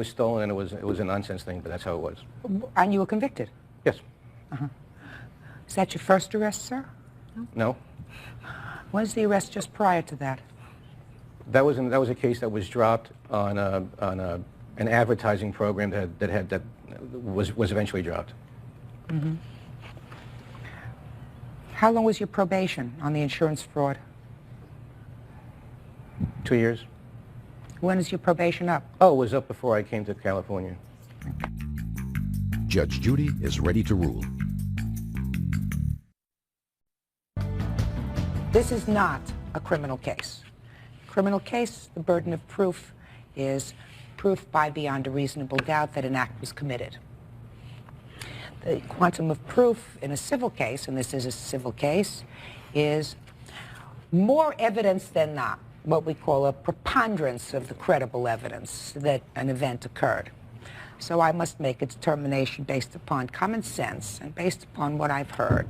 stolen, and it was a nonsense thing, but that's how it was. And you were convicted? Yes. Uh-huh. Is that your first arrest, sir? No. Was the arrest just prior to that? That was a case that was dropped on an advertising program that was eventually dropped. Mm-hmm. How long was your probation on the insurance fraud? 2 years. When is your probation up? Oh, it was up before I came to California. Judge Judy is ready to rule. This is not a criminal case. Criminal case, the burden of proof is proof by beyond a reasonable doubt that an act was committed. The quantum of proof in a civil case, and this is a civil case, is more evidence than not, what we call a preponderance of the credible evidence that an event occurred. So I must make a determination based upon common sense and based upon what I've heard,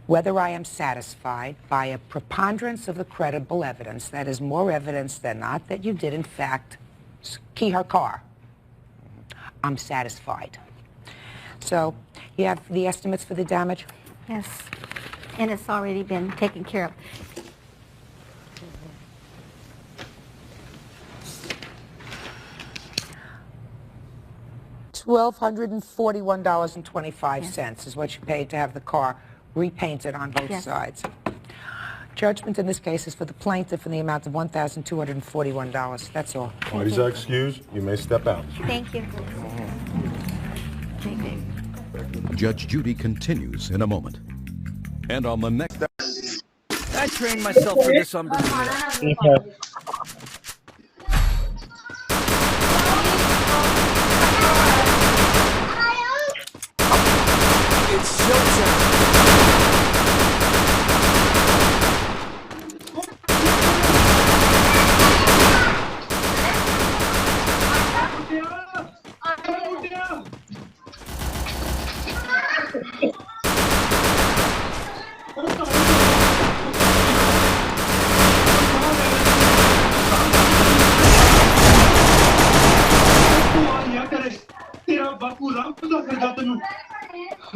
whether I am satisfied by a preponderance of the credible evidence, that is more evidence than not, that you did in fact key her car. I'm satisfied. So, you have the estimates for the damage? Yes, and it's already been taken care of. $1,241.25 is what you paid to have the car repainted on both sides. Judgment in this case is for the plaintiff in the amount of $1,241. That's all. Parties are excused. You may step out. Thank you. Judge Judy continues in a moment. And on the next... I trained myself for this on Bermuda. It's showtime. तेरा बापू राम खुदा करदा तैनू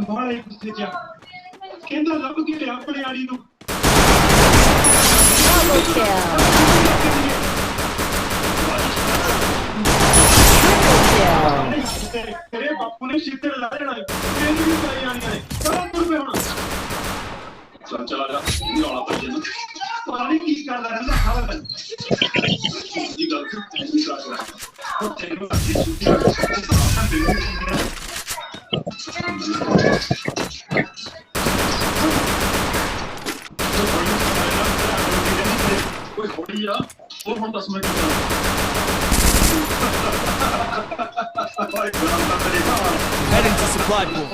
बाले गुस्से च कहंदा रब के लिया अपने आड़ी नू ਤੇਰੇ ਬਾਪੂ ਨੇ ਸ਼ੀਤਰ ਲਾ ਦੇਣਾ ਤੇਰੀ ਵੀ ਪਾਈ ਆਣੀਆਂ ਨੇ ਚਲੋ ਤੁਰ ਪਏ ਹੁਣ ਚੱਲ ਚਲਾ ਜਾ ਰੌਲਾ ਪੈ ਜਾਂਦਾ ਪਤਾ ਨਹੀਂ ਕੀ ਕਰਦਾ ਰਹਿੰਦਾ ਸਾਰਾ ਦਿਨ ਇਹ ਗੱਲ ਤੈਨੂੰ ਕਰਦਾ ਉਹ ਤੈਨੂੰ ਅੱਛੀ ਛੁੱਟੀ ਕੋਈ ਹੋੜੀ ਆ ਉਹ ਹੁਣ 10 minute Heading to supply pool.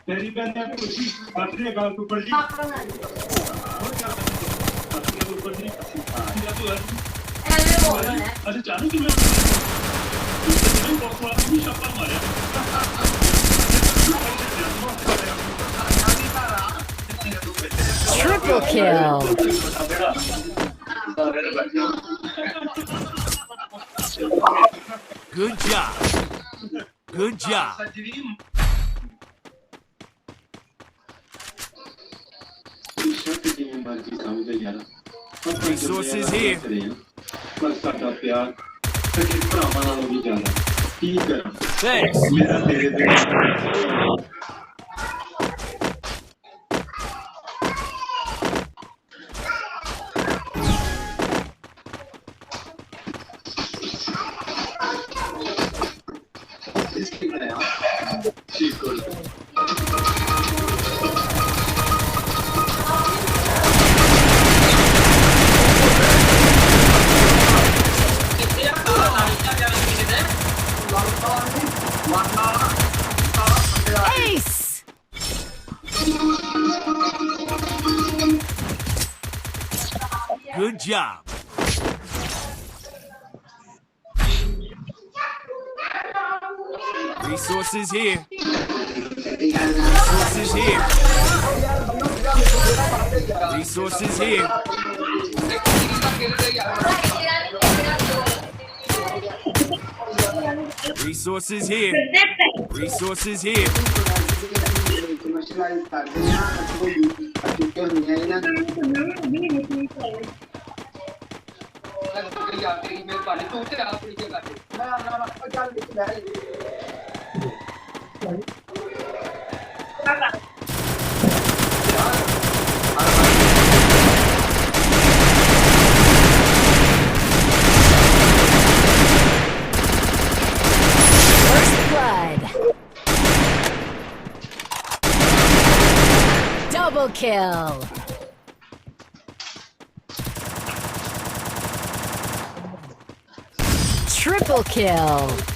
तेरी बहन ने कुछ बातरी गाल को पड़ जी ऊपर जी या तो अच्छा चालू क्यों है इसने बहुत बड़ा भी छापा मारा Triple kill. Good job. Good job. Resources here. Thanks. Ace! Good job. Resources here. Resources here. Resources here. Resources here. Resources here. First blood. Double kill. Triple kill.